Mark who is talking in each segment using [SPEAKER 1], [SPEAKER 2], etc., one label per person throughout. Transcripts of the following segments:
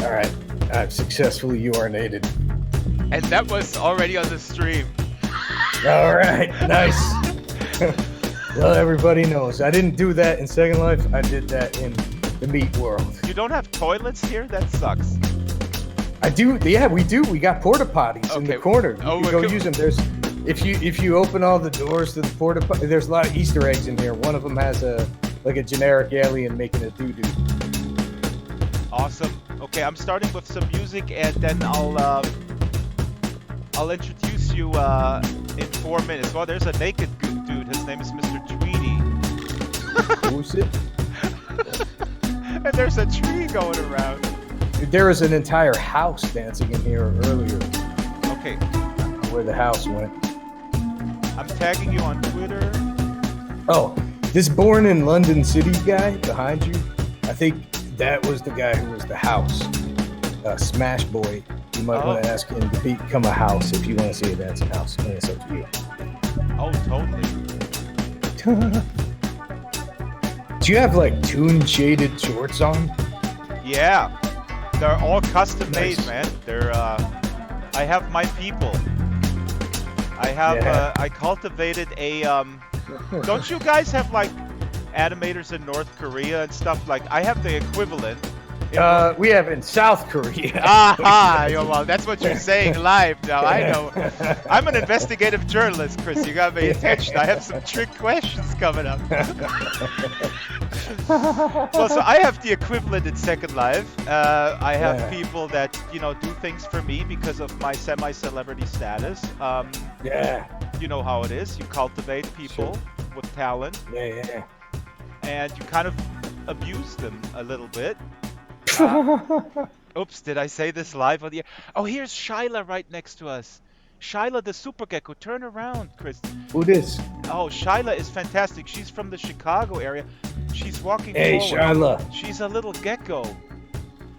[SPEAKER 1] All right, I've successfully urinated.
[SPEAKER 2] And that was already on the stream.
[SPEAKER 1] All right, nice. Well, everybody knows I didn't do that in Second Life. I did that in the meat world.
[SPEAKER 2] You don't have toilets here? That sucks.
[SPEAKER 1] I do. Yeah, we do. We got porta potties in the corner. You can go use them. There's if you open all the doors to the porta potty, there's a lot of Easter eggs in here. One of them has a generic alien making a doo doo.
[SPEAKER 2] Awesome. Okay, I'm starting with some music, and then I'll introduce you in 4 minutes. Well, there's a naked dude. His name is Mr. Tweety.
[SPEAKER 1] Who's it?
[SPEAKER 2] And there's a tree going around.
[SPEAKER 1] There was an entire house dancing in here earlier.
[SPEAKER 2] Okay.
[SPEAKER 1] Where the house went.
[SPEAKER 2] I'm tagging you on Twitter.
[SPEAKER 1] Oh, this Born in London City guy behind you, I think that was the guy who was the house. Smash Boy. You might want to ask him to become a house if you want to say that's a house. And it's up to you.
[SPEAKER 2] Oh, totally.
[SPEAKER 1] Do you have like tune shaded shorts on?
[SPEAKER 2] Yeah. They're all custom
[SPEAKER 1] Nice.
[SPEAKER 2] made, man. They're I have my people. I have I cultivated a don't you guys have like animators in North Korea and stuff? Like I have the equivalent.
[SPEAKER 1] We have in South Korea.
[SPEAKER 2] Aha! Well, that's what you're saying live now. I know. I'm an investigative journalist, Chris. You got to pay attention. I have some trick questions coming up. Well, so I have the equivalent in Second Life. I have people that, do things for me because of my semi-celebrity status. You know how it is. You cultivate people with talent.
[SPEAKER 1] Yeah.
[SPEAKER 2] And you kind of abuse them a little bit. Oops, did I say this live on the air? Oh, here's Shyla right next to us. Shyla the Super Gecko. Turn around, Chris.
[SPEAKER 1] Who this?
[SPEAKER 2] Oh, Shyla is fantastic. She's from the Chicago area. She's walking
[SPEAKER 1] Hey,
[SPEAKER 2] forward.
[SPEAKER 1] Shyla.
[SPEAKER 2] She's a little gecko.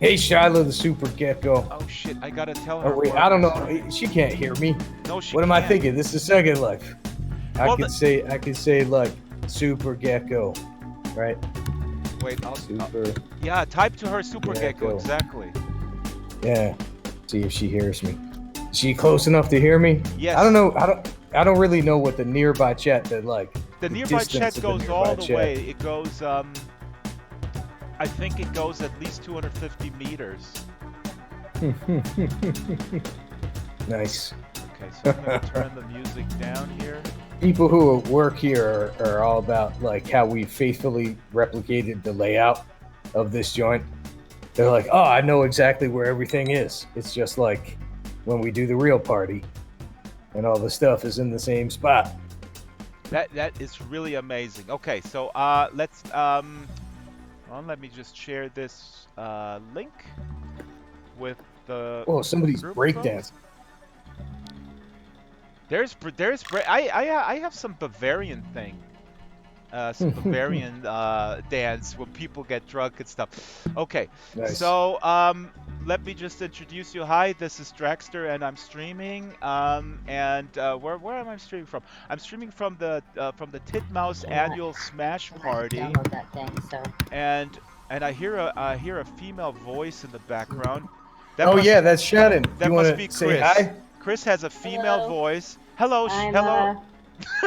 [SPEAKER 1] Hey, Shyla the Super Gecko.
[SPEAKER 2] Oh, shit. I gotta tell her.
[SPEAKER 1] Oh, wait, I don't know. She can't hear me.
[SPEAKER 2] No, she
[SPEAKER 1] What am I
[SPEAKER 2] can't.
[SPEAKER 1] thinking? This is Second Life. I
[SPEAKER 2] Well,
[SPEAKER 1] could say like Super Gecko, right?
[SPEAKER 2] Wait,
[SPEAKER 1] Super.
[SPEAKER 2] yeah, type to her Super Gecko.
[SPEAKER 1] Gecko.
[SPEAKER 2] Exactly.
[SPEAKER 1] Yeah. See if she hears me. Is she close enough to hear me?
[SPEAKER 2] Yes.
[SPEAKER 1] I don't know. I don't really know what the nearby chat did like.
[SPEAKER 2] The nearby
[SPEAKER 1] distance
[SPEAKER 2] chat
[SPEAKER 1] of
[SPEAKER 2] goes
[SPEAKER 1] nearby
[SPEAKER 2] all the
[SPEAKER 1] chat.
[SPEAKER 2] way. It goes, I think it goes at least 250 meters.
[SPEAKER 1] Nice.
[SPEAKER 2] Okay, so I'm gonna turn the music down here.
[SPEAKER 1] People who work here are all about like how we faithfully replicated the layout of this joint. They're like, oh, I know exactly where everything is. It's just like when we do the real party and all the stuff is in the same spot.
[SPEAKER 2] That is really amazing. Okay, so let's let me just share this link with the.
[SPEAKER 1] Oh, somebody's
[SPEAKER 2] group
[SPEAKER 1] breakdancing.
[SPEAKER 2] I have some Bavarian thing. Some Bavarian dance where people get drunk and stuff. Okay,
[SPEAKER 1] Nice.
[SPEAKER 2] so let me just introduce you. Hi, this is Draxtor, and I'm streaming. Where am I streaming from? I'm streaming from the Titmouse annual Smash Party.
[SPEAKER 3] Download that thing, so.
[SPEAKER 2] And I hear a female voice in the background.
[SPEAKER 1] That's Shannon.
[SPEAKER 2] That
[SPEAKER 1] you
[SPEAKER 2] must
[SPEAKER 1] want
[SPEAKER 2] be
[SPEAKER 1] to say
[SPEAKER 2] Chris.
[SPEAKER 1] hi?
[SPEAKER 2] Chris has a female
[SPEAKER 3] Hello.
[SPEAKER 2] voice. Hello,
[SPEAKER 3] I'm,
[SPEAKER 2] hello.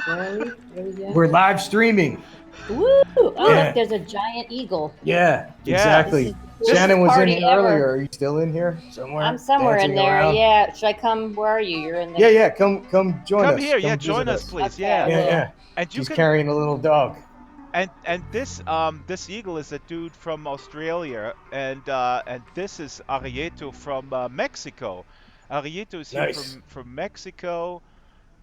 [SPEAKER 3] Where are we? Where are we at?
[SPEAKER 1] We're live streaming.
[SPEAKER 3] Woo! Oh,
[SPEAKER 1] Yeah.
[SPEAKER 3] look, there's a giant eagle.
[SPEAKER 1] Yeah,
[SPEAKER 2] Yeah.
[SPEAKER 1] exactly.
[SPEAKER 3] This is the coolest
[SPEAKER 1] Shannon was in
[SPEAKER 3] party
[SPEAKER 1] here
[SPEAKER 3] ever.
[SPEAKER 1] earlier. Are you still in here somewhere?
[SPEAKER 3] I'm somewhere in
[SPEAKER 1] dancing
[SPEAKER 3] there.
[SPEAKER 1] around?
[SPEAKER 3] Yeah. Should I come? Where are you? You're in there.
[SPEAKER 1] Yeah. Come join us.
[SPEAKER 2] Come here, yeah,
[SPEAKER 1] visit
[SPEAKER 2] join us, please.
[SPEAKER 3] Okay.
[SPEAKER 2] Yeah.
[SPEAKER 1] Yeah.
[SPEAKER 2] And you
[SPEAKER 1] She's
[SPEAKER 2] can
[SPEAKER 1] carrying a little dog.
[SPEAKER 2] and this eagle is a dude from Australia, and this is Arieto from Mexico. Arieto is here
[SPEAKER 1] Nice.
[SPEAKER 2] from Mexico,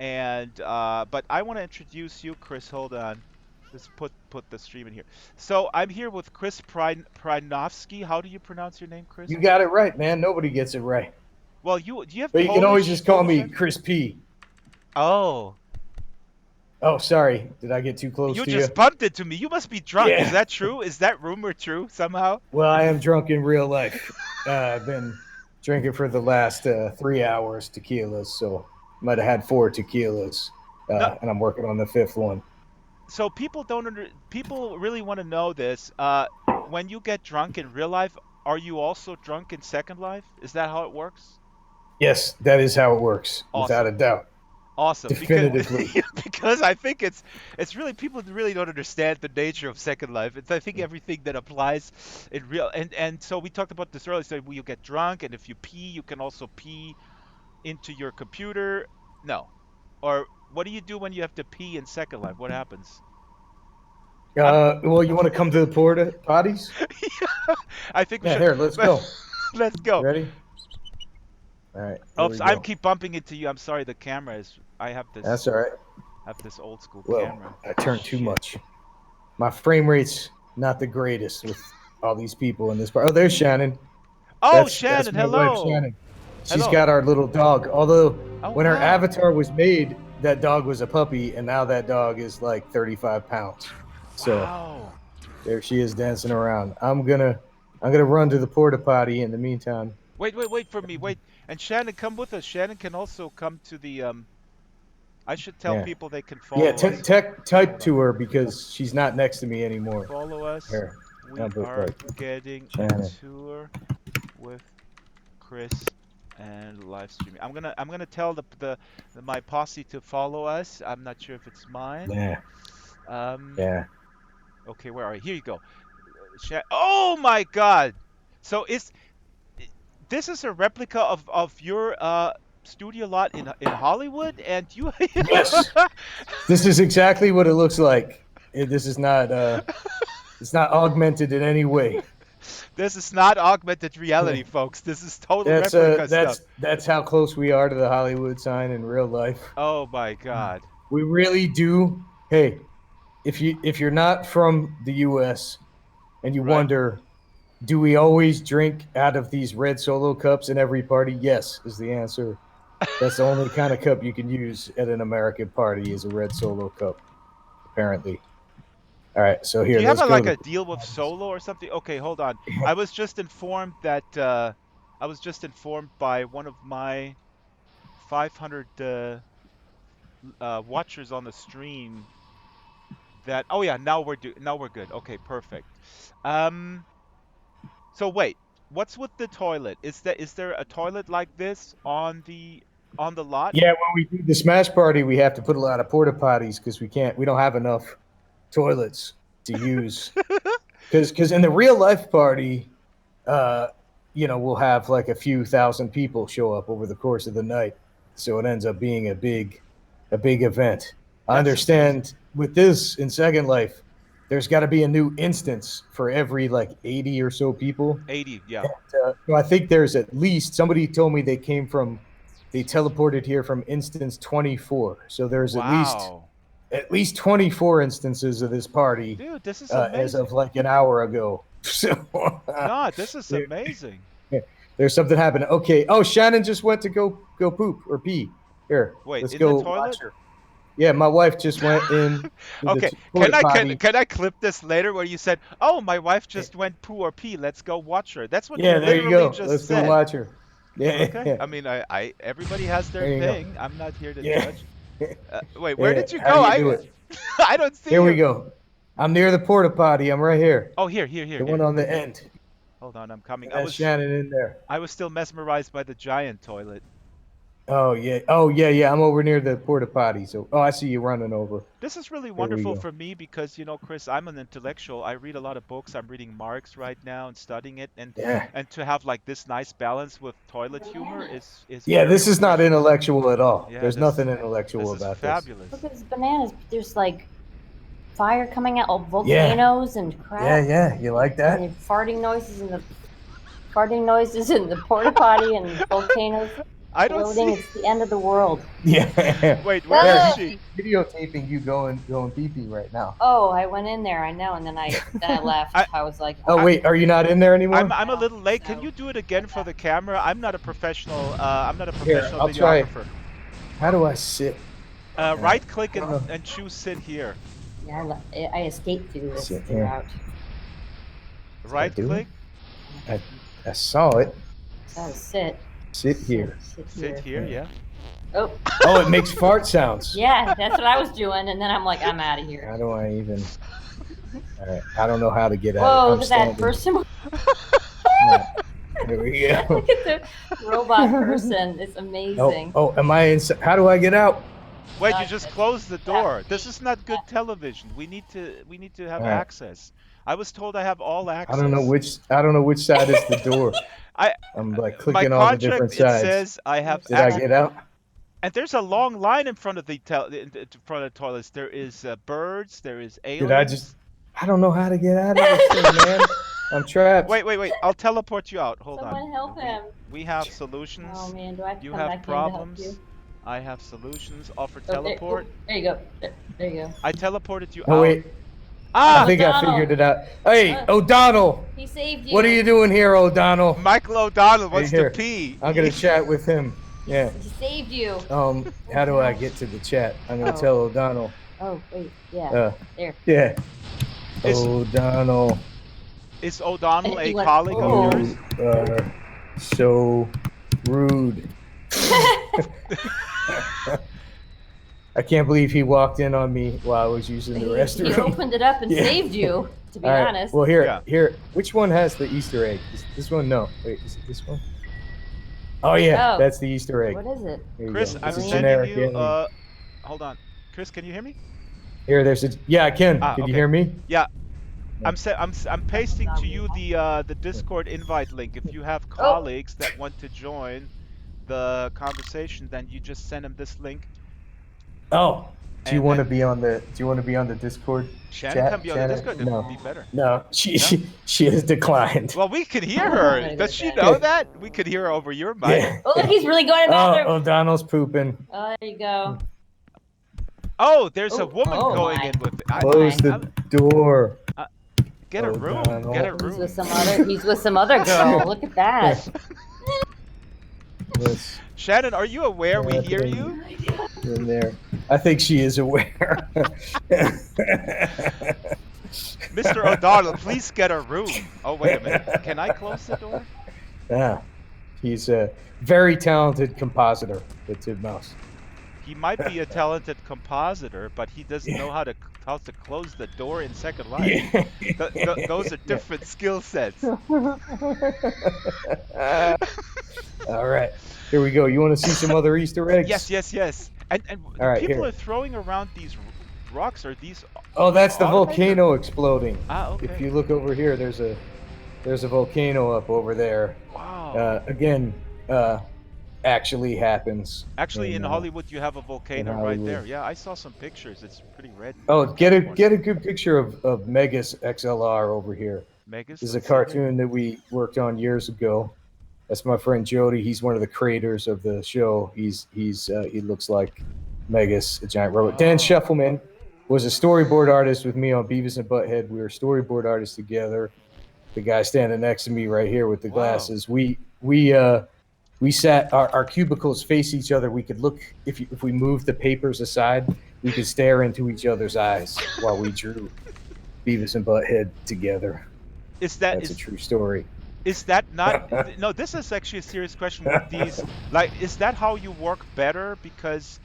[SPEAKER 2] and but I want to introduce you, Chris. Hold on, just put the stream in here. So I'm here with Chris Prynoski. How do you pronounce your name, Chris?
[SPEAKER 1] You got it right, man. Nobody gets it right.
[SPEAKER 2] Well, do you have?
[SPEAKER 1] But you can always
[SPEAKER 2] Polish
[SPEAKER 1] just call me
[SPEAKER 2] accent?
[SPEAKER 1] Chris P.
[SPEAKER 2] Oh,
[SPEAKER 1] Oh, sorry. Did I get too close
[SPEAKER 2] you
[SPEAKER 1] to
[SPEAKER 2] just
[SPEAKER 1] you?
[SPEAKER 2] bumped into me. You must be drunk.
[SPEAKER 1] Yeah.
[SPEAKER 2] Is that true? Is that rumor true somehow?
[SPEAKER 1] Well, I am drunk in real life. I've been drinking for the last 3 hours tequilas, so might have had 4 tequilas,
[SPEAKER 2] No.
[SPEAKER 1] and I'm working on the 5th one.
[SPEAKER 2] So people really want to know this. When you get drunk in real life, are you also drunk in Second Life? Is that how it works?
[SPEAKER 1] Yes, that is how it works, without a doubt.
[SPEAKER 2] Awesome.
[SPEAKER 1] Definitively.
[SPEAKER 2] Because I think it's really, people really don't understand the nature of Second Life. I think everything that applies in real, and so we talked about this earlier. So you get drunk, and if you pee, you can also pee into your computer. No. Or what do you do when you have to pee in Second Life? What happens?
[SPEAKER 1] Well, you want to come to the porta potties?
[SPEAKER 2] Yeah, I think we should.
[SPEAKER 1] Here, let's go.
[SPEAKER 2] Let's go.
[SPEAKER 1] Ready? All right.
[SPEAKER 2] Oops, I keep bumping into you. I'm sorry, the camera is. I have this.
[SPEAKER 1] That's all right.
[SPEAKER 2] I have this old school
[SPEAKER 1] Well,
[SPEAKER 2] camera.
[SPEAKER 1] I turned too much. My frame rate's not the greatest with all these people in this part. Oh, there's Shannon.
[SPEAKER 2] Oh, Shannon,
[SPEAKER 1] that's my
[SPEAKER 2] hello.
[SPEAKER 1] wife, Shannon. She's got our little dog. Although when her avatar was made, that dog was a puppy, and now that dog is like 35 pounds. So there she is dancing around. I'm gonna run to the porta potty in the meantime.
[SPEAKER 2] Wait for me. Wait, and Shannon, come with us. Shannon can also come to the. I should tell people they can follow us.
[SPEAKER 1] Type to her because she's not next to me anymore.
[SPEAKER 2] Follow us.
[SPEAKER 1] Here.
[SPEAKER 2] We are getting a tour with Chris and live streaming. I'm gonna tell my posse to follow us. I'm not sure if it's mine.
[SPEAKER 1] Yeah. Yeah.
[SPEAKER 2] Okay, where are you? Here you go. Oh my God! So this is a replica of your studio lot in Hollywood, and you.
[SPEAKER 1] Yes. This is exactly what it looks like. This is not. It's not augmented in any way.
[SPEAKER 2] This is not augmented reality, folks. This is total replica stuff.
[SPEAKER 1] That's how close we are to the Hollywood sign in real life.
[SPEAKER 2] Oh my God.
[SPEAKER 1] We really do. Hey, if you're not from the U.S. and you wonder, do we always drink out of these red Solo cups in every party? Yes, is the answer. That's the only kind of cup you can use at an American party is a red Solo cup, apparently. All right, so here.
[SPEAKER 2] Do you have a deal with Solo or something? Okay, hold on. I was just informed that by one of my 500 watchers on the stream that now we're good. Okay, perfect. So wait, what's with the toilet? Is there a toilet like this on the lot?
[SPEAKER 1] Yeah, when we do the Smash Party, we have to put a lot of porta potties because we don't have enough toilets to use. Because in the real life party, we'll have like a few thousand people show up over the course of the night, so it ends up being a big event. I understand with this in Second Life, there's got to be a new instance for every like 80 or so people.
[SPEAKER 2] 80, yeah.
[SPEAKER 1] And, I think there's at least, somebody told me they teleported here from instance 24. So there's at least 24 instances of this party.
[SPEAKER 2] Dude, this is amazing.
[SPEAKER 1] As of like an hour ago. So
[SPEAKER 2] this is amazing.
[SPEAKER 1] There's something happening. Okay. Oh, Shannon just went to go poop or pee. Here.
[SPEAKER 2] Wait,
[SPEAKER 1] let's
[SPEAKER 2] in
[SPEAKER 1] go
[SPEAKER 2] the toilet?
[SPEAKER 1] watch her. Yeah, my wife just went in.
[SPEAKER 2] Okay, can I clip this later where you said, "Oh, my wife just went poo or pee. Let's go watch her." That's what you
[SPEAKER 1] there you go.
[SPEAKER 2] Just
[SPEAKER 1] let's
[SPEAKER 2] said.
[SPEAKER 1] Go watch her. Yeah.
[SPEAKER 2] Okay. I mean, I everybody has their thing. Go. I'm not here to judge. Wait, where did you
[SPEAKER 1] How
[SPEAKER 2] go?
[SPEAKER 1] do you do it?
[SPEAKER 2] I don't see.
[SPEAKER 1] Here we go. I'm near the porta potty. I'm right here.
[SPEAKER 2] Oh, here.
[SPEAKER 1] The one on the end.
[SPEAKER 2] Hold on, I'm coming.
[SPEAKER 1] That's Shannon in there.
[SPEAKER 2] I was still mesmerized by the giant toilet.
[SPEAKER 1] Oh yeah. I'm over near the porta potty. So, I see you running over.
[SPEAKER 2] This is really wonderful for me because, Chris, I'm an intellectual. I read a lot of books. I'm reading Marx right now and studying it, and to have like this nice balance with toilet humor is.
[SPEAKER 1] Yeah, this is not intellectual at all. Yeah, there's nothing intellectual about this.
[SPEAKER 2] Fabulous.
[SPEAKER 3] Look at this bananas. There's like fire coming out of volcanoes and crap.
[SPEAKER 1] Yeah. You like that?
[SPEAKER 3] And farting noises in the porta potty and volcanoes.
[SPEAKER 2] I don't see.
[SPEAKER 3] It's the end of the world.
[SPEAKER 1] Yeah.
[SPEAKER 2] Wait, where is she?
[SPEAKER 1] Videotaping you going pee-pee right now.
[SPEAKER 3] Oh, I went in there. I know, and then I left. I was like.
[SPEAKER 1] Oh wait, are you not in there anymore?
[SPEAKER 2] I'm a little late. Can you do it again for the camera? I'm not a professional. I'm not a
[SPEAKER 1] Here,
[SPEAKER 2] professional
[SPEAKER 1] I'll
[SPEAKER 2] videographer.
[SPEAKER 1] try. How do I sit?
[SPEAKER 2] Right click and choose sit here.
[SPEAKER 3] Yeah, I escaped through this
[SPEAKER 1] Sit here.
[SPEAKER 3] route.
[SPEAKER 2] Right click.
[SPEAKER 1] I saw it.
[SPEAKER 3] Oh, sit.
[SPEAKER 1] Sit here.
[SPEAKER 2] Sit here, yeah.
[SPEAKER 3] Oh.
[SPEAKER 1] Oh, it makes fart sounds.
[SPEAKER 3] Yeah, that's what I was doing, and then I'm like, I'm out of here.
[SPEAKER 1] How do I even? All right, I don't know how to get out.
[SPEAKER 3] Whoa, look at that first.
[SPEAKER 1] There we go.
[SPEAKER 3] Look at the robot person. It's amazing.
[SPEAKER 1] Oh, am I inside? How do I get out?
[SPEAKER 2] Wait, you just closed the door. This is not good television. We need to have access. I was told I have all access.
[SPEAKER 1] I don't know which side is the door. I'm like clicking on the different sides.
[SPEAKER 2] It says I have
[SPEAKER 1] Did I get out?
[SPEAKER 2] And there's a long line in front of the toilets. There is birds. There is aliens.
[SPEAKER 1] I don't know how to get out of this thing, man. I'm trapped.
[SPEAKER 2] Wait. I'll teleport you out. Hold on.
[SPEAKER 3] Someone help him.
[SPEAKER 2] We have solutions.
[SPEAKER 3] Oh man, do I have to
[SPEAKER 2] you
[SPEAKER 3] come
[SPEAKER 2] have
[SPEAKER 3] back
[SPEAKER 2] problems.
[SPEAKER 3] in to help you?
[SPEAKER 2] I have solutions. Offer teleport.
[SPEAKER 3] There you go. There you go.
[SPEAKER 2] I teleported you out.
[SPEAKER 1] Oh wait. I think I figured it out. Hey, O'Donnell.
[SPEAKER 3] He saved you.
[SPEAKER 1] What are you doing here, O'Donnell?
[SPEAKER 2] Michael O'Donnell wants to pee.
[SPEAKER 1] I'm gonna chat with him. Yeah.
[SPEAKER 3] He saved you.
[SPEAKER 1] How do I get to the chat? I'm gonna tell O'Donnell.
[SPEAKER 3] Oh wait, yeah. There.
[SPEAKER 1] Yeah. O'Donnell.
[SPEAKER 2] Is O'Donnell a colleague of yours?
[SPEAKER 1] So rude. I can't believe he walked in on me while I was using the restroom.
[SPEAKER 3] He opened it up and saved you, to be honest.
[SPEAKER 1] Well, here. Which one has the Easter egg? This one? No. Wait, is it this one? Oh, yeah. That's the Easter egg.
[SPEAKER 3] What is it?
[SPEAKER 2] Chris, I'm sending you... hold on. Chris, can you hear me?
[SPEAKER 1] Here, there's a... Yeah, I can. Can you hear me?
[SPEAKER 2] Yeah. I'm pasting to you the Discord invite link. If you have colleagues that want to join the conversation, then you just send them this link.
[SPEAKER 1] Oh, do you want to be on the Discord?
[SPEAKER 2] Shannon can be on the Discord. That would be better.
[SPEAKER 1] No, she has declined.
[SPEAKER 2] Well, we can hear her. Does she know that? We could hear her over your mic.
[SPEAKER 1] Yeah.
[SPEAKER 3] Oh, look, he's really going to the bathroom.
[SPEAKER 1] Oh, O'Donnell's pooping.
[SPEAKER 3] Oh, there you go.
[SPEAKER 2] Oh, there's a woman going in with it.
[SPEAKER 1] Close the door.
[SPEAKER 2] Get a room. Get a room.
[SPEAKER 3] He's with some other girl. Look at that.
[SPEAKER 2] Shannon, are you aware we hear you?
[SPEAKER 1] In there. I think she is aware.
[SPEAKER 2] Mr. O'Donnell, please get a room. Oh, wait a minute. Can I close the door?
[SPEAKER 1] Yeah. He's a very talented compositor, the Titmouse.
[SPEAKER 2] He might be a talented compositor, but he doesn't know how to close the door in Second Life. Yeah. Those are different skill sets.
[SPEAKER 1] All right. Here we go. You want to see some other Easter eggs?
[SPEAKER 2] Yes. And people are throwing around these rocks. Are these?
[SPEAKER 1] Oh, that's the volcano exploding.
[SPEAKER 2] Okay.
[SPEAKER 1] If you look over here, there's a volcano up over there.
[SPEAKER 2] Wow.
[SPEAKER 1] Again, actually happens.
[SPEAKER 2] Actually, in Hollywood, you have a volcano right there. Yeah, I saw some pictures. It's pretty red.
[SPEAKER 1] Oh, get a good picture of Megas XLR over here.
[SPEAKER 2] Megas.
[SPEAKER 1] This is a cartoon that we worked on years ago. That's my friend Jody. He's one of the creators of the show. He looks like Megas, a giant robot. Dan Shefelman was a storyboard artist with me on Beavis and Butthead. We were storyboard artists together. The guy standing next to me right here with the glasses. We sat. Our cubicles face each other. We could look if we moved the papers aside. We could stare into each other's eyes while we drew Beavis and Butthead together. That's a true story.
[SPEAKER 2] Is that not? No, this is actually a serious question. With these, is that how you work better? Because,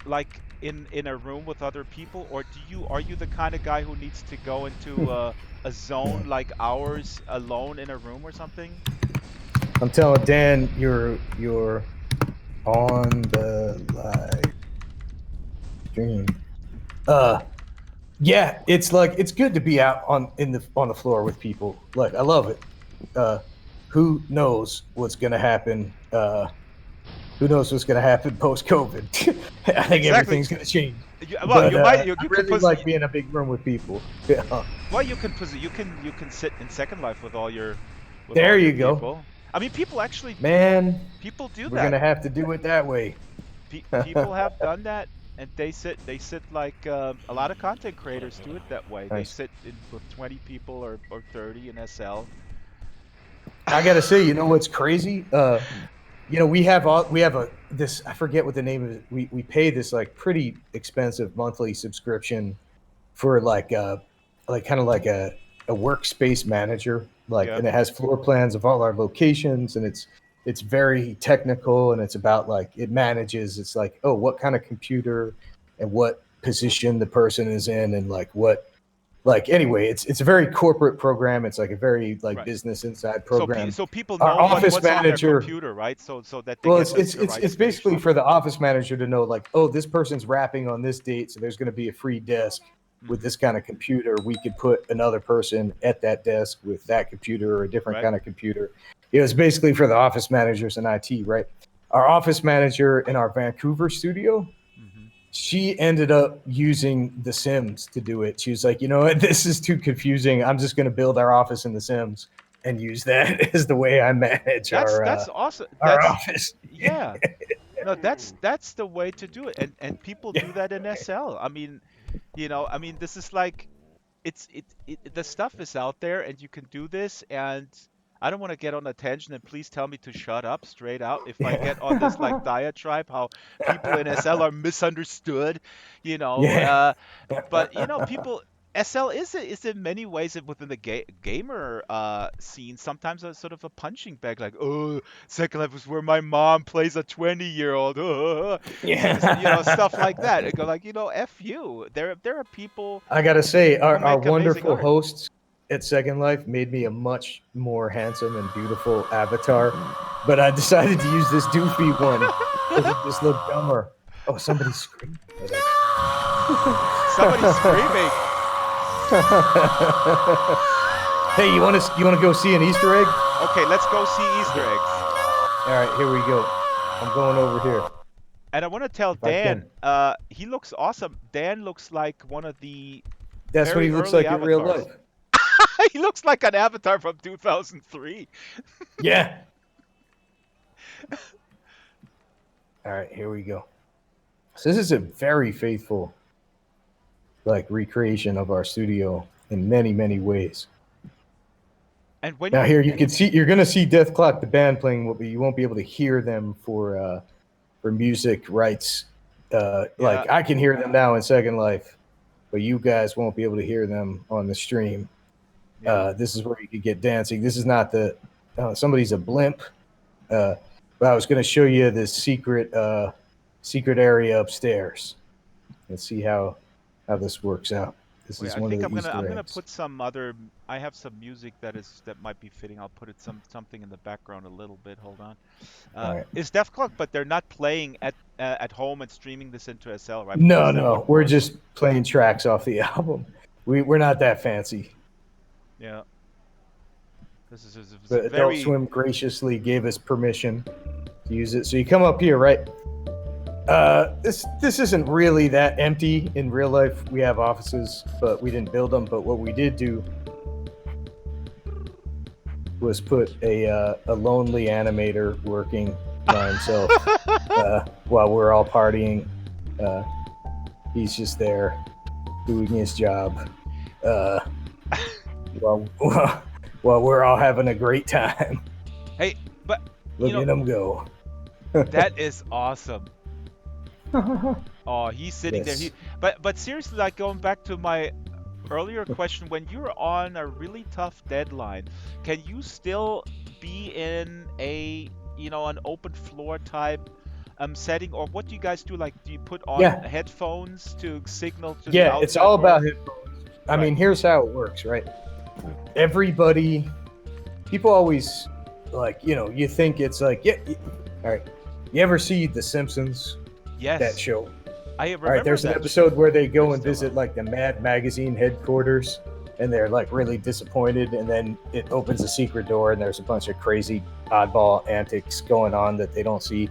[SPEAKER 2] like in a room with other people, or are you the kind of guy who needs to go into a zone like ours, alone in a room or something?
[SPEAKER 1] I'm telling Dan, you're on the live stream. Yeah, it's good to be out on the floor with people. Like, I love it. Who knows what's gonna happen? Who knows what's gonna happen post-COVID? I think everything's gonna change. I really like being in a big room with people. Yeah.
[SPEAKER 2] Well, you can sit in Second Life with all your.
[SPEAKER 1] There you go.
[SPEAKER 2] People. I mean, people actually. People do that.
[SPEAKER 1] We're gonna have to do it that way.
[SPEAKER 2] People have done that, and they sit like a lot of content creators do it that way. Nice. They sit with 20 people or 30 in SL.
[SPEAKER 1] I gotta say, you know what's crazy? We have this. I forget what the name of it. We pay this like pretty expensive monthly subscription for like a workspace manager. And it has floor plans of all our locations, and it's very technical, and it's about it manages. It's like, oh, what kind of computer and what position the person is in, and what like anyway, it's a very corporate program. It's like a very like business inside program.
[SPEAKER 2] So people know what's on their computer, right? So that they get
[SPEAKER 1] it's basically for the office manager to know like, oh, this person's wrapping on this date, so there's going to be a free desk with this kind of computer. We could put another person at that desk with that computer or a different kind of computer. It was basically for the office managers in IT, right? Our office manager in our Vancouver studio, she ended up using The Sims to do it. She was like, you know what, this is too confusing. I'm just going to build our office in The Sims and use that as the way I manage
[SPEAKER 2] that's awesome.
[SPEAKER 1] Our office.
[SPEAKER 2] Yeah. No, that's the way to do it. And people do that in SL. I mean, this is like, the stuff is out there and you can do this. And I don't want to get on a tangent, and please tell me to shut up straight out if I get on this like diatribe how people in SL are misunderstood, but people, SL is in many ways within the gamer scene sometimes a sort of a punching bag, like, oh, Second Life is where my mom plays a 20-year-old, stuff like that. I go like, F you. There are people.
[SPEAKER 1] I gotta say, our wonderful hosts at Second Life made me a much more handsome and beautiful avatar, but I decided to use this doofy one because it just looked dumber. Oh, somebody's screaming.
[SPEAKER 2] Somebody's screaming.
[SPEAKER 1] Hey, you want to go see an Easter egg?
[SPEAKER 2] Okay, let's go see Easter eggs.
[SPEAKER 1] All right, here we go. I'm going over here.
[SPEAKER 2] And I want to tell Dan, he looks awesome. Dan looks like one of the.
[SPEAKER 1] That's what he looks like in real life.
[SPEAKER 2] He looks like an avatar from 2003.
[SPEAKER 1] Yeah. All right, here we go. So this is a very faithful, like, recreation of our studio in many, many ways.
[SPEAKER 2] And when
[SPEAKER 1] here you can see, you're gonna see Death Clock the band playing, but you won't be able to hear them for music rights. Like I can hear them now in Second Life, but you guys won't be able to hear them on the stream. This is where you could get dancing. This is not the somebody's a blimp. But I was going to show you this secret area upstairs. Let's see how this works out. This is one of the Easter eggs.
[SPEAKER 2] I'm gonna put some other. I have some music that might be fitting. I'll put something in the background a little bit. Hold on.
[SPEAKER 1] Right.
[SPEAKER 2] It's Death Clock, but they're not playing at home and streaming this into SL, right?
[SPEAKER 1] No. We're just playing tracks off the album. We're not that fancy.
[SPEAKER 2] Yeah. This is
[SPEAKER 1] but Adult Swim graciously gave us permission to use it. So you come up here, right? This isn't really that empty in real life. We have offices, but we didn't build them. But what we did do was put a lonely animator working by himself while we're all partying. He's just there doing his job. While we're all having a great time.
[SPEAKER 2] Hey, but
[SPEAKER 1] look at him go.
[SPEAKER 2] That is awesome. Oh, he's sitting there. But seriously, like going back to my earlier question, when you're on a really tough deadline, can you still be in an open floor type setting, or what do you guys do? Like, do you put on headphones to signal to the outside
[SPEAKER 1] it's all
[SPEAKER 2] world?
[SPEAKER 1] about headphones. I mean, here's how it works, right? People always like, you think it's like, all right. You ever see The Simpsons?
[SPEAKER 2] Yes.
[SPEAKER 1] That show.
[SPEAKER 2] I remember.
[SPEAKER 1] All right, there's an episode where they go and visit like the Mad Magazine headquarters, and they're like really disappointed, and then it opens a secret door, and there's a bunch of crazy oddball antics going on that they don't see.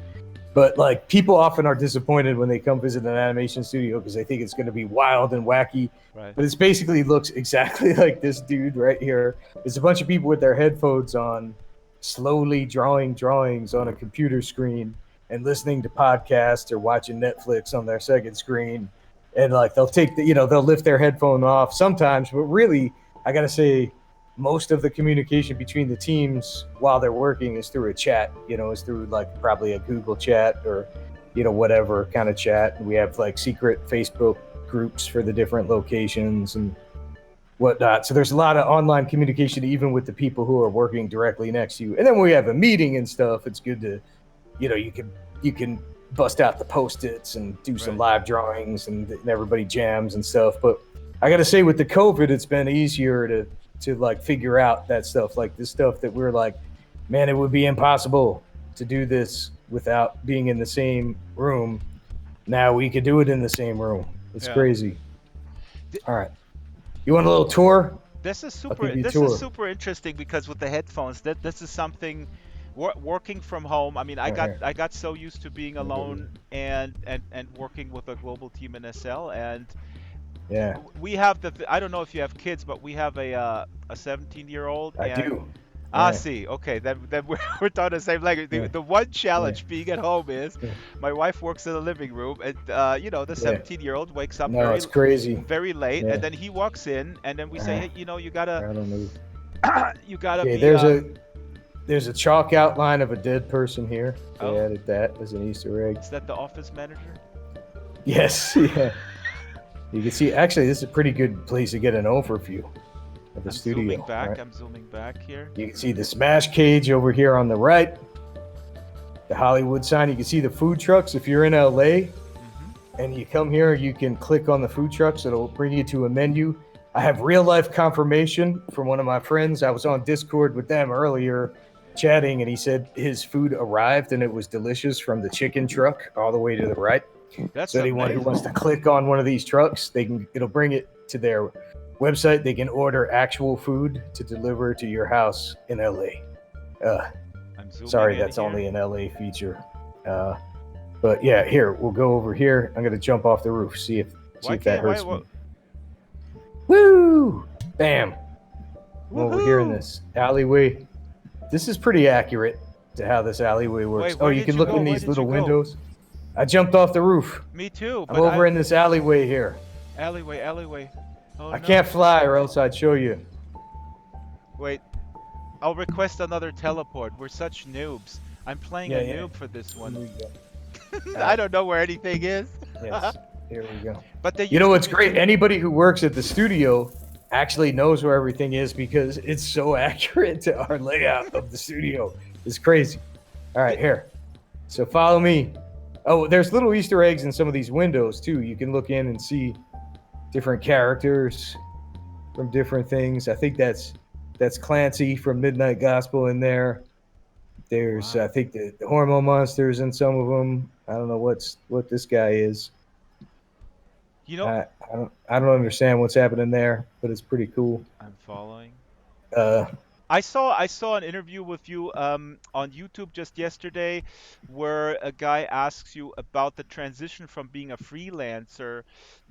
[SPEAKER 1] But like, people often are disappointed when they come visit an animation studio because they think it's going to be wild and wacky.
[SPEAKER 2] Right.
[SPEAKER 1] But it basically looks exactly like this dude right here. There's a bunch of people with their headphones on, slowly drawing drawings on a computer screen and listening to podcasts or watching Netflix on their second screen. And like, they'll take they'll lift their headphone off sometimes, but really, I got to say, most of the communication between the teams while they're working is through a chat, is through like probably a Google chat or, whatever kind of chat. And we have like secret Facebook groups for the different locations and whatnot. So there's a lot of online communication, even with the people who are working directly next to you. And then when we have a meeting and stuff, it's good to, you can bust out the Post-its and do some live drawings and everybody jams and stuff. But I got to say, with the COVID, it's been easier to like figure out that stuff, like this stuff that we're like, man, it would be impossible to do this without being in the same room. Now we could do it in the same room. It's crazy. All right. You want a little tour?
[SPEAKER 2] This is super interesting because with the headphones, this is something working from home. I mean, I got so used to being alone and working with a global team in SL, and we have I don't know if you have kids, but we have a 17-year-old.
[SPEAKER 1] I do.
[SPEAKER 2] See, okay, then we're on the same language. The one challenge being at home is my wife works in the living room, and the 17-year-old wakes up
[SPEAKER 1] it's crazy.
[SPEAKER 2] very late, and then he walks in, and then we say, hey, you gotta,
[SPEAKER 1] I don't know.
[SPEAKER 2] you gotta be.
[SPEAKER 1] There's a chalk outline of a dead person here. They added that as an Easter egg.
[SPEAKER 2] Is that the office manager?
[SPEAKER 1] Yes, yeah. You can see, actually, this is a pretty good place to get an overview of the studio.
[SPEAKER 2] I'm zooming back here.
[SPEAKER 1] You can see the Smash cage over here on the right. The Hollywood sign. You can see the food trucks. If you're in LA and you come here, you can click on the food trucks. It'll bring you to a menu. I have real life confirmation from one of my friends. I was on Discord with them earlier chatting, and he said his food arrived and it was delicious from the chicken truck all the way to the right.
[SPEAKER 2] That's
[SPEAKER 1] anyone who wants to click on one of these trucks, it'll bring it to their website. They can order actual food to deliver to your house in LA. Sorry, that's only an LA feature. But yeah, here, we'll go over here. I'm going to jump off the roof, see if that hurts me. Woo! Bam! Over here in this alleyway. This is pretty accurate to how this alleyway works. You can look in these little windows. I jumped off the roof.
[SPEAKER 2] Me too.
[SPEAKER 1] I'm over in this alleyway here.
[SPEAKER 2] Alleyway. Oh,
[SPEAKER 1] I can't fly, or else I'd show you.
[SPEAKER 2] Wait, I'll request another teleport. We're such noobs. I'm playing a noob for this one. I don't know where anything is.
[SPEAKER 1] Yes, here we go.
[SPEAKER 2] But
[SPEAKER 1] you know what's great? Anybody who works at the studio actually knows where everything is because it's so accurate to our layout of the studio. It's crazy. All right, here. So follow me. Oh, there's little Easter eggs in some of these windows too. You can look in and see different characters from different things. I think that's Clancy from Midnight Gospel in there. There's I think the Hormone Monsters in some of them. I don't know what this guy is. I don't understand what's happening there, but it's pretty cool.
[SPEAKER 2] I'm following. I saw an interview with you on YouTube just yesterday, where a guy asks you about the transition from being a freelancer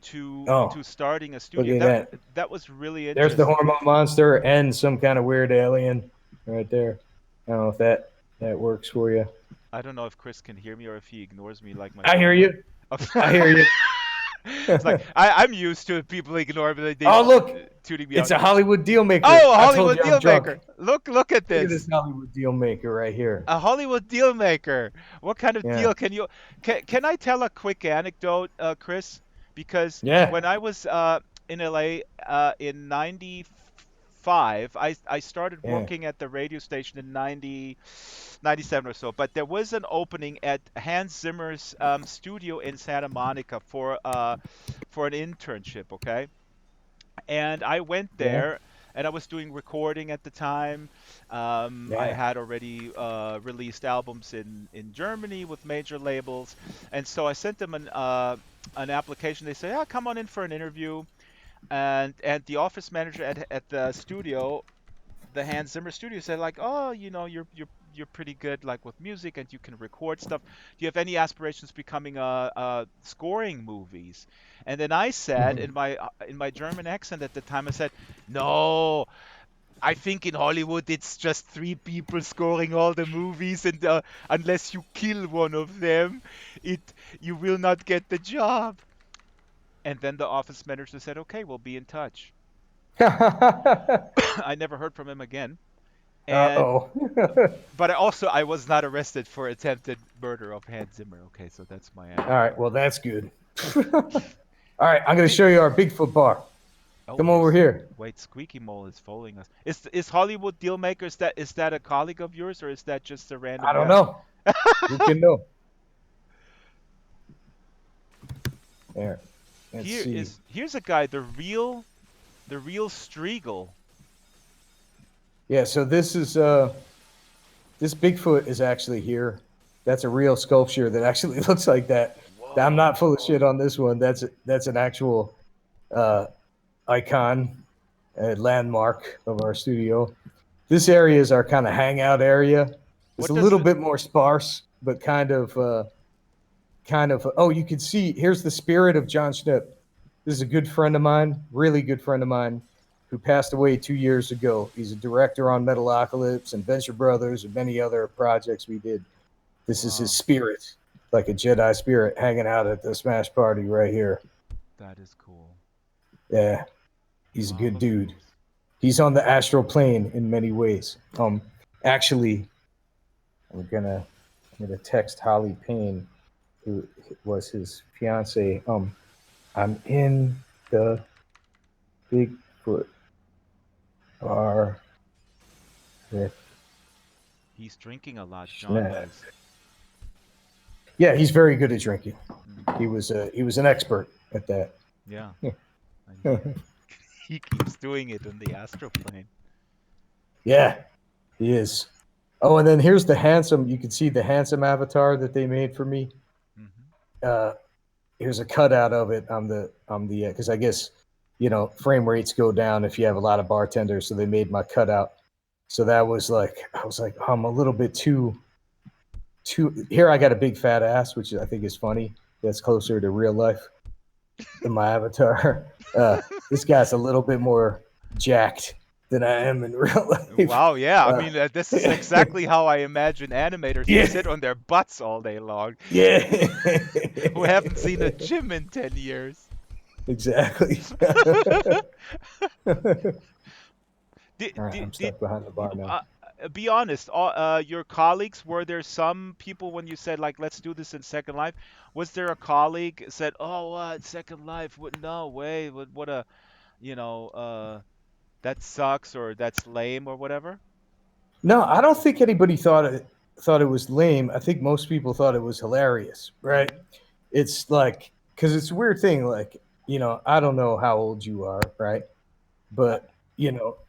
[SPEAKER 2] to starting a studio. That was really interesting.
[SPEAKER 1] There's the Hormone Monster and some kind of weird alien right there. I don't know if that works for you.
[SPEAKER 2] I don't know if Chris can hear me or if he ignores me like my.
[SPEAKER 1] I hear you. I hear you.
[SPEAKER 2] It's like I'm used to people ignore me.
[SPEAKER 1] Look,
[SPEAKER 2] tuning me
[SPEAKER 1] it's
[SPEAKER 2] out.
[SPEAKER 1] a Hollywood deal maker.
[SPEAKER 2] Oh, a Hollywood deal maker! Look at this.
[SPEAKER 1] Look at this Hollywood deal maker right here.
[SPEAKER 2] A Hollywood deal maker. What kind of deal can you? Can I tell a quick anecdote, Chris? Because when I was in LA in '95, I started working at the radio station in 97 or so, but there was an opening at Hans Zimmer's studio in Santa Monica for an internship, okay? And I went there, and I was doing recording at the time. I had already released albums in Germany with major labels, and so I sent them an application. They say, come on in for an interview, and the office manager at the studio, the Hans Zimmer studio, said like, you're pretty good like with music and you can record stuff. Do you have any aspirations becoming scoring movies? And then I said in my German accent at the time, I said, no, I think in Hollywood it's just 3 people scoring all the movies, and unless you kill one of them, you will not get the job. And then the office manager said, okay, we'll be in touch. I never heard from him again. But I was not arrested for attempted murder of Hans Zimmer. Okay, so that's my answer.
[SPEAKER 1] All right, well, that's good. All right, I'm going to show you our Bigfoot bar. Come over here.
[SPEAKER 2] Wait, Squeaky Mole is following us. Is Hollywood Dealmaker, is that a colleague of yours, or is that just a random
[SPEAKER 1] I don't know. You can know. There.
[SPEAKER 2] Here's a guy, the real Striegel.
[SPEAKER 1] Yeah, so this is this Bigfoot is actually here. That's a real sculpture that actually looks like that. Whoa. I'm not full of shit on this one. That's an actual icon, a landmark of our studio. This area is our kind of hangout area. It's a little bit more sparse, but kind of. Oh, you can see. Here's the spirit of John Schnipp. This is a good friend of mine, really good friend of mine, who passed away 2 years ago. He's a director on Metalocalypse and Venture Brothers and many other projects we did. This is his spirit, like a Jedi spirit, hanging out at the Smash Party right here.
[SPEAKER 2] That is cool.
[SPEAKER 1] Yeah, he's a good dude. He's on the astral plane in many ways. Actually, I'm gonna text Holly Payne, who was his fiance. I'm in the Bigfoot bar with.
[SPEAKER 2] He's drinking a lot, John does.
[SPEAKER 1] Yeah, he's very good at drinking. He was an expert at that.
[SPEAKER 2] Yeah. He keeps doing it in the astral plane.
[SPEAKER 1] Yeah, he is. Oh, and then here's the handsome. You can see the handsome avatar that they made for me. Mm-hmm. Here's a cutout of it. Because I guess, frame rates go down if you have a lot of bartenders. So they made my cutout. So that was like, I was like, I'm a little bit too. Here I got a big fat ass, which I think is funny. That's closer to real life than my avatar. This guy's a little bit more jacked than I am in real life.
[SPEAKER 2] Wow, yeah. I mean, this is exactly how I imagine animators to sit on their butts all day long.
[SPEAKER 1] Yeah.
[SPEAKER 2] Who haven't seen a gym in 10 years.
[SPEAKER 1] Exactly. I'm stuck behind the bar now.
[SPEAKER 2] Be honest, your colleagues, were there some people when you said, like, let's do this in Second Life, was there a colleague said, oh, what, Second Life? No way. What a, that sucks or that's lame or whatever?
[SPEAKER 1] No, I don't think anybody thought it was lame. I think most people thought it was hilarious, right? It's like, because it's a weird thing, like, I don't know how old you are, right? But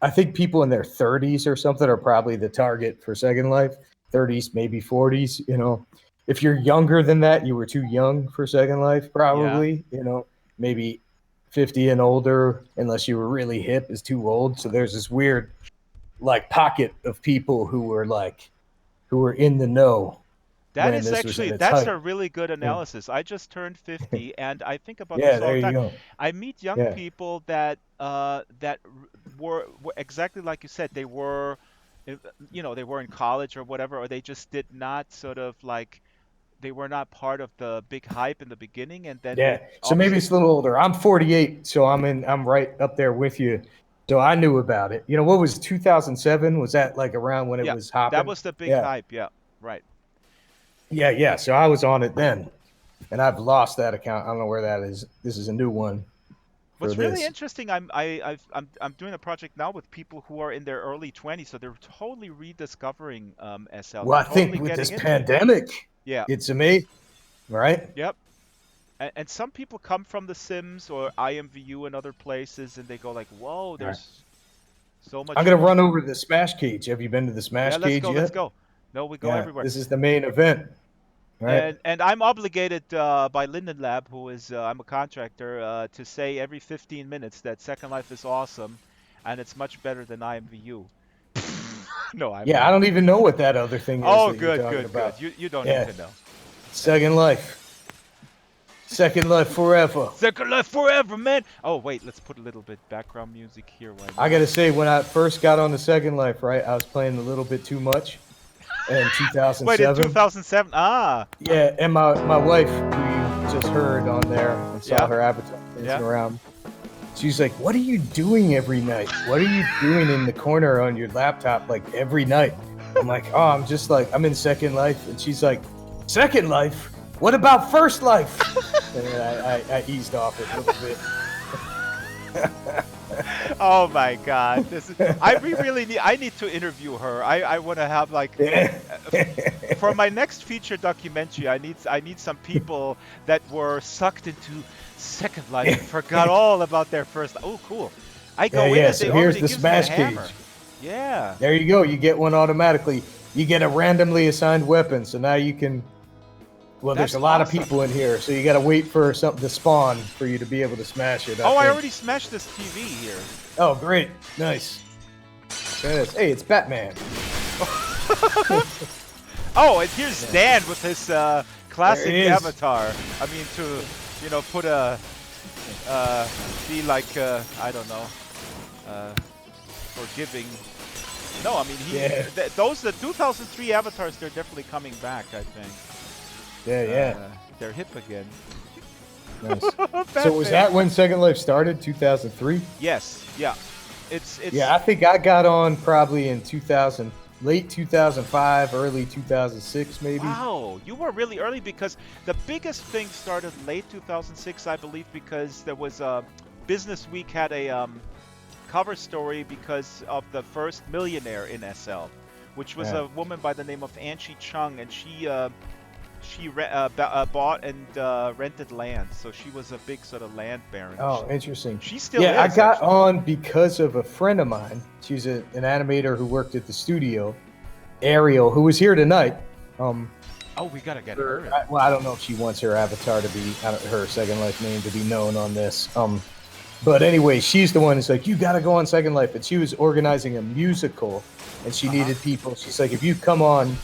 [SPEAKER 1] I think people in their 30s or something are probably the target for Second Life. 30s, maybe 40s. If you're younger than that, you were too young for Second Life, probably. Yeah. Maybe 50 and older, unless you were really hip, is too old. So there's this weird, like, pocket of people who were in the know.
[SPEAKER 2] That is actually, that's a really good analysis. Yeah. I just turned 50, and I think about this all the time. Go. I meet young people that were exactly like you said. They were, they were in college or whatever, or they just did not sort of like, they were not part of the big hype in the beginning, and then
[SPEAKER 1] so maybe it's a little older. I'm 48, so I'm right up there with you. So I knew about it. What was 2007? Was that like around when it was hopping?
[SPEAKER 2] That was the big hype. Yeah, right.
[SPEAKER 1] Yeah. So I was on it then, and I've lost that account. I don't know where that is. This is a new one.
[SPEAKER 2] What's really interesting, I'm doing a project now with people who are in their early 20s, so they're totally rediscovering SL.
[SPEAKER 1] Well, I think with this pandemic, it's amazing, right?
[SPEAKER 2] Yep. And some people come from The Sims or IMVU and other places, and they go like, "Whoa, there's so much."
[SPEAKER 1] I'm gonna run over to the Smash Cage. Have you been to the Smash Cage yet?
[SPEAKER 2] Let's go. No, we go everywhere.
[SPEAKER 1] This is the main event. Right.
[SPEAKER 2] And I'm obligated by Linden Lab, who is I'm a contractor, to say every 15 minutes that Second Life is awesome, and it's much better than IMVU. No, I
[SPEAKER 1] don't even know what that other thing is.
[SPEAKER 2] Oh, good. You don't need to know.
[SPEAKER 1] Second Life forever.
[SPEAKER 2] Second Life forever, man. Oh wait, let's put a little bit background music here.
[SPEAKER 1] I gotta say, when I first got on the Second Life, right, I was playing a little bit too much. In 2007.
[SPEAKER 2] Wait, in 2007? Ah.
[SPEAKER 1] Yeah, and my wife, who you just heard on there and saw her avatar dancing around, she's like, "What are you doing every night? What are you doing in the corner on your laptop like every night?" I'm like, "Oh, I'm just like, I'm in Second Life." And she's like, "Second Life? What about First Life?" And then I eased off it a little bit.
[SPEAKER 2] Oh my God! This is. I need to interview her. I want to have like. For my next feature documentary, I need some people that were sucked into Second Life and forgot all about their first. Oh, cool! I go in and
[SPEAKER 1] so
[SPEAKER 2] they
[SPEAKER 1] here's
[SPEAKER 2] already
[SPEAKER 1] the
[SPEAKER 2] gives
[SPEAKER 1] smash
[SPEAKER 2] me a hammer.
[SPEAKER 1] cage.
[SPEAKER 2] Yeah.
[SPEAKER 1] There you go. You get one automatically. You get a randomly assigned weapon, so now you can. Well, there's a lot of people in here, so you got to wait for something to spawn for you to be able to smash it.
[SPEAKER 2] I already smashed this TV here.
[SPEAKER 1] Oh, great. Nice. Hey, it's Batman.
[SPEAKER 2] Oh, and here's Dan with his classic avatar. I mean, to, put a, be like, I don't know, forgiving. No, I mean, the 2003 avatars, they're definitely coming back, I think.
[SPEAKER 1] Yeah.
[SPEAKER 2] They're hip again.
[SPEAKER 1] Nice. So was that when Second Life started, 2003?
[SPEAKER 2] Yes, yeah. It's
[SPEAKER 1] Yeah, I think I got on probably in late 2005, early 2006 maybe.
[SPEAKER 2] Wow, you were really early because the biggest thing started late 2006, I believe, because there was Business Week had a cover story because of the first millionaire in SL, which was a woman by the name of Angie Chung, and she bought and rented land, so she was a big sort of land baron.
[SPEAKER 1] Oh, interesting.
[SPEAKER 2] She still is,
[SPEAKER 1] I got
[SPEAKER 2] actually
[SPEAKER 1] on because of a friend of mine. She's an animator who worked at the studio, Ariel, who was here tonight.
[SPEAKER 2] Oh, we gotta get her.
[SPEAKER 1] I don't know if she wants her avatar to be her Second Life name to be known on this. But anyway, she's the one who's like, you gotta go on Second Life. And she was organizing a musical, and she needed people. She's like, if you come on,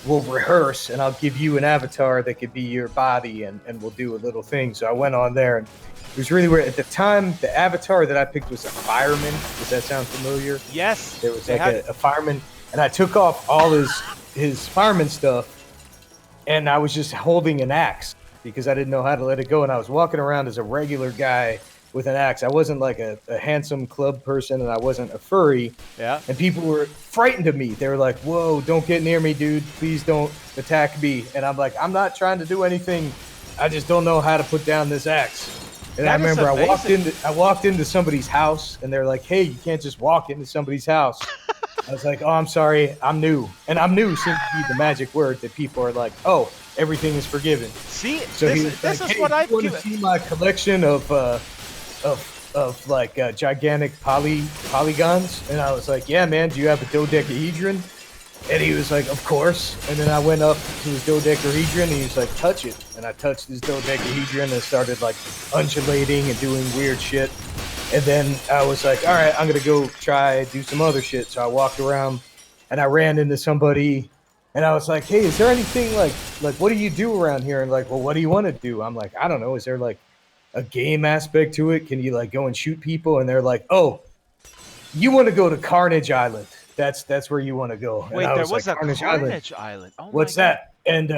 [SPEAKER 1] we'll rehearse, and I'll give you an avatar that could be your body, and we'll do a little thing. So I went on there, and it was really weird. At the time, the avatar that I picked was a fireman. Does that sound familiar?
[SPEAKER 2] Yes.
[SPEAKER 1] There was like a fireman, and I took off all his fireman stuff, and I was just holding an axe because I didn't know how to let it go, and I was walking around as a regular guy with an axe. I wasn't like a handsome club person, and I wasn't a furry.
[SPEAKER 2] Yeah.
[SPEAKER 1] And people were frightened of me. They were like, whoa, don't get near me, dude. Please don't attack me. And I'm like, I'm not trying to do anything. I just don't know how to put down this axe. And I remember I walked into somebody's house, and they're like, hey, you can't just walk into somebody's house. I was like, oh, I'm sorry, I'm new. And I'm new seems to be the magic word that people are like, oh, everything is forgiven.
[SPEAKER 2] See,
[SPEAKER 1] so
[SPEAKER 2] this is
[SPEAKER 1] hey,
[SPEAKER 2] what I
[SPEAKER 1] want to see my collection of gigantic polygons? And I was like, yeah, man, do you have a dodecahedron? And he was like, of course. And then I went up to his dodecahedron, and he was like, touch it. And I touched his dodecahedron and started like undulating and doing weird shit. And then I was like, all right, I'm going to go do some other shit. So I walked around, and I ran into somebody, and I was like, hey, is there anything like what do you do around here? And like, well, what do you want to do? I'm like, I don't know. Is there like a game aspect to it? Can you like go and shoot people? And they're like, oh, you want to go to Carnage Island. That's where you want to go.
[SPEAKER 2] Wait, there was a Carnage Island. Oh,
[SPEAKER 1] what's that? And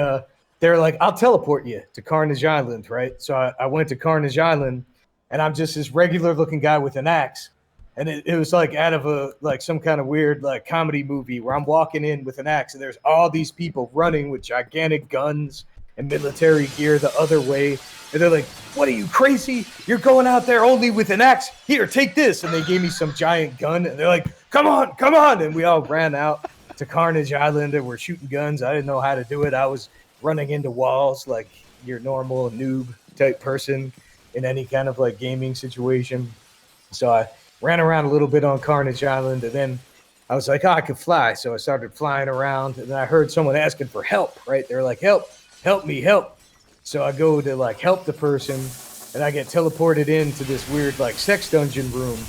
[SPEAKER 1] they're like, I'll teleport you to Carnage Island, right? So I went to Carnage Island, and I'm just this regular looking guy with an axe. And it was like out of some kind of weird like comedy movie where I'm walking in with an axe, and there's all these people running with gigantic guns and military gear the other way. And they're like, what are you, crazy? You're going out there only with an axe? Here, take this. And they gave me some giant gun, and they're like, come on. And we all ran out to Carnage Island, and we're shooting guns. I didn't know how to do it. I was running into walls like your normal noob type person in any kind of like gaming situation. So I ran around a little bit on Carnage Island, and then I was like, oh, I could fly. So I started flying around, and then I heard someone asking for help, right? They're like, help me. So I go to like help the person, and I get teleported into this weird like sex dungeon room.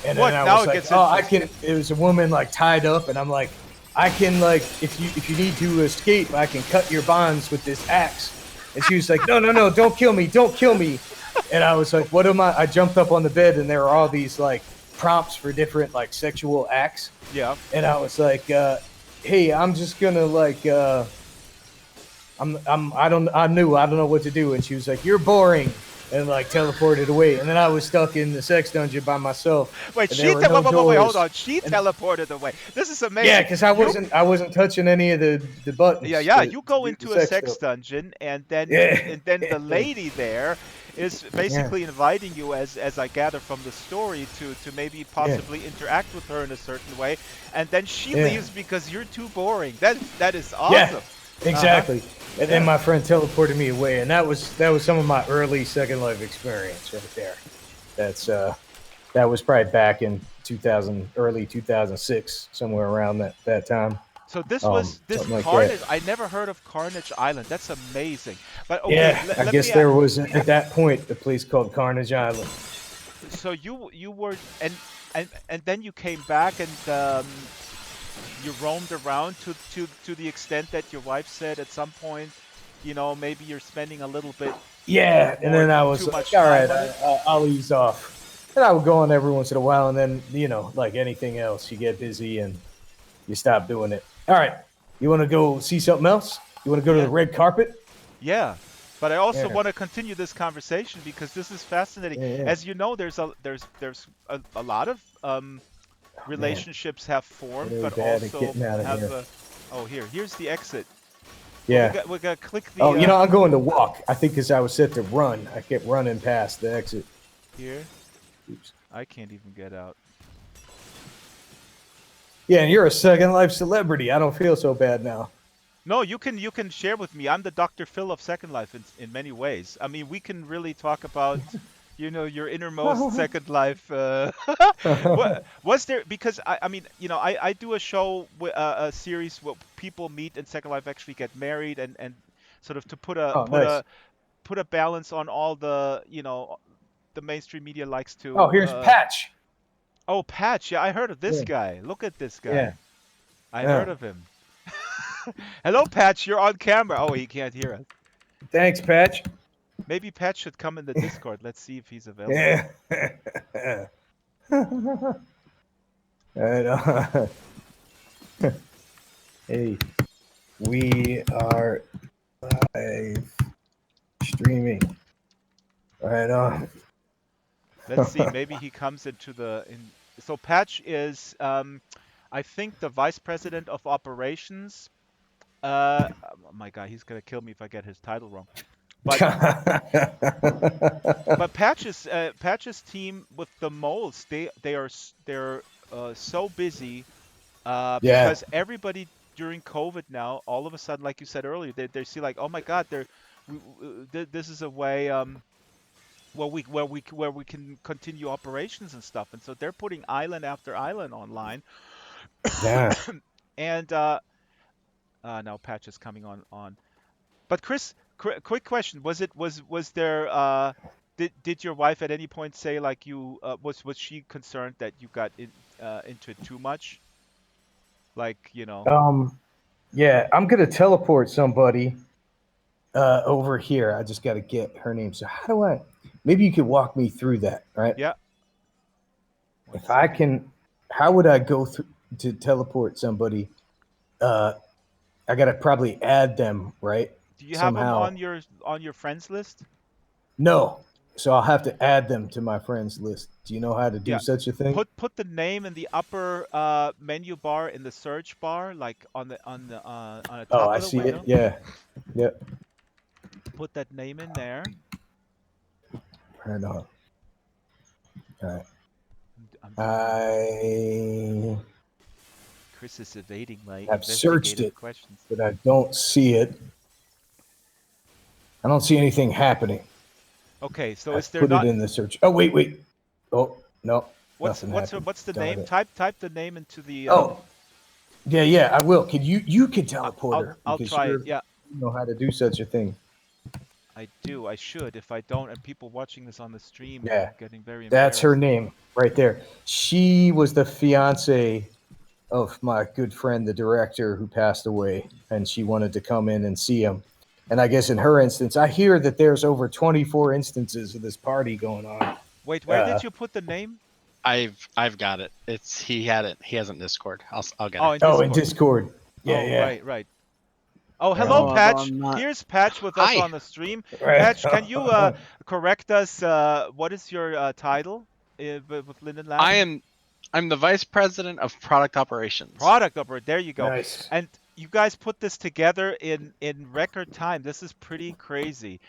[SPEAKER 1] And then I was like, I can. It was a woman like tied up, and I'm like, I can like if you need to escape, I can cut your bonds with this axe. And she was like, no, don't kill me. And I was like, what am I? I jumped up on the bed, and there were all these like prompts for different like sexual acts.
[SPEAKER 2] Yeah.
[SPEAKER 1] And I was like, hey, I'm just gonna like I don't know what to do. And she was like, you're boring, and like teleported away. And then I was stuck in the sex dungeon by myself.
[SPEAKER 2] Wait, wait, hold on. She teleported away. This is amazing.
[SPEAKER 1] Yeah, because I wasn't touching any of the buttons.
[SPEAKER 2] Yeah. You go into a sex dungeon, and then the lady there is basically inviting you, as I gather from the story, to maybe possibly interact with her in a certain way, and then she leaves because you're too boring. That is awesome.
[SPEAKER 1] Yeah, exactly. And then my friend teleported me away, and that was some of my early Second Life experience right there. That was probably back in early 2006, somewhere around that time.
[SPEAKER 2] So this was Carnage. I never heard of Carnage Island. That's amazing. But okay,
[SPEAKER 1] I guess there was at that point a place called Carnage Island.
[SPEAKER 2] So you were and then you came back and you roamed around to the extent that your wife said at some point, you know, maybe you're spending a little bit.
[SPEAKER 1] Yeah, and then I was like, all right, I'll ease off. And I would go on every once in a while, and then, you know, like anything else, you get busy and you stop doing it. All right, you want to go see something else? You want to go to the red carpet?
[SPEAKER 2] Yeah, but I also want to continue this conversation because this is fascinating. As you know, there's a lot of relationships have formed, but also have here's the exit.
[SPEAKER 1] Yeah,
[SPEAKER 2] we got to click the.
[SPEAKER 1] You know, I'm going to walk. I think because I was set to run, I kept running past the exit.
[SPEAKER 2] Here.
[SPEAKER 1] Oops.
[SPEAKER 2] I can't even get out.
[SPEAKER 1] Yeah, and you're a Second Life celebrity. I don't feel so bad now.
[SPEAKER 2] No, you can share with me. I'm the Dr. Phil of Second Life in many ways. I mean, we can really talk about, you know, your innermost Second Life. Was there, because I mean, you know, I do a show, a series where people meet in Second Life, actually get married, and sort of to put a balance on all the, you know, the mainstream media likes to.
[SPEAKER 1] Oh, here's Patch.
[SPEAKER 2] Oh, Patch. Yeah, I heard of this guy. Look at this guy.
[SPEAKER 1] Yeah.
[SPEAKER 2] I heard of him. Hello, Patch. You're on camera. Oh, he can't hear us.
[SPEAKER 1] Thanks, Patch.
[SPEAKER 2] Maybe Patch should come in the Discord. Let's see if he's available.
[SPEAKER 1] Yeah. Hey, we are live streaming. Right on.
[SPEAKER 2] Let's see. Maybe he comes into the. So Patch is, I think, the vice president of operations. Oh my God, he's gonna kill me if I get his title wrong. But but Patch's team with the moles, they're so busy because everybody during COVID now, all of a sudden, like you said earlier, they see like, oh my God, this is a way where we can continue operations and stuff, and so they're putting island after island online.
[SPEAKER 1] Yeah.
[SPEAKER 2] And now Patch is coming on. But Chris, quick question: was there did your wife at any point say like you was she concerned that you got into it too much? Like, you know.
[SPEAKER 1] Yeah, I'm gonna teleport somebody over here. I just got to get her name. So how do I? Maybe you could walk me through that, right?
[SPEAKER 2] Yeah.
[SPEAKER 1] If I can, how would I go through to teleport somebody? I gotta probably add them, right?
[SPEAKER 2] Do you have them on your friends list?
[SPEAKER 1] No, so I'll have to add them to my friends list. Do you know how to do such a thing?
[SPEAKER 2] Put the name in the upper menu bar in the search bar, like on the top of the window.
[SPEAKER 1] Oh, I see it. Yeah. Yep.
[SPEAKER 2] Put that name in there.
[SPEAKER 1] Right on. All right.
[SPEAKER 2] Chris is evading my
[SPEAKER 1] I've searched it,
[SPEAKER 2] questions.
[SPEAKER 1] but I don't see it. I don't see anything happening.
[SPEAKER 2] Okay, so is there
[SPEAKER 1] put it in the search? Oh, wait. Oh, no.
[SPEAKER 2] What's the name? Type the name into the.
[SPEAKER 1] Yeah, I will. Can you can teleport her?
[SPEAKER 2] I'll try it. Yeah.
[SPEAKER 1] You know how to do such a thing.
[SPEAKER 2] I do. I should. If I don't, and people watching this on the stream,
[SPEAKER 1] are
[SPEAKER 2] getting very.
[SPEAKER 1] That's her name right there. She was the fiance of my good friend, the director, who passed away, and she wanted to come in and see him. And I guess in her instance, I hear that there's over 24 instances of this party going on.
[SPEAKER 2] Wait, where did you put the name?
[SPEAKER 4] I've got it. He hasn't Discord. I'll get it.
[SPEAKER 1] In Discord. Yeah.
[SPEAKER 2] Right. Oh, hello, Patch. Here's Patch with us on the stream. Patch, can you correct us? What is your title with Linden Labbers?
[SPEAKER 4] I'm the vice president of product operations.
[SPEAKER 2] Product operator. There you go.
[SPEAKER 1] Nice.
[SPEAKER 2] And you guys put this together in record time. This is pretty crazy.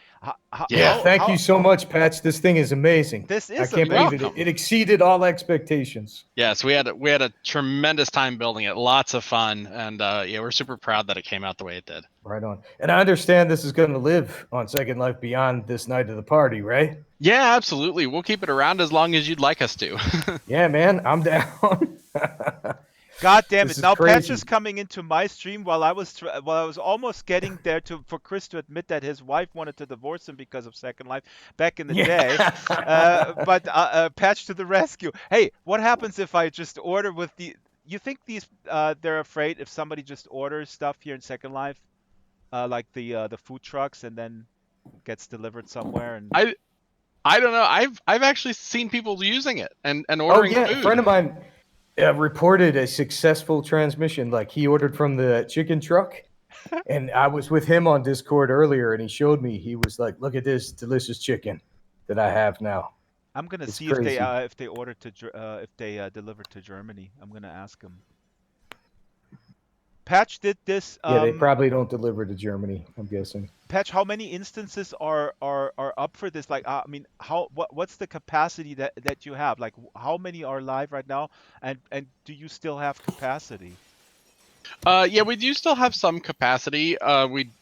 [SPEAKER 4] Yeah.
[SPEAKER 1] Thank you so much, Patch. This thing is amazing.
[SPEAKER 2] This is
[SPEAKER 1] I can't believe it. It exceeded all expectations.
[SPEAKER 4] Yes, we had a tremendous time building it. Lots of fun, and yeah, we're super proud that it came out the way it did.
[SPEAKER 1] Right on. And I understand this is going to live on Second Life beyond this night of the party, right?
[SPEAKER 4] Yeah, absolutely. We'll keep it around as long as you'd like us to.
[SPEAKER 1] Yeah, man, I'm down.
[SPEAKER 2] God damn it! Now
[SPEAKER 1] crazy.
[SPEAKER 2] Patch is coming into my stream while I was almost getting there for Chris to admit that his wife wanted to divorce him because of Second Life back in the day. But Patch to the rescue! Hey, what happens if I just order with the? You think these they're afraid if somebody just orders stuff here in Second Life, like the food trucks, and then gets delivered somewhere? And
[SPEAKER 4] I don't know. I've actually seen people using it and ordering food.
[SPEAKER 1] A friend of mine reported a successful transmission. Like he ordered from the chicken truck, and I was with him on Discord earlier, and he showed me. He was like, "Look at this delicious chicken that I have now."
[SPEAKER 2] I'm gonna see
[SPEAKER 1] crazy.
[SPEAKER 2] if they ordered to if they delivered to Germany. I'm gonna ask them. Patch did this.
[SPEAKER 1] Yeah, they probably don't deliver to Germany, I'm guessing.
[SPEAKER 2] Patch, how many instances are up for this? Like, I mean, what's the capacity that you have? Like, how many are live right now? And do you still have capacity?
[SPEAKER 4] Yeah, we do still have some capacity.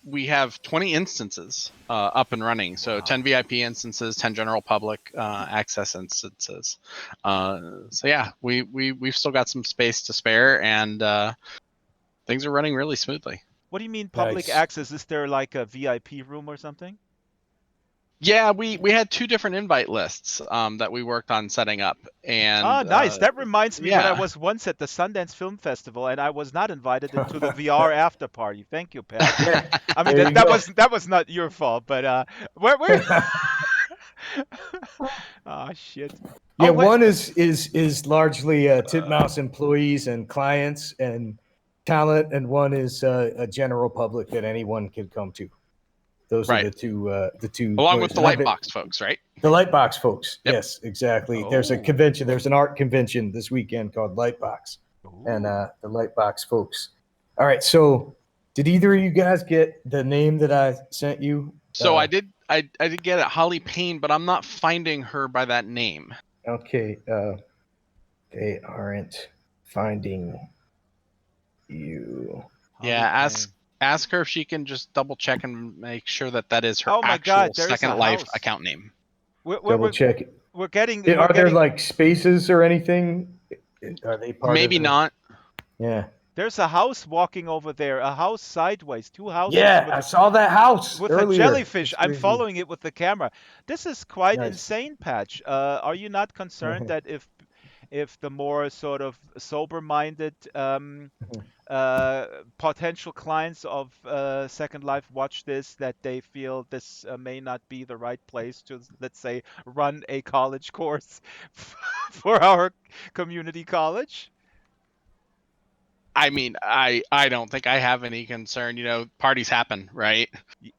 [SPEAKER 4] We have 20 instances up and running. So 10 VIP instances, 10 general public access instances. So yeah, we've still got some space to spare, and things are running really smoothly.
[SPEAKER 2] What do you mean public access? Is there like a VIP room or something?
[SPEAKER 4] Yeah, we had 2 different invite lists that we worked on setting up. And
[SPEAKER 2] nice. That reminds me when I was once at the Sundance Film Festival and I was not invited into the VR after party. Thank you, Pat. I mean that was not your fault, but where oh shit.
[SPEAKER 1] Yeah, one is largely Titmouse employees and clients and talent, and one is a general public that anyone can come to. Those are the two.
[SPEAKER 4] Along with the Lightbox folks, right?
[SPEAKER 1] The Lightbox folks.
[SPEAKER 4] Yep.
[SPEAKER 1] Yes, exactly. There's a convention. There's an art convention this weekend called Lightbox, and the Lightbox folks. All right. So, did either of you guys get the name that I sent you?
[SPEAKER 4] So I did. I did get it, Holly Payne, but I'm not finding her by that name.
[SPEAKER 1] Okay. They aren't finding you.
[SPEAKER 4] Yeah. Ask her if she can just double check and make sure that is her actual Second Life account name.
[SPEAKER 1] Double check it.
[SPEAKER 2] We're getting.
[SPEAKER 1] Are there like spaces or anything? Are they part
[SPEAKER 4] Maybe
[SPEAKER 1] of
[SPEAKER 4] not.
[SPEAKER 1] Yeah.
[SPEAKER 2] There's a house walking over there. A house sideways. 2 houses.
[SPEAKER 1] Yeah, I saw that house
[SPEAKER 2] with
[SPEAKER 1] earlier.
[SPEAKER 2] a jellyfish. I'm following it with the camera. This is quite insane, Patch. Are you not concerned that if the more sort of sober-minded potential clients of Second Life watch this, that they feel this may not be the right place to, let's say, run a college course for our community college?
[SPEAKER 4] I mean, I don't think I have any concern. You know, parties happen, right?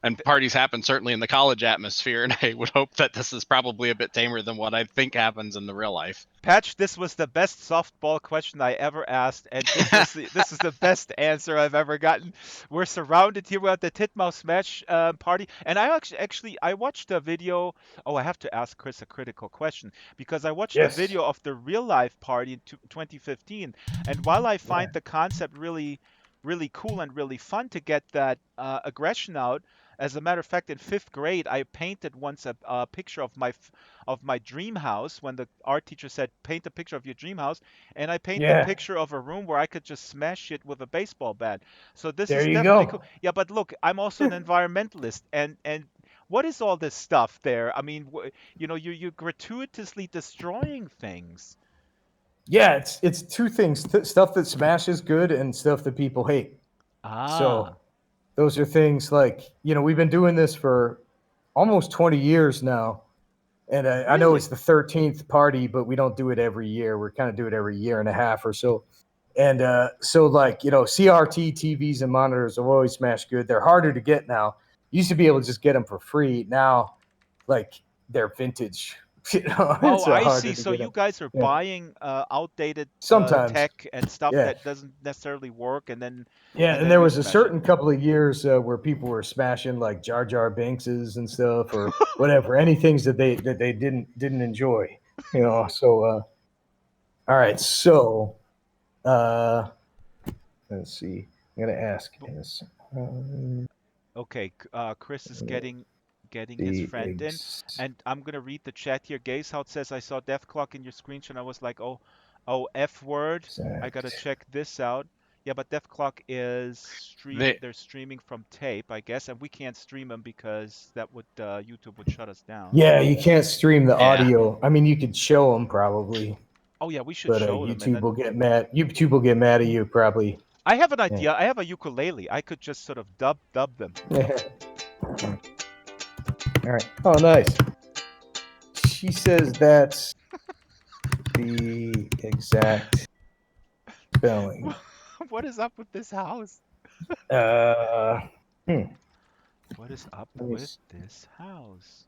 [SPEAKER 4] And parties happen certainly in the college atmosphere, and I would hope that this is probably a bit tamer than what I think happens in the real life.
[SPEAKER 2] Patch, this was the best softball question I ever asked, and this is the best answer I've ever gotten. We're surrounded here. We're at the Titmouse Smash Party, and I actually watched a video. Oh, I have to ask Chris a critical question, because I watched a video of the real life party in 2015, and while I find the concept really cool and really fun to get that aggression out. As a matter of fact, in 5th grade, I painted once a picture of my dream house when the art teacher said, paint a picture of your dream house. And I painted a picture of a room where I could just smash it with a baseball bat. So this is definitely cool. Yeah, but look, I'm also an environmentalist. And what is all this stuff there? I mean, you know, you're gratuitously destroying things.
[SPEAKER 1] Yeah, it's 2 things. Stuff that smashes good and stuff that people hate. So those are things like, you know, we've been doing this for almost 20 years now. And I know it's the 13th party, but we don't do it every year. We're kind of do it every year and a half or so. And so, like, you know, CRT TVs and monitors have always smashed good. They're harder to get now. You used to be able to just get them for free. Now, like, they're vintage You know,
[SPEAKER 2] Oh,
[SPEAKER 1] it's
[SPEAKER 2] I
[SPEAKER 1] harder
[SPEAKER 2] see.
[SPEAKER 1] to
[SPEAKER 2] So
[SPEAKER 1] get
[SPEAKER 2] you
[SPEAKER 1] them.
[SPEAKER 2] guys are
[SPEAKER 1] Yeah.
[SPEAKER 2] buying outdated
[SPEAKER 1] Sometimes.
[SPEAKER 2] tech and stuff
[SPEAKER 1] Yeah.
[SPEAKER 2] that doesn't necessarily work, and then
[SPEAKER 1] And
[SPEAKER 2] then
[SPEAKER 1] there
[SPEAKER 2] you
[SPEAKER 1] was a
[SPEAKER 2] smash
[SPEAKER 1] certain
[SPEAKER 2] it.
[SPEAKER 1] couple of years where people were smashing like Jar Jar Binkses and stuff or whatever, any things that they didn't enjoy, you know. So all right, so let's see. I'm gonna ask this.
[SPEAKER 2] Okay, Chris is getting his
[SPEAKER 1] The
[SPEAKER 2] friend in, and I'm gonna read the chat here. Gaze how it says, I saw Death Clock in your screenshot. I was like, oh, F word. I gotta
[SPEAKER 1] exact.
[SPEAKER 2] check this out. Yeah, but Death Clock is
[SPEAKER 4] They,
[SPEAKER 2] they're streaming from tape, I guess, and we can't stream them because that would YouTube would shut us down.
[SPEAKER 1] Yeah, you can't stream the
[SPEAKER 4] Yeah.
[SPEAKER 1] audio. I mean, you could show them probably,
[SPEAKER 2] Oh yeah, we should
[SPEAKER 1] but
[SPEAKER 2] show them, and
[SPEAKER 1] YouTube
[SPEAKER 2] then
[SPEAKER 1] will get mad. YouTube will get mad at you probably.
[SPEAKER 2] I have an
[SPEAKER 1] Yeah.
[SPEAKER 2] idea. I have a ukulele. I could just sort of dub them.
[SPEAKER 1] All right. Oh, nice. She says that's the exact spelling.
[SPEAKER 2] What is up with this house?
[SPEAKER 1] Hmm.
[SPEAKER 2] What is up
[SPEAKER 1] Let me
[SPEAKER 2] with
[SPEAKER 1] s-
[SPEAKER 2] this house?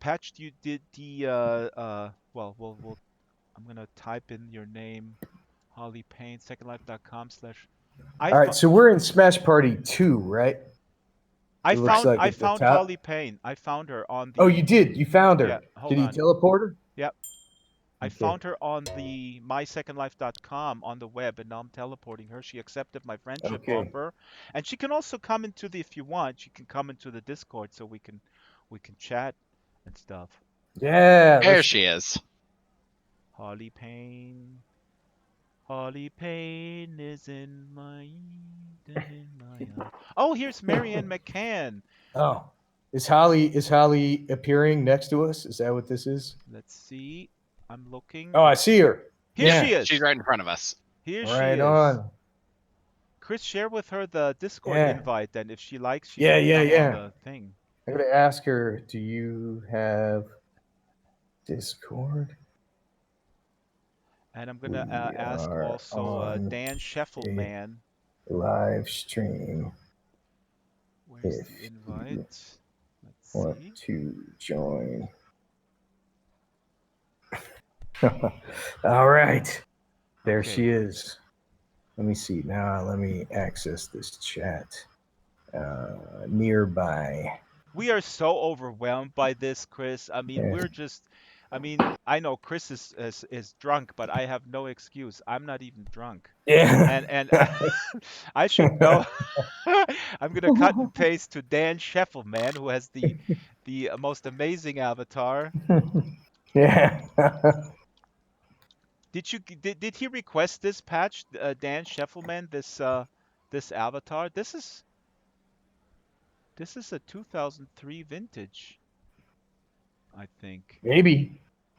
[SPEAKER 2] Patch, you did the well, I'm gonna type in your name, Holly Payne, secondlife.com/.
[SPEAKER 1] All right, so we're in Smash Party 2, right?
[SPEAKER 2] I
[SPEAKER 1] It looks like
[SPEAKER 2] I
[SPEAKER 1] at the
[SPEAKER 2] found
[SPEAKER 1] top.
[SPEAKER 2] Holly Payne. I found her on the.
[SPEAKER 1] Oh, you did. You found her.
[SPEAKER 2] Yeah, hold
[SPEAKER 1] Did you
[SPEAKER 2] on.
[SPEAKER 1] teleport her?
[SPEAKER 2] Yep. I
[SPEAKER 1] Okay.
[SPEAKER 2] found her on the mysecondlife.com on the web, and now I'm teleporting her. She accepted my friendship offer, and she can also come into the, if you want, she can come into the Discord so we can chat and stuff.
[SPEAKER 1] Yeah.
[SPEAKER 4] there she is.
[SPEAKER 2] Holly Payne. Holly Payne is in my Oh, here's Marianne McCann.
[SPEAKER 1] Oh, is Holly appearing next to us? Is that what this is?
[SPEAKER 2] Let's see. I'm looking.
[SPEAKER 1] Oh, I see her.
[SPEAKER 2] Here she is.
[SPEAKER 4] She's right in front of us.
[SPEAKER 2] Here she
[SPEAKER 1] Right
[SPEAKER 2] is.
[SPEAKER 1] on.
[SPEAKER 2] Chris, share with her the Discord invite, then if she likes, she
[SPEAKER 1] Yeah,
[SPEAKER 2] can come on the thing.
[SPEAKER 1] I'm gonna ask her. Do you have Discord?
[SPEAKER 2] And I'm gonna ask also Dan Shefelman.
[SPEAKER 1] Live stream.
[SPEAKER 2] Where's the invite? Let's
[SPEAKER 1] Want
[SPEAKER 2] see.
[SPEAKER 1] to join? All right, there she is. Let me see now. Let me access this chat. Nearby.
[SPEAKER 2] We are so overwhelmed by this, Chris. I mean, we're just. I mean, I know Chris is drunk, but I have no excuse. I'm not even drunk.
[SPEAKER 1] Yeah.
[SPEAKER 2] And I should know. I'm gonna cut and paste to Dan Shefelman, who has the most amazing avatar.
[SPEAKER 1] Yeah.
[SPEAKER 2] Did he request this patch, Dan Shefelman? This avatar. This is a 2003 vintage, I think.
[SPEAKER 1] Maybe.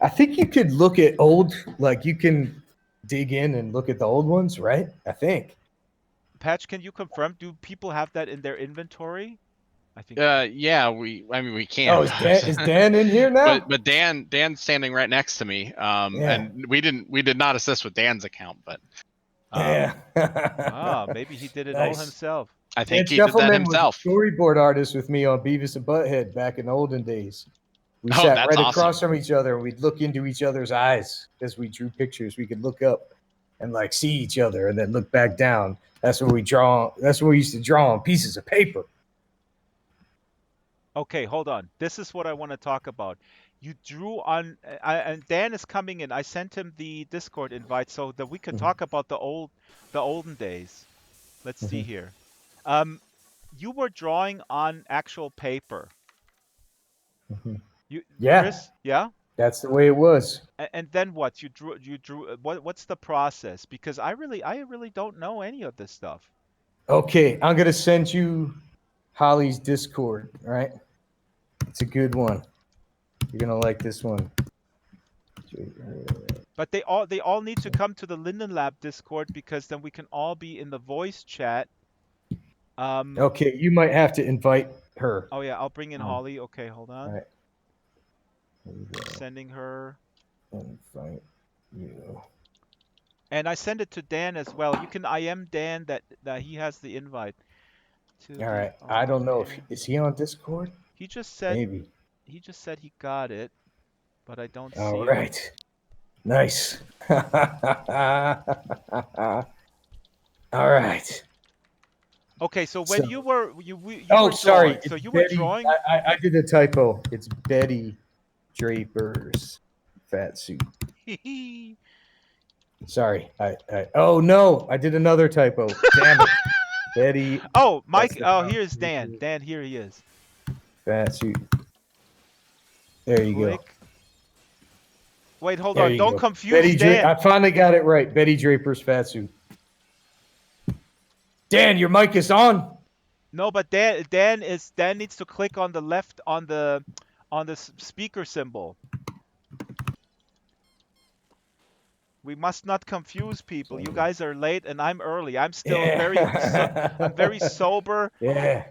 [SPEAKER 1] I think you could look at old, like you can dig in and look at the old ones, right? I think.
[SPEAKER 2] Patch, can you confirm? Do people have that in their inventory? I think.
[SPEAKER 4] Yeah, we can.
[SPEAKER 1] Oh, is Dan in here now?
[SPEAKER 4] But Dan's standing right next to me. And we did not assist with Dan's account, but
[SPEAKER 2] maybe he did it all himself.
[SPEAKER 4] I think he did that himself.
[SPEAKER 1] Was a storyboard artist with me on Beavis and Butthead back in the olden days. We sat right across from each other and we'd look into each other's eyes as we drew pictures. We could look up and like see each other and then look back down. That's where we draw. That's where we used to draw on pieces of paper.
[SPEAKER 2] Okay, hold on. This is what I want to talk about. You drew on, and Dan is coming in. I sent him the Discord invite so that we could talk about the olden days. Let's see here. You were drawing on actual paper. Chris? Yeah.
[SPEAKER 1] That's the way it was.
[SPEAKER 2] And then what? You drew. What's the process? Because I really don't know any of this stuff.
[SPEAKER 1] Okay, I'm gonna send you Holly's Discord. All right, it's a good one. You're gonna like this one.
[SPEAKER 2] But they all need to come to the Linden Lab Discord because then we can all be in the voice chat.
[SPEAKER 1] Okay, you might have to invite her.
[SPEAKER 2] Oh yeah, I'll bring in Holly. Okay, hold on.
[SPEAKER 1] All right.
[SPEAKER 2] Sending her.
[SPEAKER 1] Invite you.
[SPEAKER 2] And I send it to Dan as well. You can IM Dan that he has the invite.
[SPEAKER 1] All right. I don't know if is he on Discord?
[SPEAKER 2] He just said
[SPEAKER 1] Maybe.
[SPEAKER 2] he just said he got it, but I don't see
[SPEAKER 1] All
[SPEAKER 2] it.
[SPEAKER 1] right. Nice. All right.
[SPEAKER 2] Okay, so when you were
[SPEAKER 1] sorry.
[SPEAKER 2] drawing, so
[SPEAKER 1] It's
[SPEAKER 2] you were
[SPEAKER 1] Betty,
[SPEAKER 2] drawing.
[SPEAKER 1] I did a typo. It's Betty Draper's fat suit. Sorry. Oh no, I did another typo. Damn it. Betty.
[SPEAKER 2] Oh, Mike. Oh, here's Dan. Dan, here he is.
[SPEAKER 1] Fat suit. There you
[SPEAKER 2] Click.
[SPEAKER 1] go.
[SPEAKER 2] Wait, hold on. Don't confuse
[SPEAKER 1] Betty
[SPEAKER 2] Dan.
[SPEAKER 1] I finally got it right. Betty Draper's fat suit. Dan, your mic is on.
[SPEAKER 2] No, but Dan needs to click on the left on the speaker symbol. We must not confuse people. You guys are late and I'm early. I'm still I'm very sober.
[SPEAKER 1] Yeah.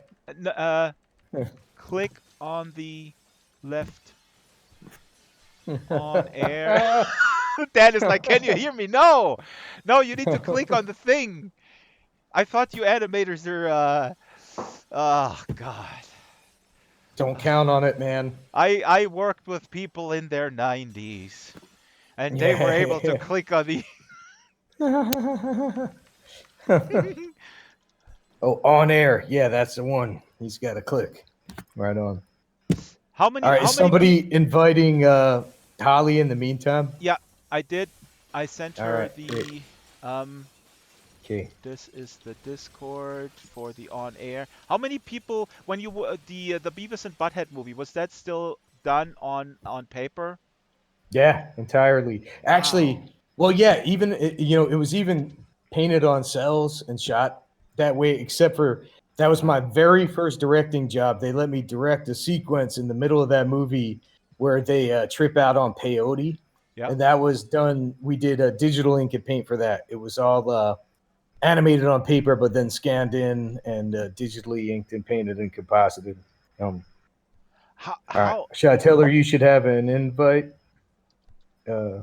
[SPEAKER 2] Click on the left on air. Dan is like, can you hear me? No, you need to click on the thing. I thought you animators are. Oh God.
[SPEAKER 1] Don't count on it, man.
[SPEAKER 2] I worked with people in their 90s, and they were able to click on the.
[SPEAKER 1] Oh, on air. Yeah, that's the one. He's got to click. Right on.
[SPEAKER 2] How many?
[SPEAKER 1] All right, is somebody inviting Holly in the meantime?
[SPEAKER 2] Yeah, I did. I sent her
[SPEAKER 1] right,
[SPEAKER 2] the.
[SPEAKER 1] great. Okay.
[SPEAKER 2] This is the Discord for the on air. How many people? When you the Beavis and Butthead movie, was that still done on paper?
[SPEAKER 1] Yeah, entirely. Actually,
[SPEAKER 2] Wow.
[SPEAKER 1] well, yeah. Even it was even painted on cells and shot that way. Except for that was my very first directing job. They let me direct a sequence in the middle of that movie where they trip out on peyote.
[SPEAKER 2] Yep.
[SPEAKER 1] And that was done. We did a digital ink and paint for that. It was all animated on paper, but then scanned in and digitally inked and painted and composited.
[SPEAKER 2] How?
[SPEAKER 1] Right. Should I tell her you should have an invite?
[SPEAKER 2] Yeah.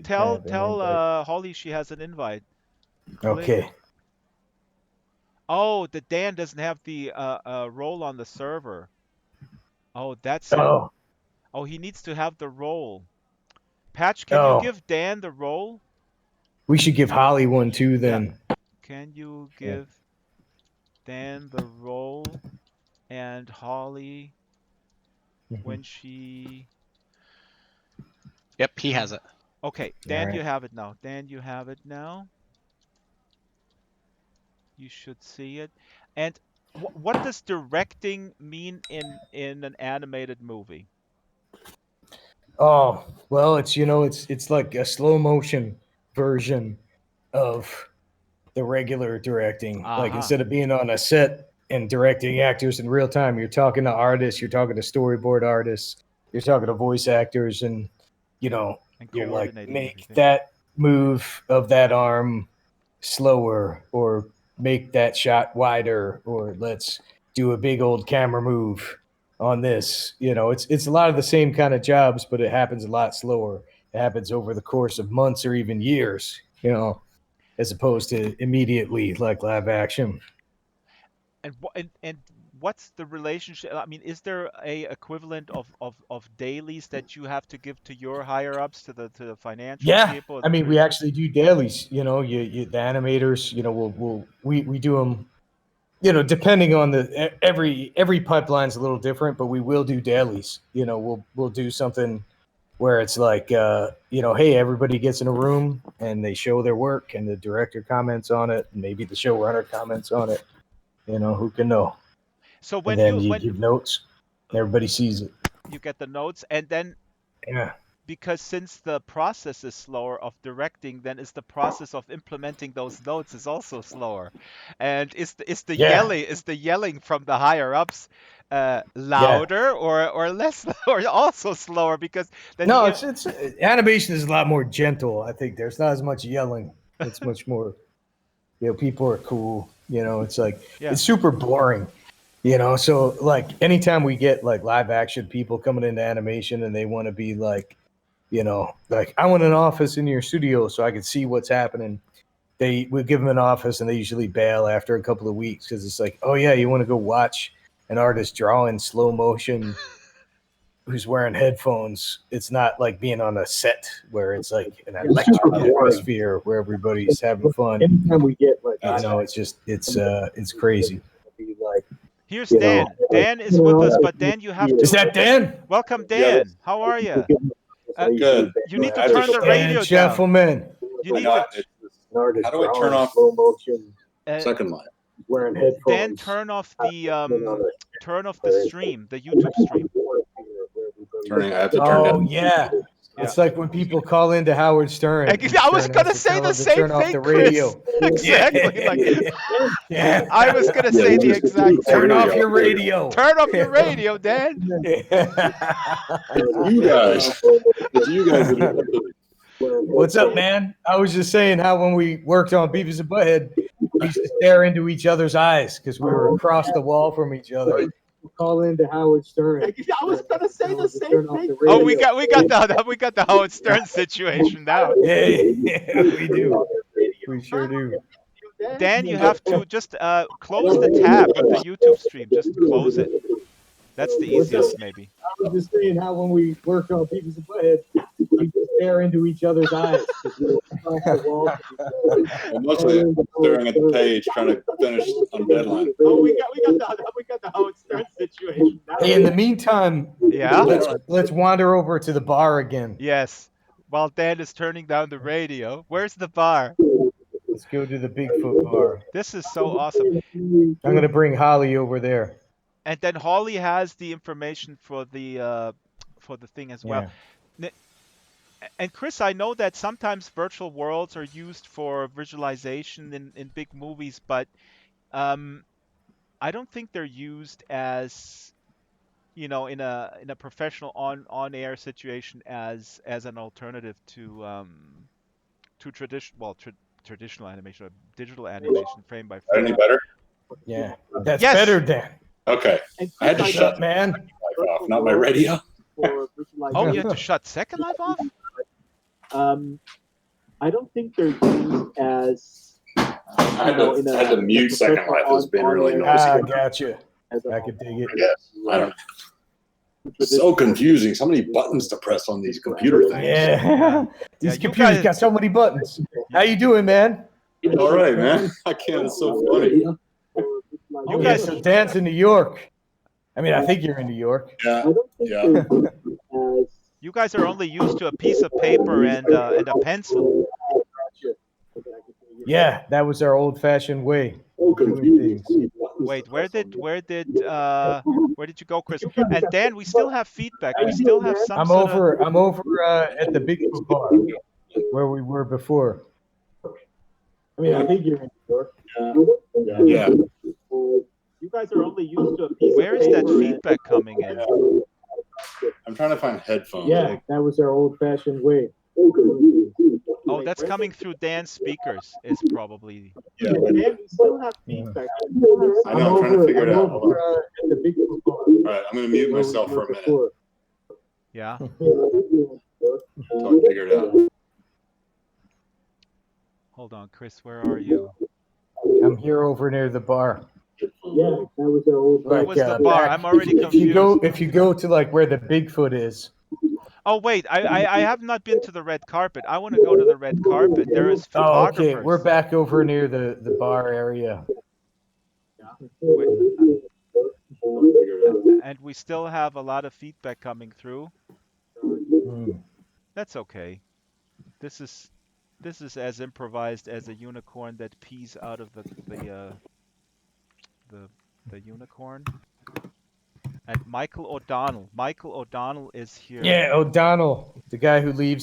[SPEAKER 2] Tell Holly she has an invite.
[SPEAKER 1] Okay.
[SPEAKER 2] Click. Oh, the Dan doesn't have the role on the server. Oh, that's it. Oh, he needs to have the role. Patch, can you give Dan the role?
[SPEAKER 1] We should give Holly one too then.
[SPEAKER 2] Yeah. Can you give Dan the role and Holly when she...
[SPEAKER 4] Yep, he has it.
[SPEAKER 2] Okay, Dan, you have it now. Dan, you have it now. You should see it. And what does directing mean in an animated movie?
[SPEAKER 1] Oh, well, it's like a slow motion version of the regular directing. Like instead of being on a set and directing actors in real time, you're talking to artists, you're talking to storyboard artists, you're talking to voice actors, and you're like, make that move of that arm slower, or make that shot wider, or let's do a big old camera move on this. It's a lot of the same kind of jobs, but it happens a lot slower. It happens over the course of months or even years, as opposed to immediately like live action.
[SPEAKER 2] And what's the relationship? I mean, is there a equivalent of dailies that you have to give to your higher ups, to the financial people?
[SPEAKER 1] I mean, we actually do dailies. The animators. We do them. Depending on every pipeline's a little different, but we will do dailies. We'll do something where it's like, hey, everybody gets in a room and they show their work, and the director comments on it, and maybe the showrunner comments on it. Who can know?
[SPEAKER 2] So when
[SPEAKER 1] you give notes, everybody sees it.
[SPEAKER 2] You get the notes, and then because since the process is slower of directing, then is the process of implementing those notes is also slower. And is the yelling from the higher ups louder or less, or also slower? Because then
[SPEAKER 1] it's animation is a lot more gentle. I think there's not as much yelling. It's much more, people are cool. It's like it's super boring. So like anytime we get like live action people coming into animation and they want to be like, like, I want an office in your studio so I can see what's happening. We give them an office and they usually bail after a couple of weeks because it's like, oh yeah, you want to go watch an artist draw in slow motion who's wearing headphones. It's not like being on a set where it's like an electric atmosphere where everybody's having fun.
[SPEAKER 5] Anytime we get like,
[SPEAKER 1] it's crazy.
[SPEAKER 2] Here's Dan. Dan is with us, but Dan, you have to.
[SPEAKER 1] Is that Dan?
[SPEAKER 2] Welcome, Dan.
[SPEAKER 6] Yeah.
[SPEAKER 2] How are you?
[SPEAKER 6] Good.
[SPEAKER 2] You need to turn the radio
[SPEAKER 1] Dan
[SPEAKER 2] down.
[SPEAKER 1] Shefelman.
[SPEAKER 2] You need
[SPEAKER 6] How
[SPEAKER 2] to.
[SPEAKER 6] do I turn off second line?
[SPEAKER 5] wearing headphones.
[SPEAKER 2] Dan, turn off the stream, the YouTube stream.
[SPEAKER 6] I have to turn down.
[SPEAKER 1] Oh yeah. It's like when people call into Howard Stern.
[SPEAKER 2] I was gonna say the same thing, Chris. Exactly.
[SPEAKER 1] Yeah.
[SPEAKER 2] I was gonna say the exact same.
[SPEAKER 1] Turn off your radio.
[SPEAKER 2] Turn off your radio, Dan.
[SPEAKER 6] You guys.
[SPEAKER 1] What's up, man? I was just saying how when we worked on Beavis and Butthead, we used to stare into each other's eyes because we were across the wall from each other.
[SPEAKER 5] Call into Howard Stern.
[SPEAKER 2] I was gonna say the same thing. Oh, we got the Howard Stern situation now.
[SPEAKER 1] Yeah, we do. We sure do.
[SPEAKER 2] Dan, you have to just close the tab of the YouTube stream. Just close it. That's the easiest, maybe.
[SPEAKER 5] I was just saying how when we worked on Beavis and Butthead, we just stare into each other's eyes.
[SPEAKER 6] I'm mostly staring at the page, trying to finish on deadline.
[SPEAKER 2] Oh, we got the Howard Stern situation.
[SPEAKER 1] Hey, in the meantime,
[SPEAKER 2] Yeah.
[SPEAKER 1] let's wander over to the bar again.
[SPEAKER 2] Yes. While Dan is turning down the radio, where's the bar?
[SPEAKER 1] Let's go to the Bigfoot bar.
[SPEAKER 2] This is so awesome.
[SPEAKER 1] I'm gonna bring Holly over there.
[SPEAKER 2] And then Holly has the information for the thing as well.
[SPEAKER 1] Yeah.
[SPEAKER 2] And Chris, I know that sometimes virtual worlds are used for visualization in big movies, but I don't think they're used as, in a professional on-air situation as an alternative to traditional animation or digital animation frame by frame.
[SPEAKER 6] Any better?
[SPEAKER 1] Yeah, that's better, Dan.
[SPEAKER 6] Okay. I had to shut
[SPEAKER 1] man.
[SPEAKER 6] off, not my radio.
[SPEAKER 2] Oh, you had to shut Second Life off?
[SPEAKER 5] I don't think they're used as.
[SPEAKER 6] I had to mute Second Life. It's been really noisy.
[SPEAKER 1] Ah, gotcha. I could dig it.
[SPEAKER 6] Yes. I don't. It's so confusing. So many buttons to press on these computer things.
[SPEAKER 1] Yeah. These computers got so many buttons. How you doing, man?
[SPEAKER 6] All right, man. I can't. It's so funny.
[SPEAKER 1] You guys are dancing in New York. I mean, I think you're in New York.
[SPEAKER 6] Yeah. Yeah.
[SPEAKER 2] You guys are only used to a piece of paper and a pencil.
[SPEAKER 1] Yeah, that was our old-fashioned way.
[SPEAKER 2] Wait, where did you go, Chris? And Dan, we still have feedback. We still have some.
[SPEAKER 1] I'm over at the Bigfoot bar where we were before.
[SPEAKER 5] I mean, I think you're in New York.
[SPEAKER 6] Yeah.
[SPEAKER 5] You guys are only used to a piece
[SPEAKER 2] Where
[SPEAKER 5] of
[SPEAKER 2] is that
[SPEAKER 5] paper
[SPEAKER 2] feedback coming in?
[SPEAKER 6] I'm trying to find headphones.
[SPEAKER 5] Yeah, that was our old-fashioned way.
[SPEAKER 2] Oh, that's coming through Dan's speakers. Is probably.
[SPEAKER 6] Yeah.
[SPEAKER 5] Dan, we still have feedback.
[SPEAKER 6] I know. I'm trying to figure it out. Hold on.
[SPEAKER 5] At the Bigfoot bar.
[SPEAKER 6] All right. I'm going to mute myself for a minute
[SPEAKER 2] Yeah.
[SPEAKER 6] until I figure it out.
[SPEAKER 2] Hold on, Chris. Where are you?
[SPEAKER 1] I'm here over near the bar.
[SPEAKER 5] Yeah, that was our old.
[SPEAKER 2] Where was the bar? I'm already confused.
[SPEAKER 1] If you go to like where the Bigfoot is.
[SPEAKER 2] Oh wait, I have not been to the red carpet. I want to go to the red carpet. There is photographers.
[SPEAKER 1] Oh, okay. We're back over near the bar area.
[SPEAKER 2] And we still have a lot of feedback coming through. That's okay. This is as improvised as a unicorn that pees out of the unicorn. And Michael O'Donnell is here.
[SPEAKER 1] Yeah, O'Donnell, the guy who he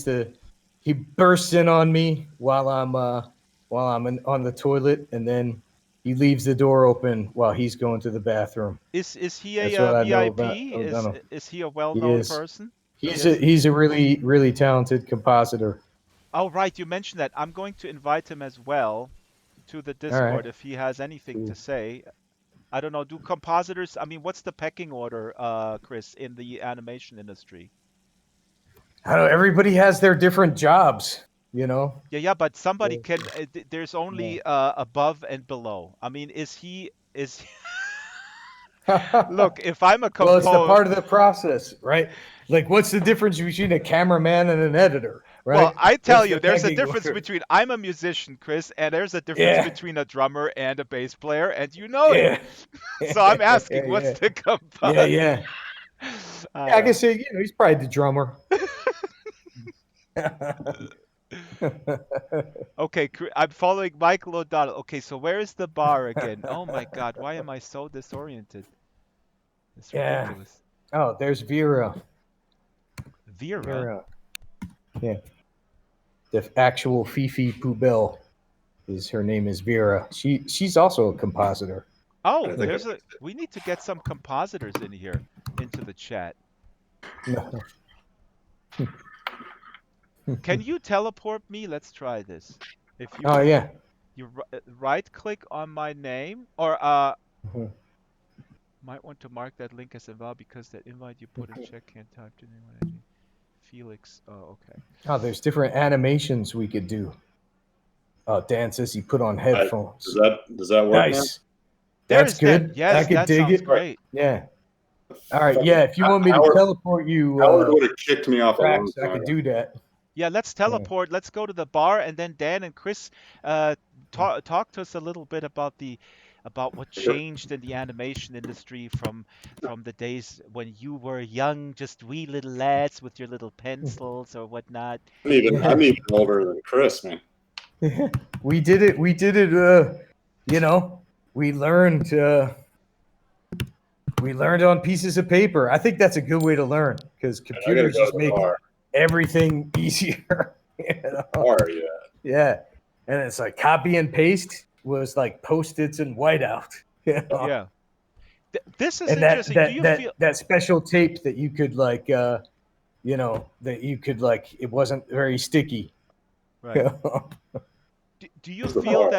[SPEAKER 1] bursts in on me while I'm on the toilet, and then he leaves the door open while he's going to the bathroom.
[SPEAKER 2] Is he a VIP? Is he a well-known person?
[SPEAKER 1] He's a really, really talented compositor.
[SPEAKER 2] Oh, right, you mentioned that. I'm going to invite him as well to the Discord if he has anything to say. I don't know. Do compositors? I mean, what's the pecking order, Chris, in the animation industry?
[SPEAKER 1] I don't know. Everybody has their different jobs,
[SPEAKER 2] Yeah, but somebody can. There's only above and below. I mean, is he Look, if I'm a
[SPEAKER 1] well, it's the
[SPEAKER 2] composer,
[SPEAKER 1] part of the process, right? Like, what's the difference between a cameraman and an editor, right?
[SPEAKER 2] well, I tell
[SPEAKER 1] What's
[SPEAKER 2] you,
[SPEAKER 1] the
[SPEAKER 2] there's a
[SPEAKER 1] pecking
[SPEAKER 2] difference
[SPEAKER 1] order?
[SPEAKER 2] between I'm a musician, Chris, and there's a difference
[SPEAKER 1] Yeah.
[SPEAKER 2] between a drummer and a bass player, and you know
[SPEAKER 1] Yeah.
[SPEAKER 2] it. So I'm asking,
[SPEAKER 1] Yeah,
[SPEAKER 2] what's
[SPEAKER 1] yeah.
[SPEAKER 2] the composer?
[SPEAKER 1] Yeah, yeah. I can say, he's probably the drummer.
[SPEAKER 2] Okay, I'm following Michael O'Donnell. Okay, so where is the bar again? Oh my God, why am I so disoriented? It's ridiculous.
[SPEAKER 1] Oh, there's Vera.
[SPEAKER 2] Vera?
[SPEAKER 1] Yeah. The actual Fifi Poubelle her name is Vera. She's also a compositor.
[SPEAKER 2] Oh, we need to get some compositors in here into the chat. Can you teleport me? Let's try this. If you you right click on my name or might want to mark that link as invalid because that invite you put in check can't type to anyone. Felix. Oh, okay.
[SPEAKER 1] Oh, there's different animations we could do. Oh, Dan says he put on headphones.
[SPEAKER 6] Does that work?
[SPEAKER 1] Nice. That's good.
[SPEAKER 2] Yes,
[SPEAKER 1] I could dig it.
[SPEAKER 2] Great.
[SPEAKER 1] Yeah. All right. Yeah. If you want me to teleport you,
[SPEAKER 6] Howard would have kicked me off.
[SPEAKER 1] Drax, I could do that.
[SPEAKER 2] Yeah, let's teleport. Let's go to the bar, and then Dan and Chris talk to us a little bit about what changed in the animation industry from the days when you were young, just wee little lads with your little pencils or whatnot.
[SPEAKER 6] I'm even older than Chris, man.
[SPEAKER 1] We did it. We learned on pieces of paper. I think that's a good way to learn because computers just make everything easier. Yeah. And it's like copy and paste was like Post-its and whiteout.
[SPEAKER 2] Yeah. This is interesting. Do you feel
[SPEAKER 1] that special tape that you could that you could it wasn't very sticky.
[SPEAKER 2] Right. Do you feel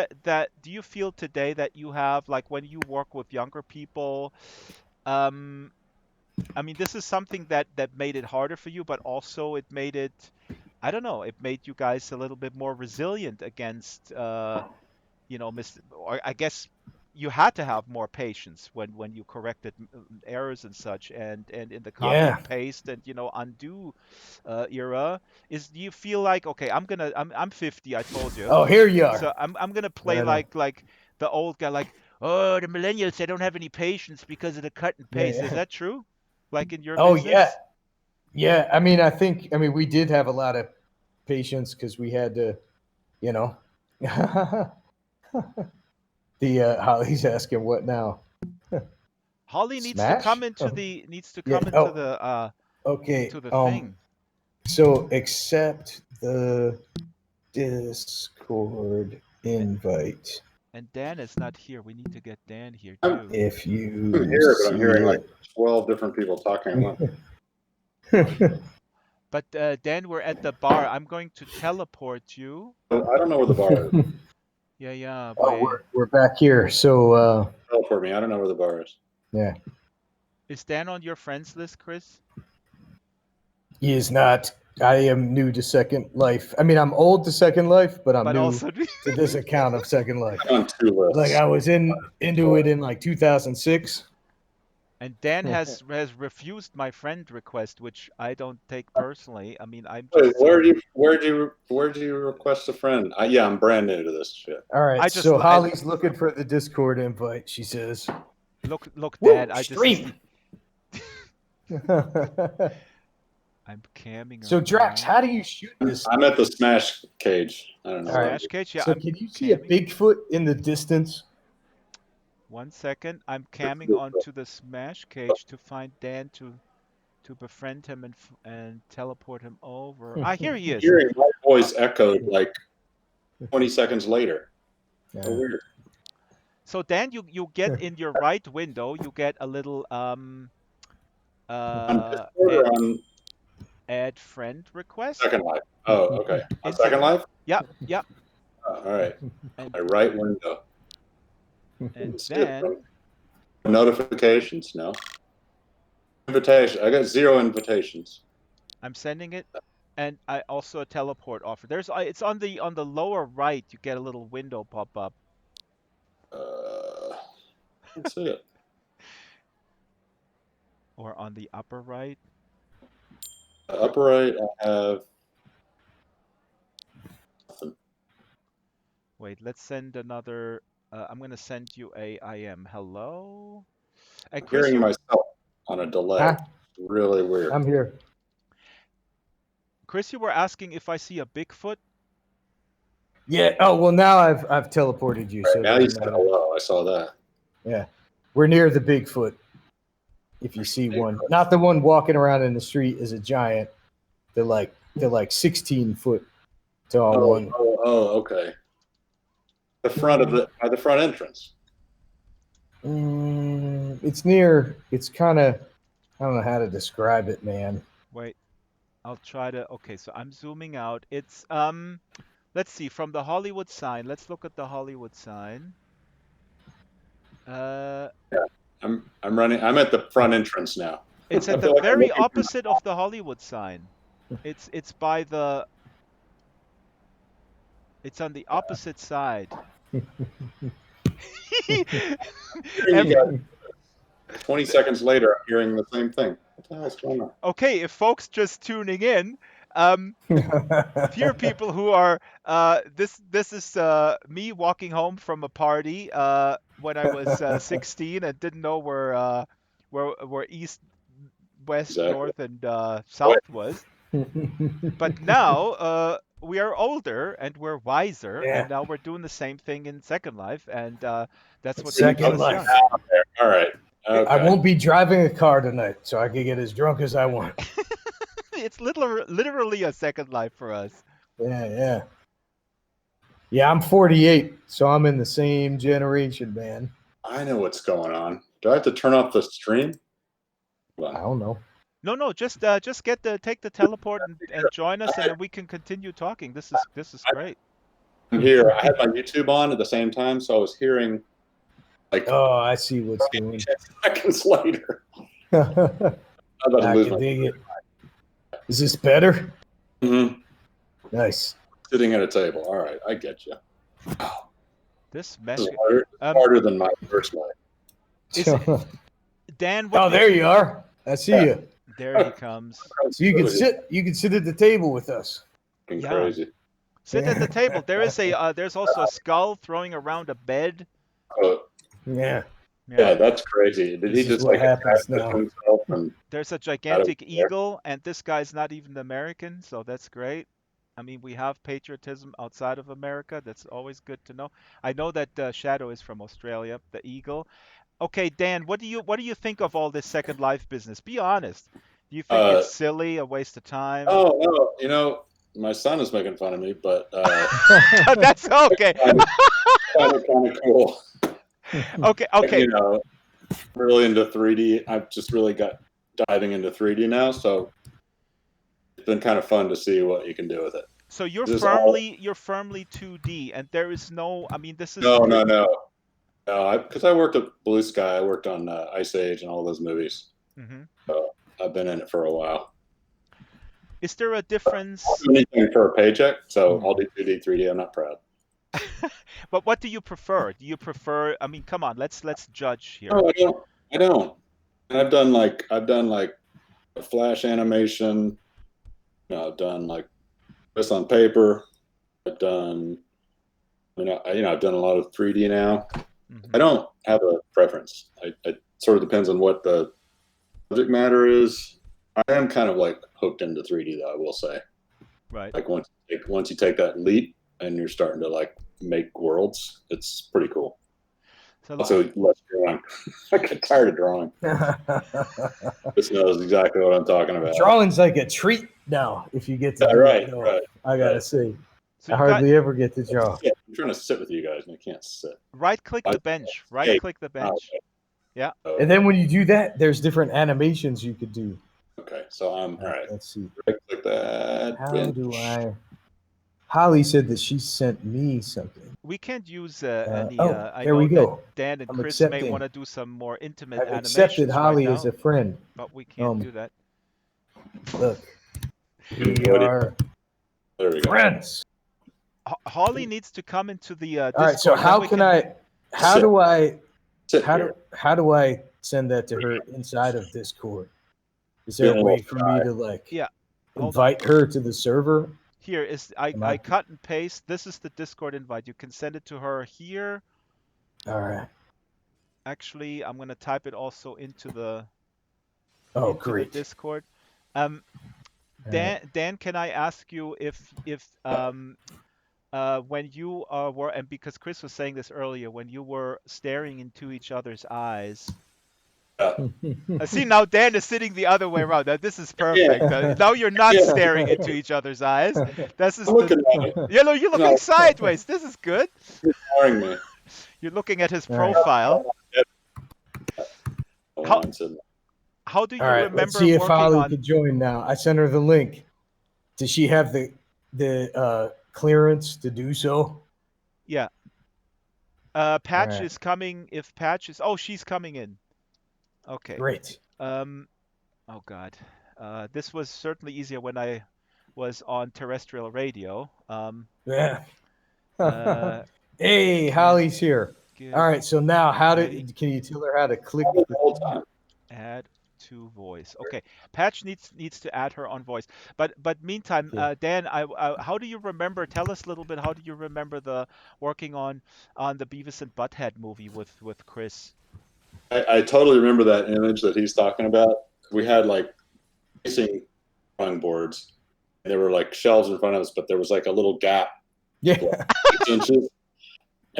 [SPEAKER 2] do you feel today that you have, like, when you work with younger people, I mean, this is something that made it harder for you, but also it made it, I don't know, it made you guys a little bit more resilient against, or I guess you had to have more patience when you corrected errors and such, and in the copy and paste and undo era. Do you feel like, okay, I'm 50, I told you.
[SPEAKER 1] Oh, here you are.
[SPEAKER 2] So I'm gonna play like the old guy, like, oh, the millennials, they don't have any patience because of the cut and paste. Is that true? Like in your business?
[SPEAKER 1] Yeah. I mean, we did have a lot of patience because we had to, The Holly's asking what now?
[SPEAKER 2] Holly needs to come into the thing.
[SPEAKER 1] So accept the Discord invite.
[SPEAKER 2] And Dan is not here. We need to get Dan here too.
[SPEAKER 1] If you
[SPEAKER 6] I'm here, but I'm hearing like 12 different people talking.
[SPEAKER 2] But Dan, we're at the bar. I'm going to teleport you.
[SPEAKER 6] I don't know where the bar is.
[SPEAKER 2] Yeah.
[SPEAKER 1] Oh, we're back here. So
[SPEAKER 6] teleport me. I don't know where the bar is.
[SPEAKER 1] Yeah.
[SPEAKER 2] Is Dan on your friends list, Chris?
[SPEAKER 1] He is not. I am new to Second Life. I mean, I'm old to Second Life, but I'm new
[SPEAKER 2] also
[SPEAKER 1] to this account of Second Life.
[SPEAKER 6] On 2 lists.
[SPEAKER 1] Like I was into it in like 2006.
[SPEAKER 2] And Dan has refused my friend request, which I don't take personally. I mean, I'm
[SPEAKER 6] Wait,
[SPEAKER 2] just
[SPEAKER 6] where'd you request a friend? I'm brand new to this shit.
[SPEAKER 1] All right, so Holly's looking for the Discord invite. She says,
[SPEAKER 2] "Look, Dad, I
[SPEAKER 1] stream."
[SPEAKER 2] I'm camming.
[SPEAKER 1] So Drax, how do you shoot this?
[SPEAKER 6] I'm at the Smash cage. I don't know.
[SPEAKER 2] Smash cage, yeah.
[SPEAKER 1] So can you see a Bigfoot in the distance?
[SPEAKER 2] 1 second. I'm camming onto the Smash cage to find Dan to befriend him and teleport him over. Here he is.
[SPEAKER 6] Hearing my voice echoed like 20 seconons later.
[SPEAKER 1] Yeah.
[SPEAKER 6] So weird.
[SPEAKER 2] So Dan, you get in your right window, you get a little add friend request.
[SPEAKER 6] Second Life. Oh, okay. On Second Life?
[SPEAKER 2] Yep.
[SPEAKER 6] All right. My right window.
[SPEAKER 2] And then
[SPEAKER 6] notifications, no. Invitation. I got 0 invitations.
[SPEAKER 2] I'm sending it, and I also a teleport offer. It's on the lower right. You get a little window pop up.
[SPEAKER 6] That's it.
[SPEAKER 2] Or on the upper right?
[SPEAKER 6] Upper right, I have.
[SPEAKER 2] Wait, let's send another. I'm gonna send you a IM. Hello. And
[SPEAKER 6] I'm
[SPEAKER 2] Chris,
[SPEAKER 6] hearing myself on a delay.
[SPEAKER 1] Huh?
[SPEAKER 6] It's really weird.
[SPEAKER 1] I'm here.
[SPEAKER 2] Chris, you were asking if I see a Bigfoot.
[SPEAKER 1] Yeah. Oh well, now I've teleported you. So it
[SPEAKER 6] Now you
[SPEAKER 1] doesn't
[SPEAKER 6] said
[SPEAKER 1] matter.
[SPEAKER 6] hello. I saw that.
[SPEAKER 1] Yeah, we're near the Bigfoot. If you see one, not the one walking around in the street is a giant. They're like 16 foot tall one.
[SPEAKER 6] Okay. The front of the front entrance.
[SPEAKER 1] It's near. It's kind of. I don't know how to describe it, man.
[SPEAKER 2] Wait, I'll try to. Okay, so I'm zooming out. It's let's see, from the Hollywood sign. Let's look at the Hollywood sign.
[SPEAKER 6] Yeah, I'm running. I'm at the front entrance now.
[SPEAKER 2] It's at the very opposite of the Hollywood sign. It's by the. It's on the opposite side.
[SPEAKER 6] 20 seconds later, I'm hearing the same thing. What the hell's going on?
[SPEAKER 2] Okay, if folks just tuning in, here are people who are. This is me walking home from a party when I was 16 and didn't know where east, west, north, and south was. But now we are older and we're wiser, and now we're doing the same thing in Second Life, and that's what
[SPEAKER 1] Second Life.
[SPEAKER 6] All right. Okay.
[SPEAKER 1] I won't be driving a car tonight, so I can get as drunk as I want.
[SPEAKER 2] It's literally a Second Life for us.
[SPEAKER 1] Yeah. Yeah, I'm 48, so I'm in the same generation, man.
[SPEAKER 6] I know what's going on. Do I have to turn off the stream?
[SPEAKER 1] I don't know.
[SPEAKER 2] No, just take the teleport and join us, and then we can continue talking. This is great.
[SPEAKER 6] I'm here. I had my YouTube on at the same time, so I was hearing like.
[SPEAKER 1] Oh, I see what's doing.
[SPEAKER 6] 10 seconds later.
[SPEAKER 1] I can dig it. Is this better?
[SPEAKER 6] Mm-hmm.
[SPEAKER 1] Nice.
[SPEAKER 6] Sitting at a table. All right, I get you. Oh,
[SPEAKER 2] This
[SPEAKER 6] is harder than my first life.
[SPEAKER 2] Dan.
[SPEAKER 1] Oh, there you are. I see you.
[SPEAKER 2] There he comes.
[SPEAKER 1] So you can sit. You can sit at the table with us.
[SPEAKER 6] Crazy.
[SPEAKER 2] Sit at the table. There is there's also a skull throwing around a bed.
[SPEAKER 1] Yeah,
[SPEAKER 6] that's crazy. Did he just like
[SPEAKER 1] happens now?
[SPEAKER 6] Himself and
[SPEAKER 2] there's a gigantic eagle, and this guy's not even American, so that's great. I mean, we have patriotism outside of America. That's always good to know. I know that Shadow is from Australia, the eagle. Okay, Dan, what do you think of all this Second Life business? Be honest. Do you think it's silly, a waste of time?
[SPEAKER 6] Oh no, my son is making fun of me, but
[SPEAKER 2] that's okay.
[SPEAKER 6] kind of cool.
[SPEAKER 2] Okay.
[SPEAKER 6] I'm really into 3D. I've just really got diving into 3D now, so it's been kind of fun to see what you can do with it.
[SPEAKER 2] So you're firmly 2D, and there is no. I mean, this is
[SPEAKER 6] No. Because I worked at Blue Sky. I worked on Ice Age and all those movies.
[SPEAKER 2] Mm-hmm.
[SPEAKER 6] So I've been in it for a while.
[SPEAKER 2] Is there a difference?
[SPEAKER 6] I'll do anything for a paycheck, so I'll do 2D, 3D. I'm not proud.
[SPEAKER 2] But what do you prefer? Do you prefer? I mean, come on, let's judge here.
[SPEAKER 6] No, I don't. And I've done like a Flash animation. I've done like this on paper. I've done. I've done a lot of 3D now. Mm-hmm. I don't have a preference. It sort of depends on what the subject matter is. I am kind of like hooked into 3D, though, I will say.
[SPEAKER 2] Right.
[SPEAKER 6] Like once you take that leap and you're starting to like make worlds, it's pretty cool. So also, less drawing. I get tired of drawing. This knows exactly what I'm talking about.
[SPEAKER 1] Drawing's like a treat now. If you get to
[SPEAKER 6] right.
[SPEAKER 1] I gotta say.
[SPEAKER 2] So
[SPEAKER 1] I hardly ever get to draw.
[SPEAKER 6] Yeah, I'm trying to sit with you guys, and I can't sit.
[SPEAKER 2] Right-click the bench. Right-click the bench.
[SPEAKER 6] Okay.
[SPEAKER 2] Yeah.
[SPEAKER 1] And then when you do that, there's different animations you could do.
[SPEAKER 6] Okay, so I'm all right.
[SPEAKER 1] Let's see.
[SPEAKER 6] Right-click that.
[SPEAKER 1] How do I? Holly said that she sent me something.
[SPEAKER 2] We can't use any.
[SPEAKER 1] I there we go.
[SPEAKER 2] Dan and Chris may want to do some more intimate
[SPEAKER 1] I've
[SPEAKER 2] animations.
[SPEAKER 1] accepted Holly
[SPEAKER 2] right
[SPEAKER 1] as a friend.
[SPEAKER 2] But we can't do that.
[SPEAKER 1] Look. We are
[SPEAKER 6] there we go.
[SPEAKER 1] friends.
[SPEAKER 2] Holly needs to come into the Discord.
[SPEAKER 1] All right, so how do I send that to her inside of Discord. Is there a way for me to like invite her to the server?
[SPEAKER 2] Here is I cut and paste. This is the Discord invite. You can send it to her here.
[SPEAKER 1] All right.
[SPEAKER 2] Actually, I'm gonna type it also into the
[SPEAKER 1] great.
[SPEAKER 2] the Discord. Dan, can I ask you if when you were, and because Chris was saying this earlier, when you were staring into each other's eyes. See, now Dan is sitting the other way around. Now, this is perfect. Now you're not staring into each other's eyes. This is you're looking sideways. This is good. You're looking at his profile. How do you remember?
[SPEAKER 1] Let's see if Holly could join now. I sent her the link. Does she have the clearance to do so?
[SPEAKER 2] Yeah. Patch is coming. If Patch is, she's coming in. Okay.
[SPEAKER 1] Great.
[SPEAKER 2] Oh God. This was certainly easier when I was on terrestrial radio.
[SPEAKER 1] Yeah. Hey, Holly's here. All right. So now, can you tell her how to click the whole time?
[SPEAKER 2] Add to voice. Okay. Patch needs to add her on voice. But meantime, Dan, how do you remember? Tell us a little bit. How do you remember the working on the Beavis and Butthead movie with Chris?
[SPEAKER 6] I totally remember that image that he's talking about. We had like facing drawing boards. And there were like shelves in front of us, but there was like a little gap.
[SPEAKER 1] Yeah.
[SPEAKER 6] Like 6 inches.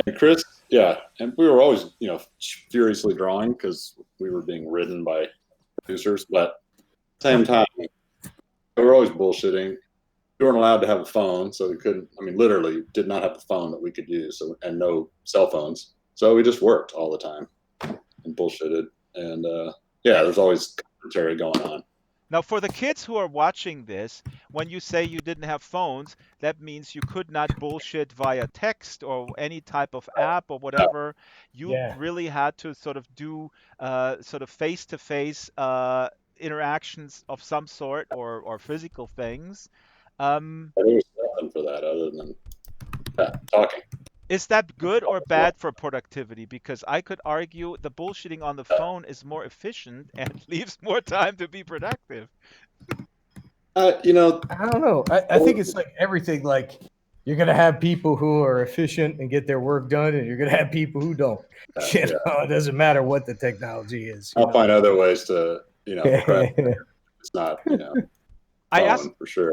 [SPEAKER 6] And Chris, and we were always, furiously drawing because we were being ridden by producers. But at the same time, we were always bullshitting. We weren't allowed to have a phone, so we couldn't. I mean, literally did not have a phone that we could use, and no cell phones. So we just worked all the time. And bullshitted, and there's always commentary going on.
[SPEAKER 2] Now, for the kids who are watching this, when you say you didn't have phones, that means you could not bullshit via text or any type of app or whatever. You really had to sort of do sort of face-to-face interactions of some sort or physical things.
[SPEAKER 6] There was nothing for that other than talking.
[SPEAKER 2] Is that good or bad for productivity? Because I could argue the bullshitting on the phone is more efficient and leaves more time to be productive.
[SPEAKER 1] I don't know. I think it's like everything. Like you're gonna have people who are efficient and get their work done, and you're gonna have people who don't. It doesn't matter what the technology is.
[SPEAKER 6] I'll find other ways to, it's not, for sure.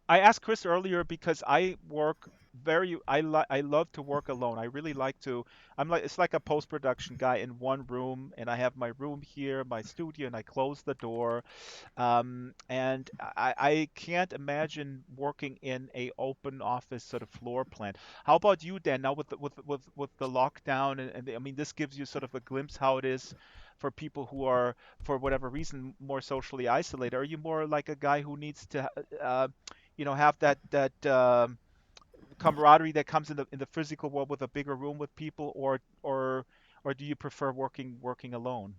[SPEAKER 2] I asked Chris earlier because I work I love to work alone. I really like to. It's like a post-production guy in one room, and I have my room here, my studio, and I close the door. And I can't imagine working in a open office sort of floor plan. How about you, Dan? Now with the lockdown, and I mean, this gives you sort of a glimpse how it is for people who are, for whatever reason, more socially isolated. Are you more like a guy who needs to, have that camaraderie that comes in the physical world with a bigger room with people, or do you prefer working alone?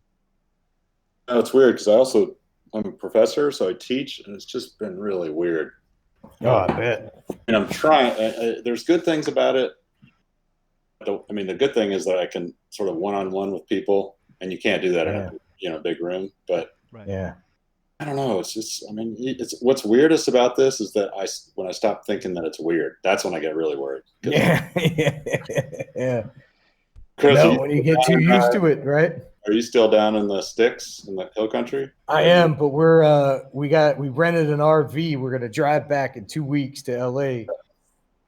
[SPEAKER 6] No, it's weird because I'm a professor, so I teach, and it's just been really weird.
[SPEAKER 1] Oh, I bet.
[SPEAKER 6] And I'm trying. There's good things about it. The good thing is that I can sort of one-on-one with people, and you can't do that in a big room. But I don't know. It's just, it's what's weirdest about this is that when I stop thinking that it's weird, that's when I get really worried.
[SPEAKER 1] Yeah.
[SPEAKER 6] Chris,
[SPEAKER 1] when you get too used to it, right?
[SPEAKER 6] Are you still down in the sticks in the hill country?
[SPEAKER 1] I am, but we rented an RV. We're gonna drive back in 2 weeks to LA.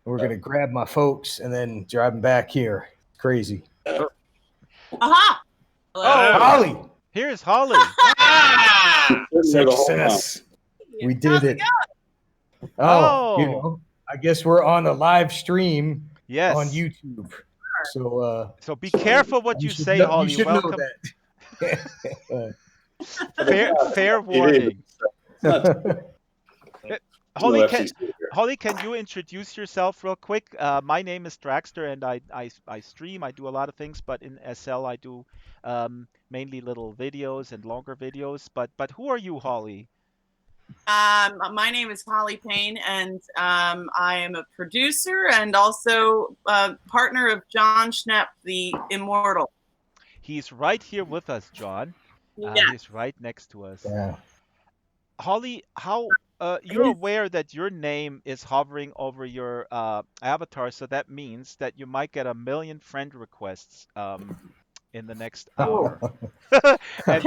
[SPEAKER 1] We're gonna grab my folks and then drive them back here. Crazy.
[SPEAKER 7] Aha!
[SPEAKER 1] Oh, Holly.
[SPEAKER 2] Here's Holly.
[SPEAKER 1] Success. We did it. Oh, I guess we're on a live stream on YouTube. So
[SPEAKER 2] be careful what you say, Holly.
[SPEAKER 1] You should know that.
[SPEAKER 2] Fair warning. Holly, can you introduce yourself real quick? My name is Draxtor, and I stream. I do a lot of things, but in SL I do mainly little videos and longer videos. But who are you, Holly?
[SPEAKER 7] My name is Holly Payne, and I am a producer and also partner of John Schnepp, the Immortal.
[SPEAKER 2] He's right here with us, John.
[SPEAKER 7] Yeah.
[SPEAKER 2] He's right next to us.
[SPEAKER 1] Yeah.
[SPEAKER 2] Holly, how you're aware that your name is hovering over your avatar, so that means that you might get 1 million friend requests in the next hour. And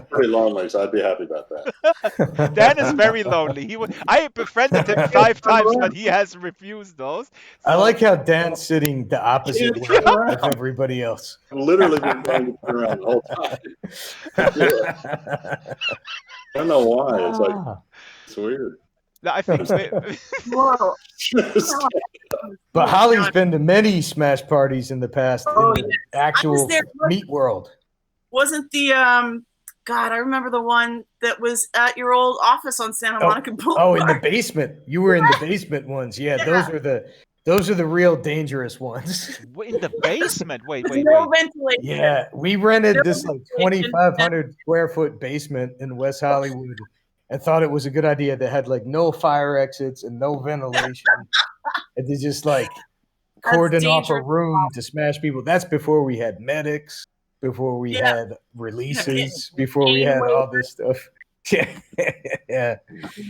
[SPEAKER 6] Pretty lonely, so I'd be happy about that.
[SPEAKER 2] Dan is very lonely. I befriended him 5 times, but he has refused those. So.
[SPEAKER 1] I like how Dan's sitting the opposite way of everybody else.
[SPEAKER 6] I've literally been trying to turn around the whole time. I don't know why. It's like it's weird.
[SPEAKER 2] No, I think.
[SPEAKER 7] Whoa.
[SPEAKER 1] But Holly's been to many Smash parties in the past in the actual meat world.
[SPEAKER 7] Wasn't the God? I remember the one that was at your old office on Santa Monica Boulevard.
[SPEAKER 1] Oh, in the basement. You were in the basement ones. Yeah, those are the real dangerous ones.
[SPEAKER 2] In the basement. Wait.
[SPEAKER 7] No ventilation.
[SPEAKER 1] Yeah, we rented this like 2,500 square foot basement in West Hollywood, and thought it was a good idea that had like no fire exits and no ventilation, and they just like cordon off a room to smash people. That's before we had medics, before we had releases, before we had all this stuff. Yeah.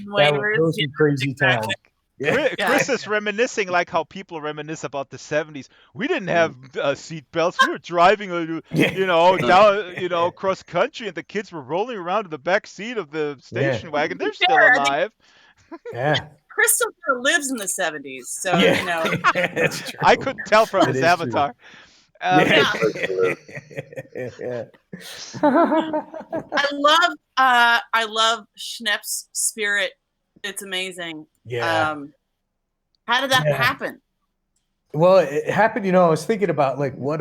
[SPEAKER 1] Those were crazy times. Yeah.
[SPEAKER 2] Chris is reminiscing like how people reminisce about the 70s. We didn't have seat belts. We were driving, down, cross country, and the kids were rolling around in the back seat of the station wagon. They're still alive.
[SPEAKER 1] Yeah.
[SPEAKER 7] Chris still lives in the 70s, so
[SPEAKER 1] That's true.
[SPEAKER 2] I couldn't tell from his avatar.
[SPEAKER 7] I love Schnepp's spirit. It's amazing.
[SPEAKER 1] Yeah.
[SPEAKER 7] How did that happen?
[SPEAKER 1] Well, it happened, I was thinking about like what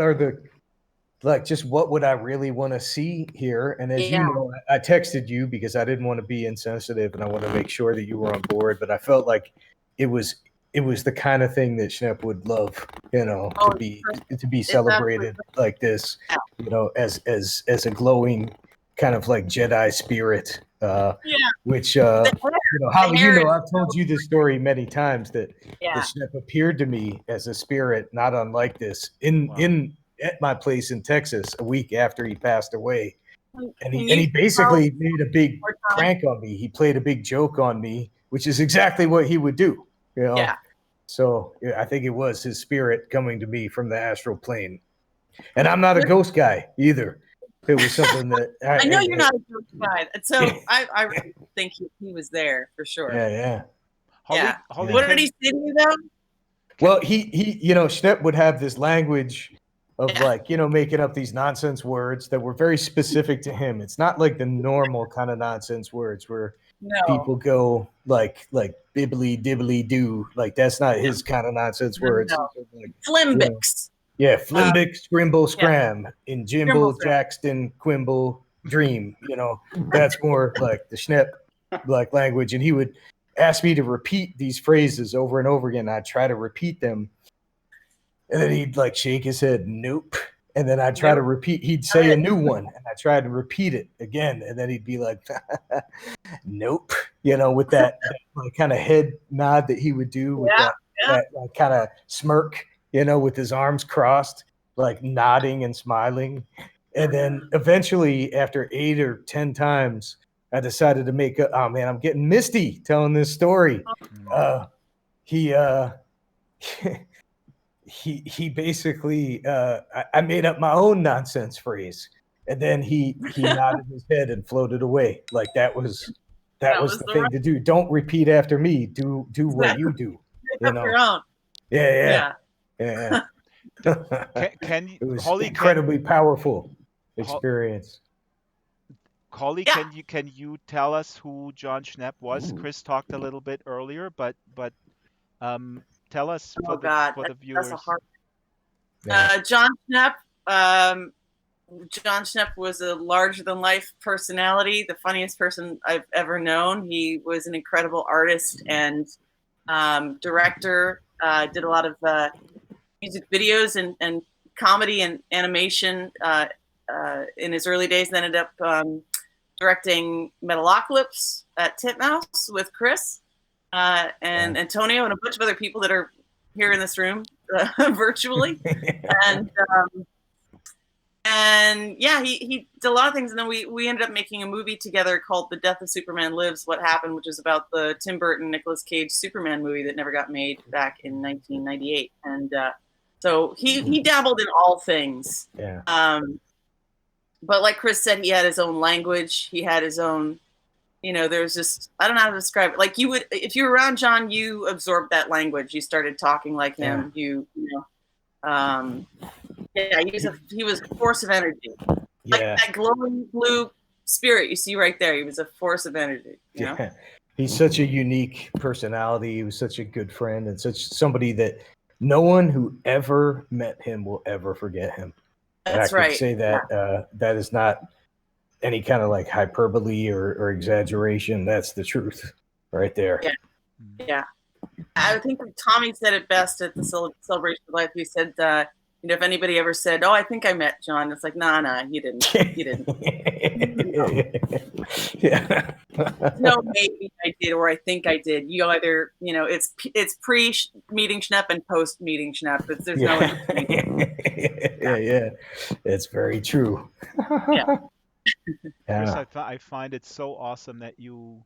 [SPEAKER 1] would I really want to see here? And as you know, I texted you because I didn't want to be insensitive and I want to make sure that you were on board, but I felt like it was the kind of thing that Schnepp would love, to be celebrated like this, as a glowing kind of like Jedi spirit, which Holly, I've told you this story many times that Schnepp appeared to me as a spirit not unlike this at my place in Texas a week after he passed away, and he basically made a big prank on me. He played a big joke on me, which is exactly what he would do. So I think it was his spirit coming to me from the astral plane, and I'm not a ghost guy either. It was something that
[SPEAKER 7] I know you're not a ghost guy, so I really think he was there for sure.
[SPEAKER 1] Yeah.
[SPEAKER 7] Holly, what did he say to you though?
[SPEAKER 1] Well, he Schnepp would have this language of making up these nonsense words that were very specific to him. It's not like the normal kind of nonsense words where people go like bibbly dibbly doo. Like that's not his kind of nonsense words. Like,
[SPEAKER 7] Flimbics.
[SPEAKER 1] Flimbic, Scrimble, Scram, in Jimble, Jackson, Quimble, Dream. That's more like the Schnepp like language. And he would ask me to repeat these phrases over and over again. I'd try to repeat them. And then he'd like shake his head, nope. And then I'd try to repeat, he'd say a new one. And I tried to repeat it again. And then he'd be like, nope. With that like, kind of head nod that he would do with that like, kind of smirk. With his arms crossed, like nodding and smiling. And then eventually, after 8 or 10 times, I decided to make oh man, I'm getting misty telling this story. He basically, I made up my own nonsense phrase. And then he nodded his head and floated away. Like that was the thing to do. Don't repeat after me. Do what you do.
[SPEAKER 7] Your own.
[SPEAKER 1] Yeah.
[SPEAKER 2] Can
[SPEAKER 1] it was
[SPEAKER 2] Holly,
[SPEAKER 1] incredibly powerful experience.
[SPEAKER 2] Holly, can you tell us who John Schnepp was? Chris talked a little bit earlier, but tell us for the viewers.
[SPEAKER 7] That's a hard... John Schnepp. John Schnepp was a larger-than-life personality, the funniest person I've ever known. He was an incredible artist and director. Did a lot of music videos and comedy and animation in his early days. Then ended up directing Metalocalypse at Titmouse with Chris and Antonio and a bunch of other people that are here in this room virtually. And And yeah, he did a lot of things, and then we ended up making a movie together called The Death of Superman Lives: What Happened, which is about the Tim Burton Nicolas Cage Superman movie that never got made back in 1998. And so he dabbled in all things.
[SPEAKER 1] Yeah.
[SPEAKER 7] But like Chris said, he had his own language. He had his own, there's just, I don't know how to describe it. Like you would, if you were around John, you absorbed that language. You started talking like him. Yeah. Yeah, he was a force of energy. Like that glowing blue spirit you see right there. He was a force of energy. You know?
[SPEAKER 1] He's such a unique personality. He was such a good friend and such somebody that no one who ever met him will ever forget him.
[SPEAKER 7] That's
[SPEAKER 1] and I
[SPEAKER 7] right.
[SPEAKER 1] could say that that is not any kind of like hyperbole or exaggeration. That's the truth right there.
[SPEAKER 7] Yeah. Yeah. I think Tommy said it best at the Celebration of Life. He said, if anybody ever said, "Oh, I think I met John," it's like, nah, you didn't. You didn't.
[SPEAKER 1] Yeah.
[SPEAKER 7] No, maybe I did, or I think I did. You either, it's pre-meeting Schnepp and post-meeting Schnepp. There's no.
[SPEAKER 1] Yeah. It's very true.
[SPEAKER 7] Yeah.
[SPEAKER 2] Chris, I find it so awesome that you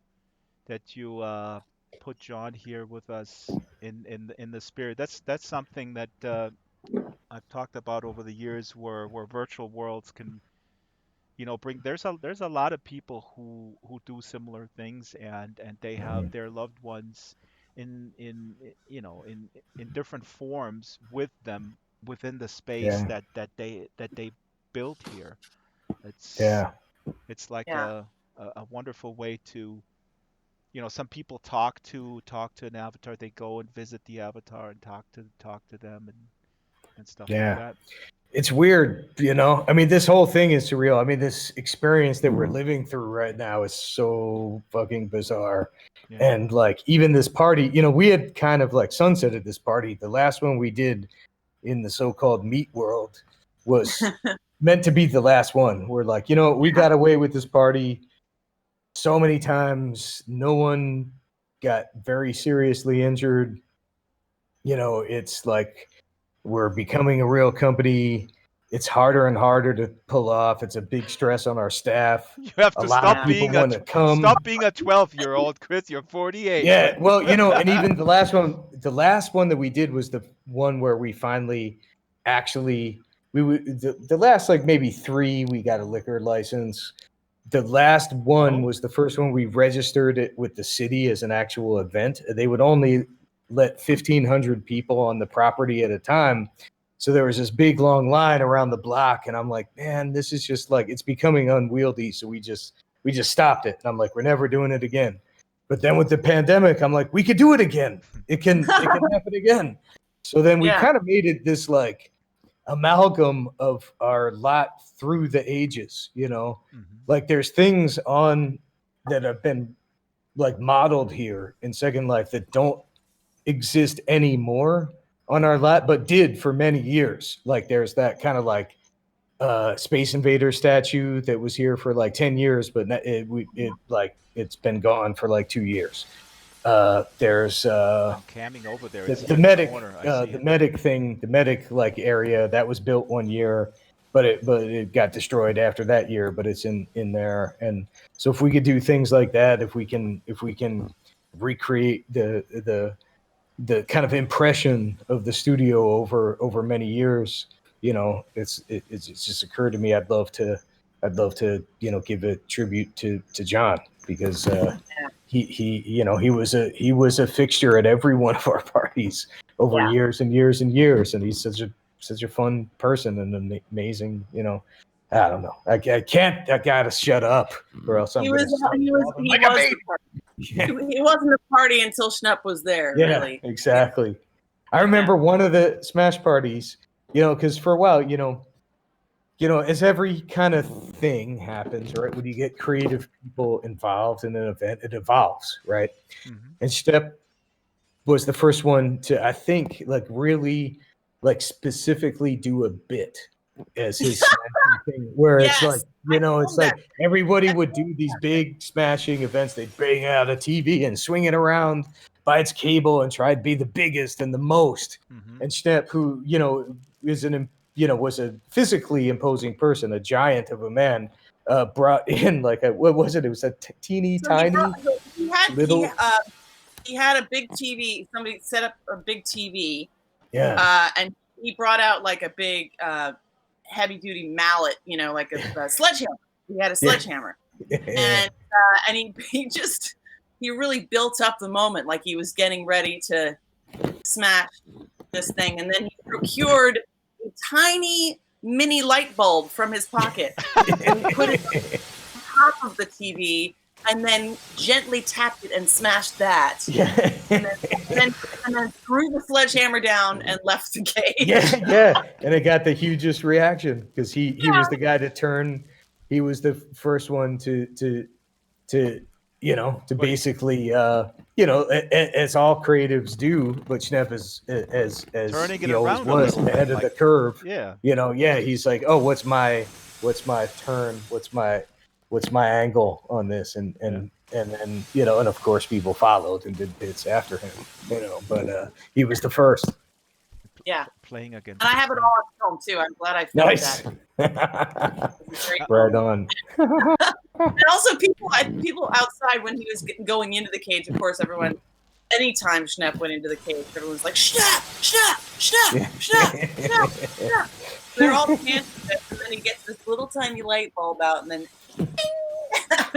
[SPEAKER 2] put John here with us in the spirit. That's something that I've talked about over the years, where virtual worlds can, bring. There's a lot of people who do similar things, and they have their loved ones in different forms with them within the space that they built here. It's like a wonderful way to, some people talk to an avatar. They go and visit the avatar and talk to them and stuff like that.
[SPEAKER 1] It's weird, I mean, this whole thing is surreal. I mean, this experience that we're living through right now is so fucking bizarre. Yeah. And like, even this party, we had kind of like sunsetted this party. The last one we did in the so-called meat world was meant to be the last one. We're like, we got away with this party so many times. No one got very seriously injured. It's like, we're becoming a real company. It's harder and harder to pull off. It's a big stress on our staff.
[SPEAKER 2] You have to stop being a 12-year-old, Chris. You're 48.
[SPEAKER 1] Yeah, well, and even the last one that we did was the one where we finally actually the last like maybe 3 we got a liquor license. The last one was the first one we registered it with the city as an actual event. They would only let 1,500 people on the property at a time. So there was this big long line around the block, and I'm like, man, this is just like, it's becoming unwieldy. So we just stopped it. And I'm like, we're never doing it again. But then with the pandemic, I'm like, we could do it again. It can happen again. So then we kind of made it this like amalgam of our lot through the ages, like there's things on that have been like modeled here in Second Life that don't exist anymore on our lot, but did for many years. Like there's that kind of like Space Invader statue that was here for like 10 years, but it's been gone for like 2 years. There's
[SPEAKER 2] I'm camming over there.
[SPEAKER 1] The medic like area that was built 1 year, but it got destroyed after that year, but it's in there. And so if we could do things like that, if we can recreate the kind of impression of the studio over many years, it's just occurred to me. I'd love to give a tribute to John, because he was a fixture at every one of our parties over years and years and years, and he's such a fun person and an amazing, I don't know. I gotta shut up, or else I'm
[SPEAKER 7] He wasn't a party until Schnepp was there.
[SPEAKER 1] Yeah,
[SPEAKER 7] really.
[SPEAKER 1] Exactly. I remember one of the Smash parties, because for a while, as every kind of thing happens, right? When you get creative people involved in an event, it evolves, right? Mm-hmm. And Schnepp was the first one to, I think, like really, like specifically do a bit as his smashing thing, where it's like, it's like everybody would do these big smashing events. They'd bring out a TV and swing it around by its cable and try to be the biggest and the most. Mm-hmm. And Schnepp, who, is an was a physically imposing person, a giant of a man, brought in like what was it? It was a teeny tiny little.
[SPEAKER 7] He had a big TV. Somebody set up a big TV.
[SPEAKER 1] Yeah.
[SPEAKER 7] And he brought out like a big heavy duty mallet, like a sledgehammer. He had a sledgehammer. And he really built up the moment, like he was getting ready to smash this thing. And then he procured a tiny mini light bulb from his pocket and he put it on top of the TV and then gently tapped it and smashed that. Yeah. And then threw the sledgehammer down and left the cage.
[SPEAKER 1] Yeah. And it got the hugest reaction because he was the guy to turn. He was the first one to basically, as all creatives do, but Schnepp as
[SPEAKER 2] turning
[SPEAKER 1] he always was ahead of the curve.
[SPEAKER 2] Yeah.
[SPEAKER 1] He's like, oh, what's my turn? What's my angle on this? And then, and of course people followed and did bits after him, but he was the first.
[SPEAKER 7] Yeah.
[SPEAKER 2] Playing against.
[SPEAKER 7] And I have it all on film too. I'm glad I filmed that.
[SPEAKER 1] Right on.
[SPEAKER 7] And also people outside when he was going into the cage, of course, anytime Schnepp went into the cage, everyone's like, Schnepp. They're all dancing, and then he gets this little tiny light bulb out, and then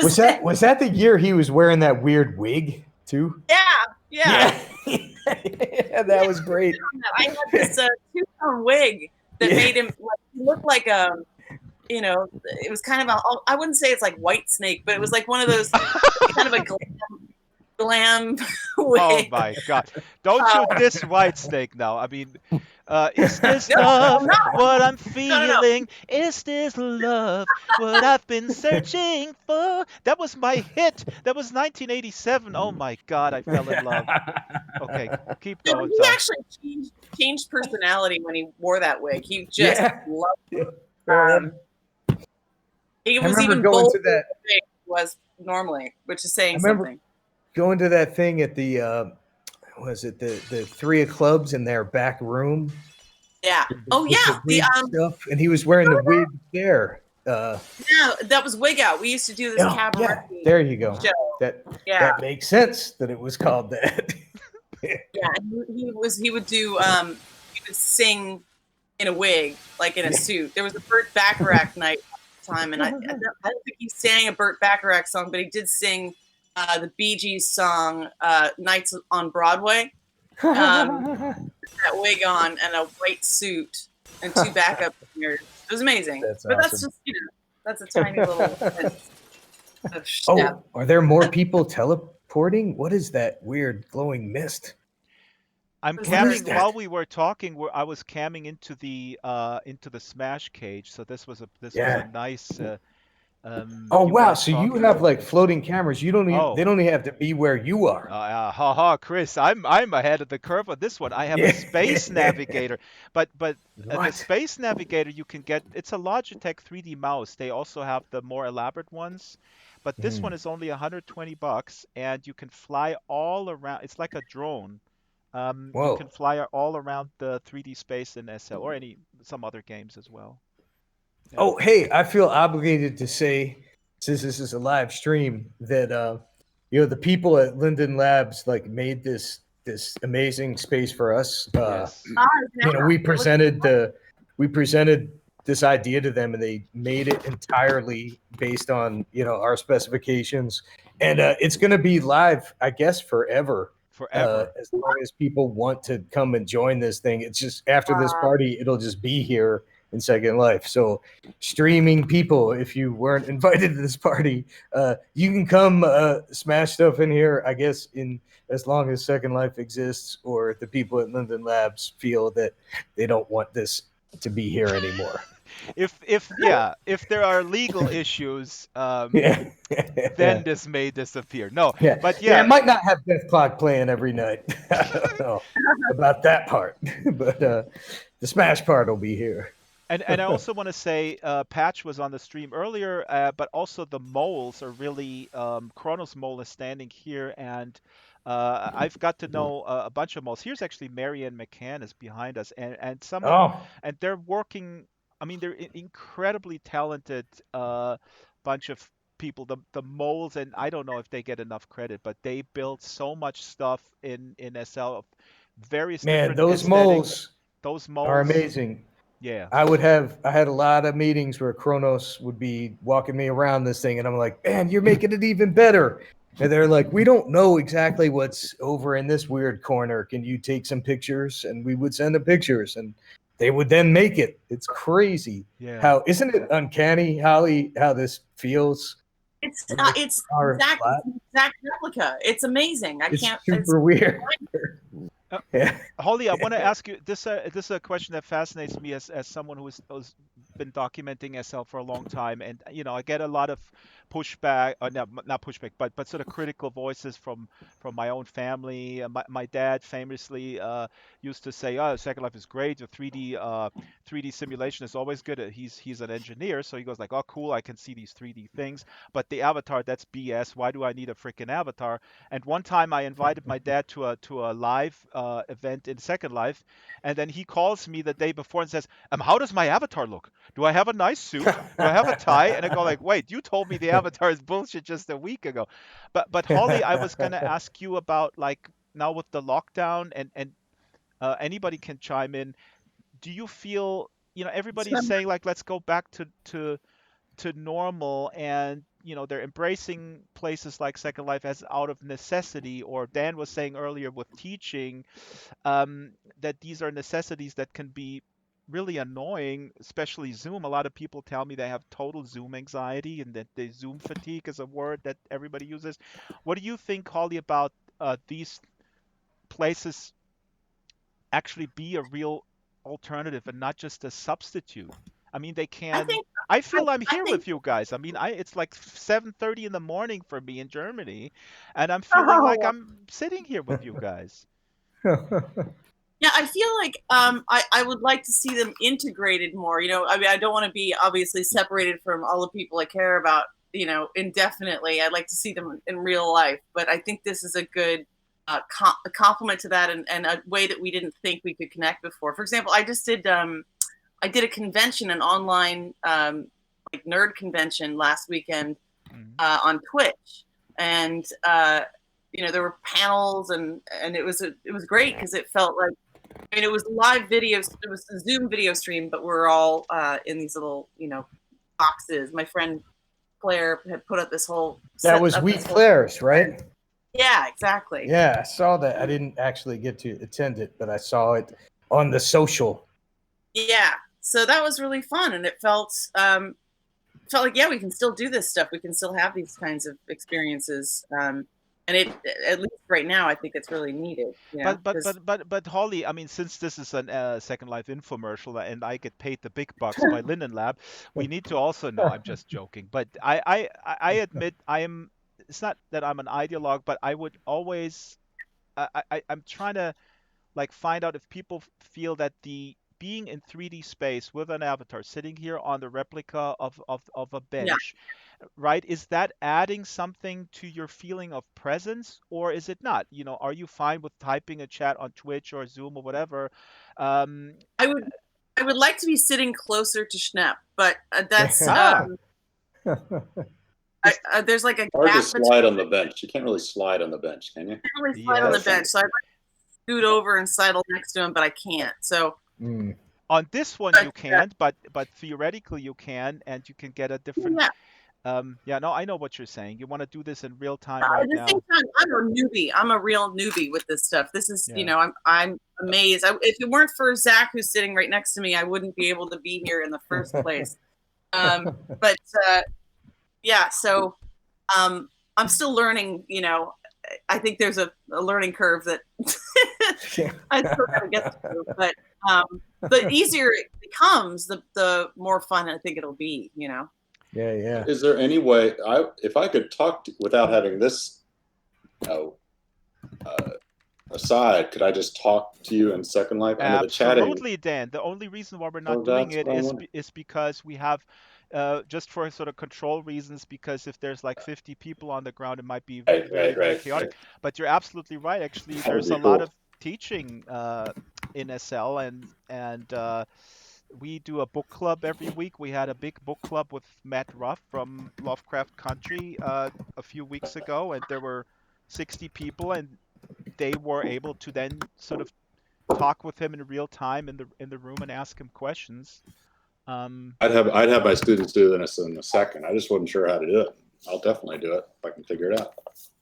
[SPEAKER 1] was that the year he was wearing that weird wig too?
[SPEAKER 7] Yeah.
[SPEAKER 1] That was great.
[SPEAKER 7] I had this two-tone wig that made him look like it was kind of I wouldn't say it's like White Snake, but it was like one of those kind of a glam wig.
[SPEAKER 2] Oh my God! Don't you diss White Snake now? I mean, is this love what I'm feeling? No. Is this love what I've been searching for? That was my hit. That was 1987. Oh my God, I fell in love. Okay, keep going.
[SPEAKER 7] He actually changed personality when he wore that wig. He just loved it. He was even bolder than he was normally, which is saying something.
[SPEAKER 1] Going to that thing at the the 3 of clubs in their back room?
[SPEAKER 7] Yeah. The
[SPEAKER 1] stuff, and he was wearing the wig there.
[SPEAKER 7] Yeah, that was Wig Out. We used to do this cabaret.
[SPEAKER 1] Yeah. There you go.
[SPEAKER 7] Show.
[SPEAKER 1] That makes sense that it was called that.
[SPEAKER 7] Yeah, he would do he would sing in a wig, like in a suit. There was a Burt Bacharach night at the time, and I don't think he sang a Burt Bacharach song, but he did sing the Bee Gees song Nights on Broadway. That wig on and a white suit and 2 backup singers. It was amazing. That's just that's a tiny little
[SPEAKER 1] are there more people teleporting? What is that weird glowing mist?
[SPEAKER 2] I'm camming while we were talking. I was camming into the Smash cage, so this was a nice.
[SPEAKER 1] Wow! So you have like floating cameras. You don't even, they don't even have to be where you are.
[SPEAKER 2] Chris, I'm ahead of the curve on this one. I have a space navigator, but the space navigator you can get. It's a Logitech 3D mouse. They also have the more elaborate ones, but this one is only $120, and you can fly all around. It's like a drone. You can fly all around the 3D space in SL or some other games as well. Yeah.
[SPEAKER 1] Oh, hey, I feel obligated to say, since this is a live stream, that the people at Linden Labs made this amazing space for us. We presented this idea to them, and they made it entirely based on our specifications, and it's going to be live, I guess, forever. As long as people want to come and join this thing. It's just after this party, it'll just be here in Second Life. So streaming people, if you weren't invited to this party, you can come smash stuff in here, I guess, in as long as Second Life exists, or the people at Linden Labs feel that they don't want this to be here anymore.
[SPEAKER 2] If there are legal issues, then this may disappear. But
[SPEAKER 1] it might not have Death Clock playing every night. I don't know about that part, but the Smash part will be here.
[SPEAKER 2] And I also want to say, Patch was on the stream earlier, but also the moles are really, Kronos mole is standing here, and I've got to know a bunch of moles. Here's actually Marianne McCann is behind us, and and they're working. I mean, they're incredibly talented bunch of people. The moles, and I don't know if they get enough credit, but they build so much stuff in SL of various different aesthetics. Those moles
[SPEAKER 1] are amazing.
[SPEAKER 2] Yeah.
[SPEAKER 1] I had a lot of meetings where Kronos would be walking me around this thing, and I'm like, man, you're making it even better. And they're like, we don't know exactly what's over in this weird corner. Can you take some pictures? And we would send them pictures, and they would then make it. It's crazy.
[SPEAKER 2] Yeah.
[SPEAKER 1] How isn't it uncanny, Holly, how this feels?
[SPEAKER 7] It's exact replica. It's amazing. It's
[SPEAKER 1] super weird.
[SPEAKER 2] Holly, I want to ask you this. This is a question that fascinates me as someone who's been documenting SL for a long time, and I get a lot of pushback, no, not pushback, but sort of critical voices from my own family. My dad famously used to say, "Oh, Second Life is great. The 3D simulation is always good." He's an engineer, so he goes like, "Oh, cool, I can see these 3D things, but the avatar, that's BS. Why do I need a freaking avatar?" And one time I invited my dad to a live event in Second Life, and then he calls me the day before and says, "How does my avatar look? Do I have a nice suit? Do I have a tie?" And I go like, "Wait, you told me the avatar is bullshit just a week ago." But Holly, I was gonna ask you about, like, now with the lockdown, and anybody can chime in. Do you feel, everybody's saying like, let's go back to normal, and they're embracing places like Second Life as out of necessity, or Dan was saying earlier with teaching that these are necessities that can be really annoying, especially Zoom. A lot of people tell me they have total Zoom anxiety, and that the Zoom fatigue is a word that everybody uses. What do you think, Holly, about these places actually be a real alternative and not just a substitute? I mean, they can. I feel I'm here with you guys. I mean, it's like 7:30 in the morning for me in Germany, and I'm feeling like I'm sitting here with you guys.
[SPEAKER 7] Yeah, I feel like I would like to see them integrated more. I mean, I don't want to be obviously separated from all the people I care about, indefinitely. I'd like to see them in real life, but I think this is a good a complement to that, and a way that we didn't think we could connect before. For example, I did a convention, an online like nerd convention last weekend on Twitch, and there were panels, and it was great because it felt like, I mean, it was live videos. It was a Zoom video stream, but we're all in these little boxes. My friend Claire had put up this whole.
[SPEAKER 1] That was Claire's, right?
[SPEAKER 7] Yeah, exactly.
[SPEAKER 1] Yeah, I saw that. I didn't actually get to attend it, but I saw it on the social.
[SPEAKER 7] Yeah, so that was really fun, and it felt like, yeah, we can still do this stuff. We can still have these kinds of experiences, and it, at least right now, I think it's really needed.
[SPEAKER 2] But Holly, I mean, since this is a Second Life infomercial and I get paid the big bucks by Linden Lab, we need to also know. I'm just joking, but I admit I am. It's not that I'm an ideologue, but I would always. I'm trying to like find out if people feel that the being in 3D space with an avatar sitting here on the replica of a bench, right? Is that adding something to your feeling of presence, or is it not? Are you fine with typing a chat on Twitch or Zoom or whatever?
[SPEAKER 7] I would like to be sitting closer to Schnepp, but that's there's like a
[SPEAKER 6] hard
[SPEAKER 7] gap
[SPEAKER 6] to slide on the bench. You can't really slide on the bench, can you?
[SPEAKER 7] I can't really slide on the bench, so I'd like to scoot over and sidle next to him, but I can't. So
[SPEAKER 2] on this one you can't, but theoretically you can, and you can get a different. No, I know what you're saying. You want to do this in real time right now.
[SPEAKER 7] At the same time, I'm a newbie. I'm a real newbie with this stuff. This is, I'm amazed. If it weren't for Zach, who's sitting right next to me, I wouldn't be able to be here in the first place. So I'm still learning. I think there's a learning curve that I still gotta get through. But the easier it becomes, the more fun I think it'll be.
[SPEAKER 1] Yeah.
[SPEAKER 6] Is there any way if I could talk without having this aside, could I just talk to you in Second Life? I know the chatting.
[SPEAKER 2] Absolutely, Dan. The only reason why we're not doing it is because we have, just for sort of control reasons, because if there's like 50 people on the ground, it might be very chaotic. But you're absolutely right. Actually, there's a lot of teaching in SL, and we do a book club every week. We had a big book club with Matt Ruff from Lovecraft Country a few weeks ago, and there were 60 people, and they were able to then sort of talk with him in real time in the room and ask him questions.
[SPEAKER 6] I'd have my students do this in a second. I just wasn't sure how to do it. I'll definitely do it if I can figure it out.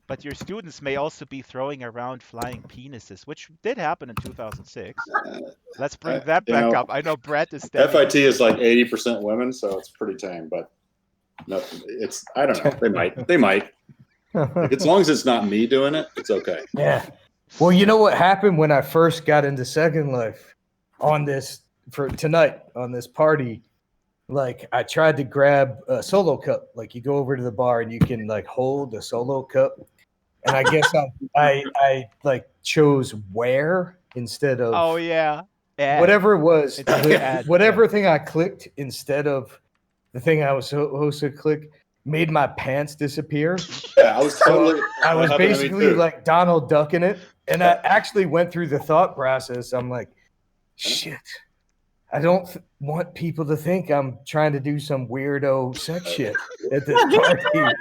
[SPEAKER 2] But your students may also be throwing around flying penises, which did happen in 2006. Let's bring that back up. I know Brett is
[SPEAKER 6] FIT is like 80% women, so it's pretty tame. But no, it's, I don't know. They might. Like, as long as it's not me doing it, it's okay.
[SPEAKER 1] Yeah. Well, you know what happened when I first got into Second Life on this for tonight on this party? Like, I tried to grab a solo cup. Like, you go over to the bar and you can like hold a solo cup. And I guess I like chose where instead of whatever it was, whatever thing I clicked instead of the thing I was supposed to click made my pants disappear.
[SPEAKER 6] Yeah, I was
[SPEAKER 1] basically like Donald Duck in it, and I actually went through the thought process. I'm like, shit, I don't want people to think I'm trying to do some weirdo sex shit at this party.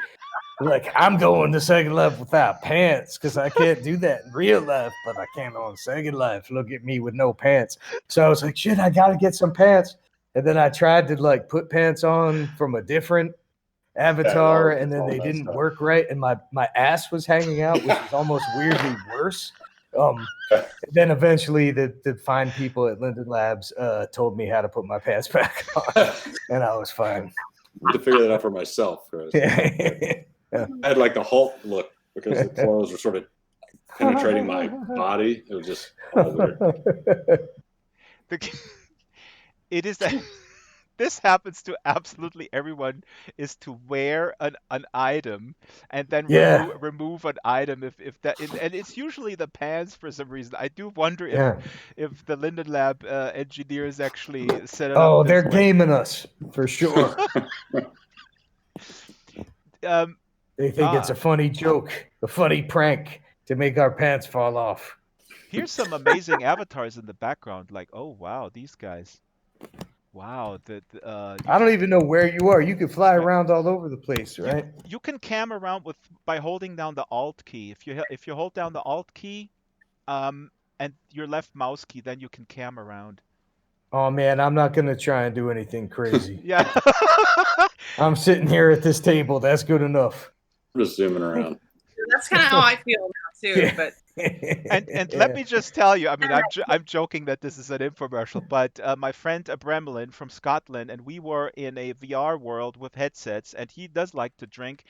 [SPEAKER 1] Like, I'm going to Second Life without pants because I can't do that in real life, but I can on Second Life. Look at me with no pants. So I was like, shit, I got to get some pants. And then I tried to like put pants on from a different avatar, and then they didn't work right. And my ass was hanging out, which is almost weirdly worse. Then eventually the fine people at Linden Labs told me how to put my pants back on, and I was fine.
[SPEAKER 6] I had to figure that out for myself. I had like the Hulk look because the clothes were sort of penetrating my body. It was just all weird.
[SPEAKER 2] It is that this happens to absolutely everyone, is to wear an item and then remove an item if that, and it's usually the pants for some reason. I do wonder if the Linden Lab engineers actually set it up.
[SPEAKER 1] Oh, they're gaming us for sure. They think it's a funny joke, a funny prank to make our pants fall off.
[SPEAKER 2] Here's some amazing avatars in the background. Like, oh wow, these guys. Wow.
[SPEAKER 1] I don't even know where you are. You can fly around all over the place, right?
[SPEAKER 2] You can cam around by holding down the Alt key. If you hold down the Alt key, and your left mouse key, then you can cam around.
[SPEAKER 1] Oh man, I'm not gonna try and do anything crazy.
[SPEAKER 2] Yeah.
[SPEAKER 1] I'm sitting here at this table. That's good enough.
[SPEAKER 6] I'm just zooming around.
[SPEAKER 7] That's kind of how I feel now too. But
[SPEAKER 2] let me just tell you, I mean, I'm joking that this is an infomercial, but my friend Bremelin from Scotland, and we were in a VR world with headsets, and he does like to drink.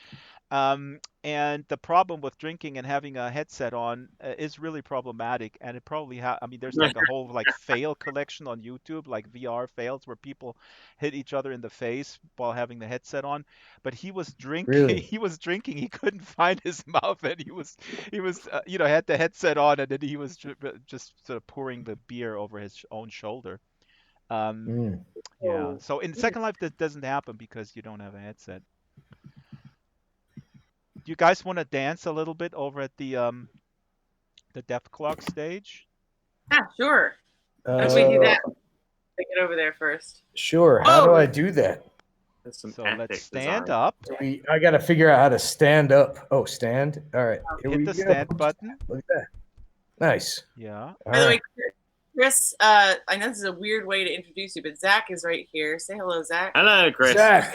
[SPEAKER 2] And the problem with drinking and having a headset on is really problematic. And it probably I mean, there's like a whole like fail collection on YouTube, like VR fails where people hit each other in the face while having the headset on. But he was drinking.
[SPEAKER 1] Really?
[SPEAKER 2] He was drinking. He couldn't find his mouth, and he was had the headset on, and then he was just sort of pouring the beer over his own shoulder. Yeah. So in Second Life, that doesn't happen because you don't have a headset. Do you guys want to dance a little bit over at the Death Clock stage?
[SPEAKER 7] Yeah, sure. How do we do that? Get over there first.
[SPEAKER 1] Sure. How do I do that?
[SPEAKER 2] So let's stand up.
[SPEAKER 1] I got to figure out how to stand up. Oh, stand. All right.
[SPEAKER 2] Hit the stand button.
[SPEAKER 1] Look at that. Nice.
[SPEAKER 2] Yeah.
[SPEAKER 7] By the way, Chris, I know this is a weird way to introduce you, but Zach is right here. Say hello, Zach.
[SPEAKER 8] Hello, Chris.
[SPEAKER 1] Zach.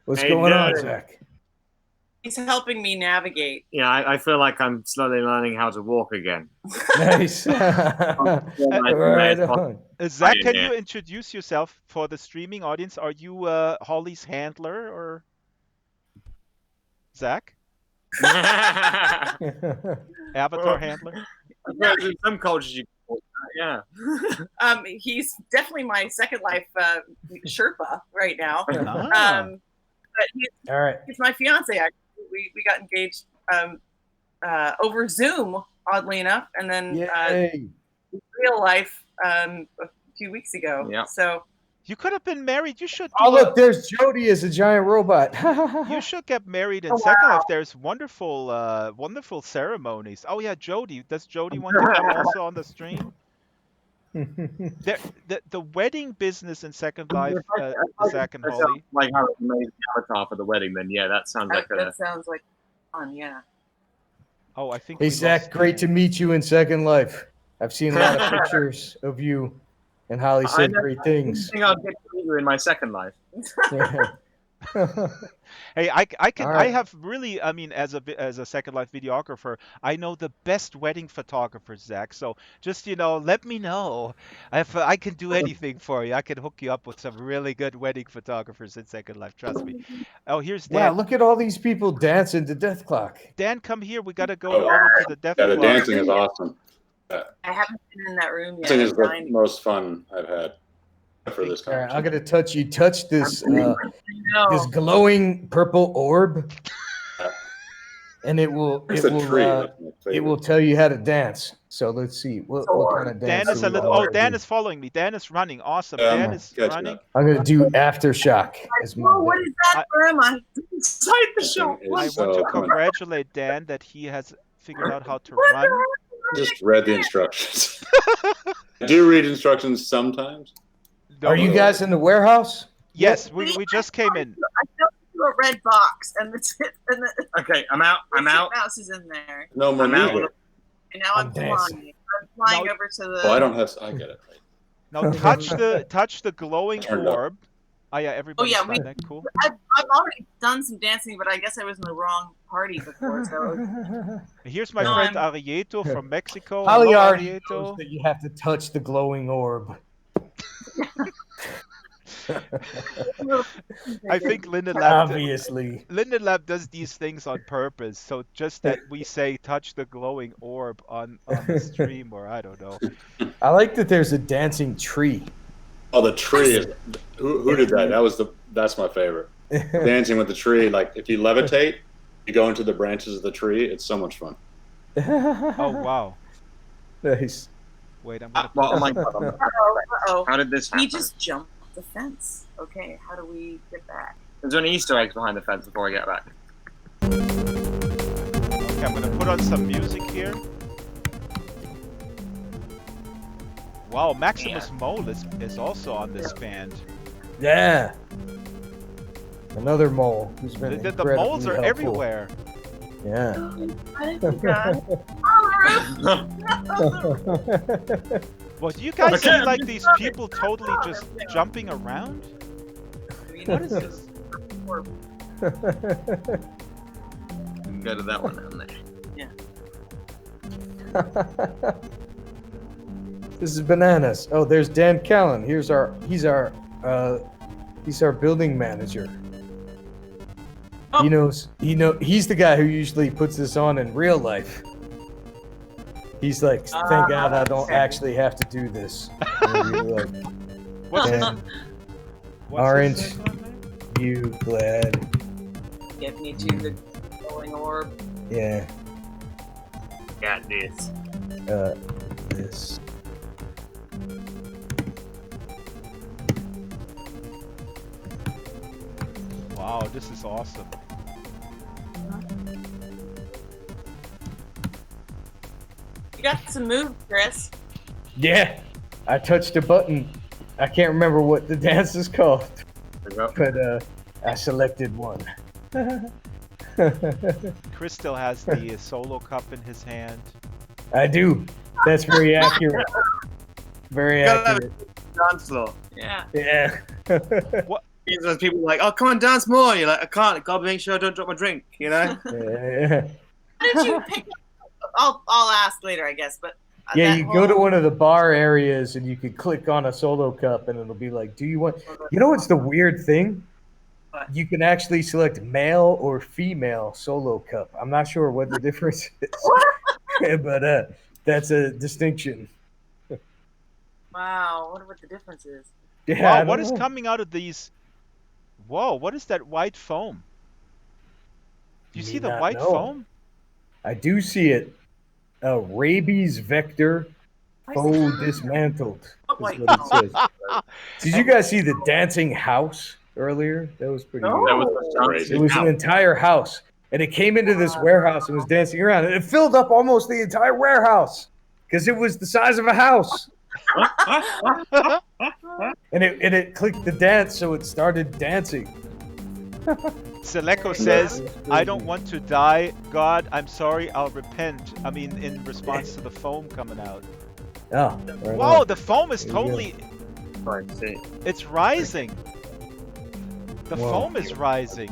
[SPEAKER 1] What's going on, Zach?
[SPEAKER 7] He's helping me navigate.
[SPEAKER 8] Yeah, I feel like I'm slowly learning how to walk again.
[SPEAKER 1] Nice. Right on.
[SPEAKER 2] Zach, can you introduce yourself for the streaming audience? Are you Holly's handler or Zach? Avatar handler?
[SPEAKER 8] In some cultures, you can that,
[SPEAKER 7] yeah. He's definitely my Second Life Sherpa right now. But he's my fiance, actually. We got engaged over Zoom oddly enough, and then real life a few weeks ago.
[SPEAKER 8] Yeah.
[SPEAKER 7] So
[SPEAKER 2] you could have been married. You should.
[SPEAKER 1] Oh, look, there's Jody as a giant robot.
[SPEAKER 2] You should get married in Second Life. There's wonderful, wonderful ceremonies. Oh yeah, Jody. Does Jody want to come also on the stream? The wedding business in Second Life, Zach and Holly.
[SPEAKER 8] Like how it made the avatar for the wedding, then yeah, that sounds like
[SPEAKER 7] that sounds like fun. Yeah.
[SPEAKER 2] Oh, I think.
[SPEAKER 1] Hey Zach, great to meet you in Second Life. I've seen a lot of pictures of you, and Holly said great things.
[SPEAKER 8] I think I'll get to meet you in my Second Life.
[SPEAKER 2] Hey, I can.
[SPEAKER 1] All right.
[SPEAKER 2] I have really. I mean, as a Second Life videographer, I know the best wedding photographers, Zach. So just let me know if I can do anything for you. I can hook you up with some really good wedding photographers in Second Life. Trust me. Oh, here's Dan.
[SPEAKER 1] Wow, look at all these people dancing to Death Clock.
[SPEAKER 2] Dan, come here. We gotta go over to the Death
[SPEAKER 6] Yeah,
[SPEAKER 2] Clock.
[SPEAKER 6] the dancing is awesome.
[SPEAKER 7] I haven't been in that room yet.
[SPEAKER 6] Dancing is the most fun I've had for this
[SPEAKER 1] All right,
[SPEAKER 6] conversation.
[SPEAKER 1] I'm gonna touch this this glowing purple orb, and it will tell you how to dance. So let's see what kind of dance.
[SPEAKER 2] Dan is a little. Oh, Dan is following me. Dan is running. Awesome. Dan is running.
[SPEAKER 1] I'm gonna do aftershock.
[SPEAKER 7] What is that? Where am I? Inside the show.
[SPEAKER 2] I want to congratulate Dan that he has figured out how to run.
[SPEAKER 6] Just read the instructions. I do read instructions sometimes.
[SPEAKER 1] Are you guys in the warehouse?
[SPEAKER 2] Yes, we just came in.
[SPEAKER 7] I fell into a red box, and
[SPEAKER 8] Okay, I'm out.
[SPEAKER 7] Mouse is in there.
[SPEAKER 6] No more neither.
[SPEAKER 7] And now I'm flying. I'm flying over to the.
[SPEAKER 6] Oh, I don't have. I get it.
[SPEAKER 2] Now touch the glowing orb. Oh yeah, everybody.
[SPEAKER 7] Oh yeah,
[SPEAKER 2] cool.
[SPEAKER 7] I've already done some dancing, but I guess I was in the wrong party before. So.
[SPEAKER 2] Here's my friend Arieto from Mexico.
[SPEAKER 1] Holly
[SPEAKER 2] Hello,
[SPEAKER 1] already
[SPEAKER 2] Arieto.
[SPEAKER 1] knows that you have to touch the glowing orb.
[SPEAKER 2] I think Linden Lab
[SPEAKER 1] Linden
[SPEAKER 2] Lab does these things on purpose, so just that we say touch the glowing orb on the stream, or I don't know.
[SPEAKER 1] I like that there's a dancing tree.
[SPEAKER 6] Oh, the tree is. Who did that? That's my favorite. Dancing with the tree. Like if you levitate, you go into the branches of the tree. It's so much fun.
[SPEAKER 2] Oh wow!
[SPEAKER 1] Nice.
[SPEAKER 2] Wait, I'm gonna.
[SPEAKER 7] Uh-oh.
[SPEAKER 8] How did this happen?
[SPEAKER 7] He just jumped the fence. Okay, how do we get back?
[SPEAKER 8] Is there any Easter eggs behind the fence before we get back?
[SPEAKER 2] Okay, I'm gonna put on some music here. Wow, Maximus Mole is also on this band.
[SPEAKER 1] Yeah. Another mole who's been
[SPEAKER 2] The moles are everywhere.
[SPEAKER 1] Yeah.
[SPEAKER 2] Well, do you guys see like these people totally just jumping around? What is this?
[SPEAKER 8] Go to that one down there.
[SPEAKER 7] Yeah.
[SPEAKER 1] This is bananas. Oh, there's Dan Callan. He's our building manager.
[SPEAKER 7] Oh.
[SPEAKER 1] He's the guy who usually puts this on in real life. He's like, thank God I don't actually have to do this. Aren't you glad?
[SPEAKER 7] Get me to the glowing orb.
[SPEAKER 1] Yeah.
[SPEAKER 8] Got this.
[SPEAKER 1] This.
[SPEAKER 2] Wow, this is awesome.
[SPEAKER 7] You got some moves, Chris.
[SPEAKER 1] Yeah. I touched a button. I can't remember what the dance is called, but I selected one.
[SPEAKER 2] Chris still has the solo cup in his hand.
[SPEAKER 1] I do. That's very accurate. Very accurate.
[SPEAKER 8] Dance floor.
[SPEAKER 7] Yeah.
[SPEAKER 1] Yeah.
[SPEAKER 2] What?
[SPEAKER 8] Those people are like, oh, come on, dance more. You're like, I can't. I gotta make sure I don't drop my drink. You know.
[SPEAKER 1] Yeah.
[SPEAKER 7] How did you pick up? I'll ask later, I guess. But
[SPEAKER 1] yeah, you go to one of the bar areas and you could click on a solo cup and it'll be like, do you want? You know what's the weird thing?
[SPEAKER 7] What?
[SPEAKER 1] You can actually select male or female solo cup. I'm not sure what the difference is, but that's a distinction.
[SPEAKER 7] Wow, I wonder what the difference is.
[SPEAKER 1] Yeah,
[SPEAKER 2] wow, what is coming out of these? Whoa, what is that white foam? Do you see the white foam?
[SPEAKER 1] I do see it. a rabies vector foe dismantled. Is what it says. Did you guys see the dancing house earlier? That was pretty good.
[SPEAKER 8] That was crazy.
[SPEAKER 1] It was an entire house, and it came into this warehouse and was dancing around, and it filled up almost the entire warehouse because it was the size of a house. And it clicked the dance, so it started dancing.
[SPEAKER 2] Seleko says, I don't want to die. God, I'm sorry, I'll repent. I mean, in response to the foam coming out.
[SPEAKER 1] Oh, right
[SPEAKER 2] Whoa,
[SPEAKER 1] on.
[SPEAKER 2] the foam is totally... It's rising. The
[SPEAKER 1] Whoa.
[SPEAKER 2] foam is rising.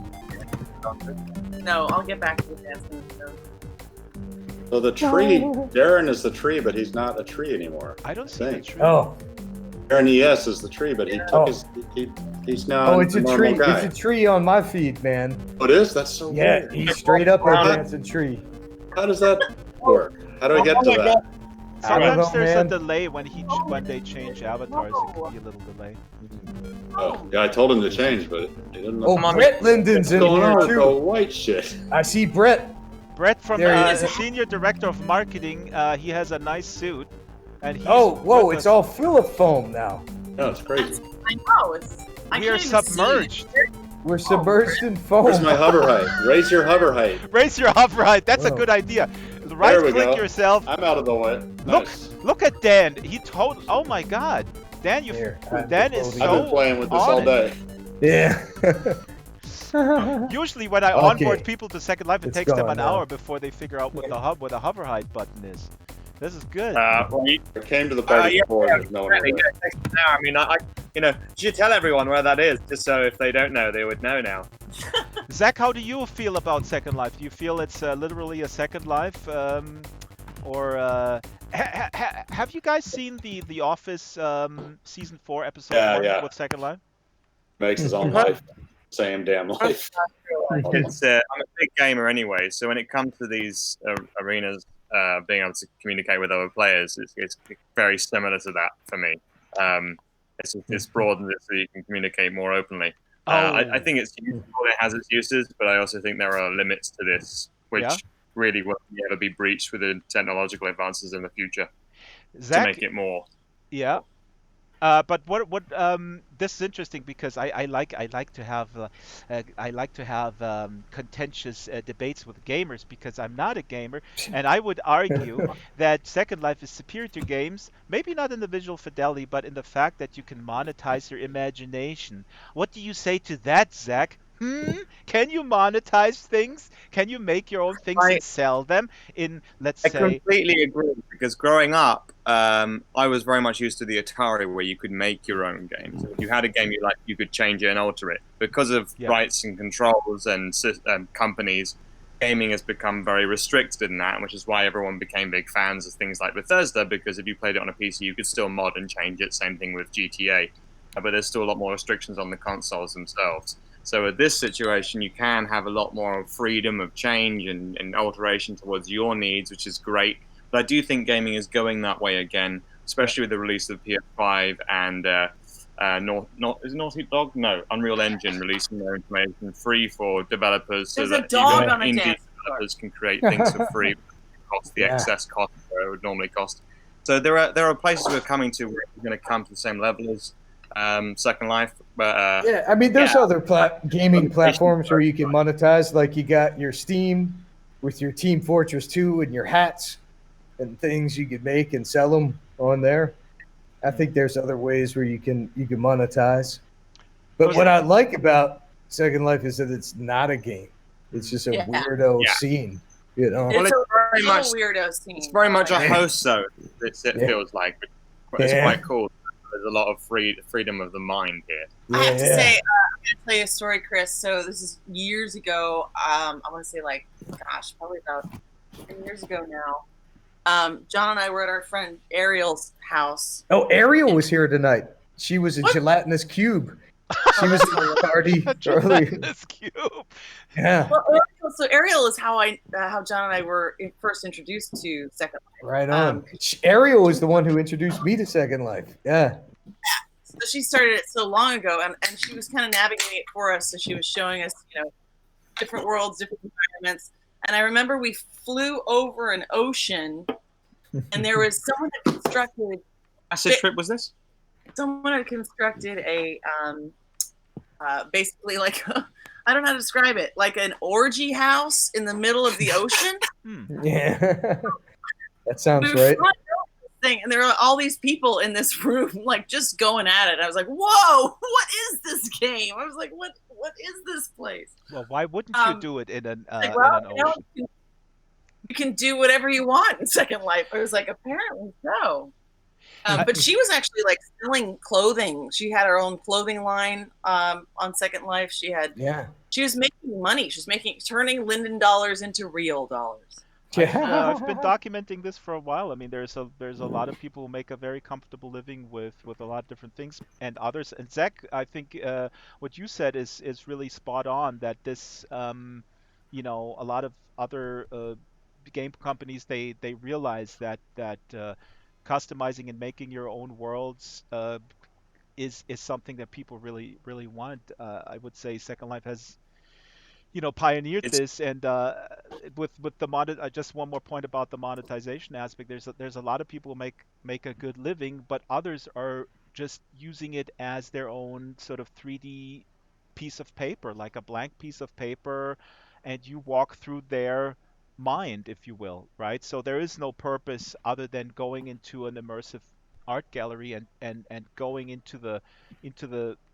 [SPEAKER 7] No, I'll get back to the dancing.
[SPEAKER 6] So the tree, Darren is the tree, but he's not a tree anymore.
[SPEAKER 2] I don't see the tree.
[SPEAKER 1] Oh.
[SPEAKER 6] Darren ES is the tree, but he took he's now
[SPEAKER 1] Oh, it's a tree.
[SPEAKER 6] guy.
[SPEAKER 1] It's a tree on my feed, man.
[SPEAKER 6] Oh, it is? That's so
[SPEAKER 1] Yeah,
[SPEAKER 6] weird.
[SPEAKER 1] he's straight up a dancing tree.
[SPEAKER 6] How does that work? How do I get to that?
[SPEAKER 2] Sometimes there's
[SPEAKER 1] man.
[SPEAKER 2] a delay when they change avatars. It could be a little delay.
[SPEAKER 6] Oh, yeah, I told him to change, but he didn't know.
[SPEAKER 1] Oh, Brett Linden's in
[SPEAKER 6] going on
[SPEAKER 1] here
[SPEAKER 6] with the
[SPEAKER 1] too.
[SPEAKER 6] white shit.
[SPEAKER 1] I see Brett.
[SPEAKER 2] Brett from
[SPEAKER 1] There he is.
[SPEAKER 2] Senior Director of Marketing, he has a nice suit. And he's
[SPEAKER 1] Whoa,
[SPEAKER 2] with
[SPEAKER 1] it's
[SPEAKER 2] us.
[SPEAKER 1] all full of foam now.
[SPEAKER 6] No, it's crazy.
[SPEAKER 7] I know. I
[SPEAKER 2] We are
[SPEAKER 7] can't even see.
[SPEAKER 2] submerged.
[SPEAKER 1] We're submerged in foam.
[SPEAKER 6] Where's my hover height? Raise your hover height.
[SPEAKER 2] Raise your hover height. That's a
[SPEAKER 1] Whoa.
[SPEAKER 2] good idea.
[SPEAKER 6] There we
[SPEAKER 2] Right click
[SPEAKER 6] go.
[SPEAKER 2] yourself.
[SPEAKER 6] I'm out of the way. Nice.
[SPEAKER 2] Look at Dan. Oh my God. Dan, Dan is so
[SPEAKER 6] I've been playing with this all
[SPEAKER 2] on it.
[SPEAKER 6] day.
[SPEAKER 1] Yeah.
[SPEAKER 2] Usually when I
[SPEAKER 1] Okay.
[SPEAKER 2] onboard people to Second Life, it
[SPEAKER 1] It's
[SPEAKER 2] takes them
[SPEAKER 1] gone
[SPEAKER 2] an
[SPEAKER 1] now.
[SPEAKER 2] hour before they figure out what the hover height button is. This is good.
[SPEAKER 6] I came to the party before. There's no one
[SPEAKER 8] Apparently,
[SPEAKER 6] there.
[SPEAKER 8] yeah, text now. I mean, you should tell everyone where that is, just so if they don't know, they would know now.
[SPEAKER 2] Zach, how do you feel about Second Life? Do you feel it's literally a Second Life? Have you guys seen the Office season 4 episode 1
[SPEAKER 6] Yeah.
[SPEAKER 2] with Second Life?
[SPEAKER 6] Makes his own life. Same damn life.
[SPEAKER 8] I'm a big gamer anyway, so when it comes to these arenas, being able to communicate with other players, it's very similar to that for me. It's broadened it so you can communicate more openly. I think it's useful, it has its uses, but I also think there are limits to this, which really won't ever be breached with the technological advances in the future
[SPEAKER 2] Zach,
[SPEAKER 8] to make it more.
[SPEAKER 2] Yeah. But what this is interesting because I like to have contentious debates with gamers because I'm not a gamer, and I would argue that Second Life is superior to games, maybe not in the visual fidelity, but in the fact that you can monetize your imagination. What do you say to that, Zach? Can you monetize things? Can you make your own things and sell them in, let's say...
[SPEAKER 8] I completely agree, because growing up, I was very much used to the Atari where you could make your own games. If you had a game you liked, you could change it and alter it. Because of rights and controls and companies, gaming has become very restricted in that, which is why everyone became big fans of things like Bethesda, because if you played it on a PC, you could still mod and change it. Same thing with GTA. But there's still a lot more restrictions on the consoles themselves. So with this situation, you can have a lot more freedom of change and alteration towards your needs, which is great. But I do think gaming is going that way again, especially with the release of PS5 and is it Naughty Dog? No, Unreal Engine releasing their information free for developers so
[SPEAKER 7] There's
[SPEAKER 8] that
[SPEAKER 7] a dog
[SPEAKER 8] even
[SPEAKER 7] on a
[SPEAKER 8] indie
[SPEAKER 7] dance
[SPEAKER 8] developers can create things for free, cost the excess cost where it would normally cost. So there are places we're coming to where we're going to come to the same level as Second Life, but
[SPEAKER 1] I mean, there's other gaming platforms where you can monetize. Like you got your Steam with your Team Fortress 2 and your hats and things you could make and sell them on there. I think there's other ways where you can monetize. But what I like about Second Life is that it's not a game; it's just a weirdo scene. You know,
[SPEAKER 7] It's
[SPEAKER 8] a
[SPEAKER 7] very much weirdo scene.
[SPEAKER 8] It's very much a host zone. It feels like it's quite cool. There's a lot of freedom of the mind here.
[SPEAKER 7] I have to say, I'm going to tell you a story, Chris. So this is years ago. I want to say probably about 10 years ago now. John and I were at our friend Ariel's house.
[SPEAKER 1] Oh, Ariel was here tonight. She was a gelatinous cube. She was at the party earlier.
[SPEAKER 2] Gelatinous cube.
[SPEAKER 1] Yeah.
[SPEAKER 7] Well, Ariel is how John and I were first introduced to Second Life.
[SPEAKER 1] Right on. Ariel was the one who introduced me to Second Life. Yeah.
[SPEAKER 7] So she started it so long ago, and she was kind of navigating it for us. So she was showing us, different worlds, different environments. And I remember we flew over an ocean, and there was someone that constructed.
[SPEAKER 8] Acid trip was this?
[SPEAKER 7] Someone had constructed a basically like I don't know how to describe it, like an orgy house in the middle of the ocean.
[SPEAKER 1] Yeah, that sounds right.
[SPEAKER 7] Thing, and there are all these people in this room, like just going at it. I was like, "Whoa, what is this game?" I was like, "What is this place?"
[SPEAKER 2] Well, why wouldn't you do it in an
[SPEAKER 7] like,
[SPEAKER 2] ocean?
[SPEAKER 7] You can do whatever you want in Second Life. I was like, apparently so. But she was actually like selling clothing. She had her own clothing line on Second Life. She was making money. She was turning Linden dollars into real dollars.
[SPEAKER 1] Yeah.
[SPEAKER 2] I've been documenting this for a while. I mean, there's a lot of people who make a very comfortable living with a lot of different things, and others. And Zach, I think what you said is really spot on. That this, you know, a lot of other game companies they realize that customizing and making your own worlds is something that people really want. I would say Second Life has, you know, pioneered this, and with the just one more point about the monetization aspect. There's a lot of people who make a good living, but others are just using it as their own sort of 3D piece of paper, like a blank piece of paper, and you walk through their mind, if you will, right? So there is no purpose other than going into an immersive art gallery and going into the